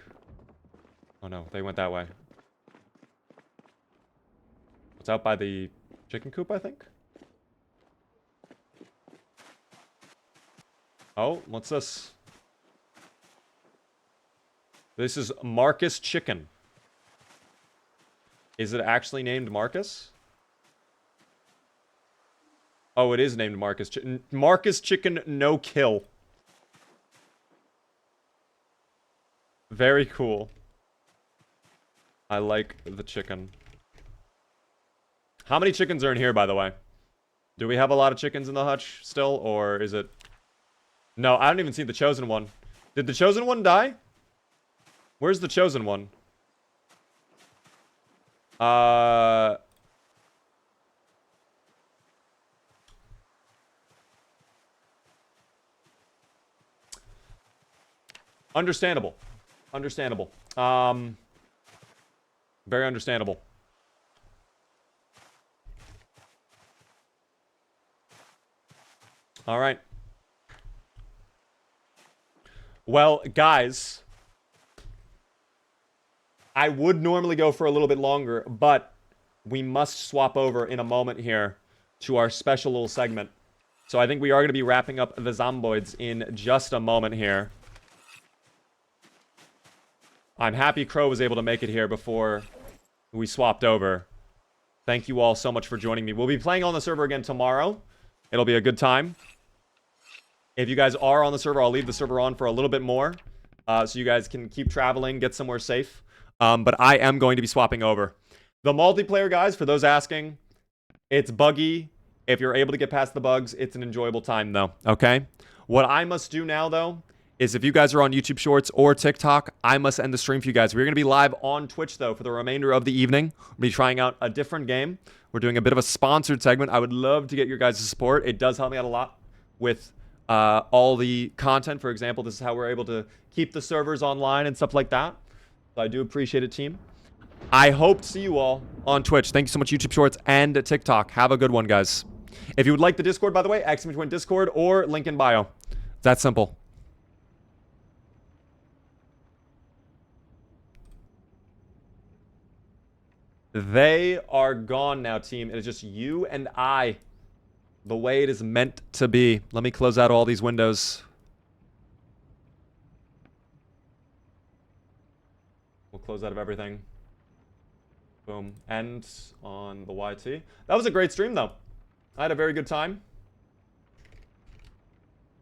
[SPEAKER 1] Oh no, they went that way. It's out by the chicken coop, I think? Oh, what's this? This is Marcus Chicken. Is it actually named Marcus? Oh, it is named Marcus Chicken. Marcus Chicken no kill. Very cool. I like the chicken. How many chickens are in here, by the way? Do we have a lot of chickens in the hutch still, or is it... No, I don't even see the chosen one. Did the chosen one die? Where's the chosen one? Understandable. Understandable. Very understandable. All right. Well, guys, I would normally go for a little bit longer, but we must swap over in a moment here to our special little segment. So I think we are going to be wrapping up the Zomboids in just a moment here. I'm happy Crow was able to make it here before we swapped over. Thank you all so much for joining me. We'll be playing on the server again tomorrow. It'll be a good time. If you guys are on the server, I'll leave the server on for a little bit more. So you guys can keep traveling, get somewhere safe. But I am going to be swapping over. The multiplayer, guys, for those asking, it's buggy. If you're able to get past the bugs, it's an enjoyable time, though. Okay? What I must do now, though, is if you guys are on YouTube Shorts or TikTok, I must end the stream for you guys. We're going to be live on Twitch, though, for the remainder of the evening. We'll be trying out a different game. We're doing a bit of a sponsored segment. I would love to get your guys' support. It does help me out a lot with all the content. For example, this is how we're able to keep the servers online and stuff like that. So I do appreciate it, team. I hope to see you all on Twitch. Thank you so much, YouTube Shorts and TikTok. Have a good one, guys. If you would like the Discord, by the way, !twin Discord or link in bio. It's that simple. They are gone now, team. It is just you and I. The way it is meant to be. Let me close out all these windows. We'll close out of everything. Boom. End on the YT. That was a great stream, though. I had a very good time.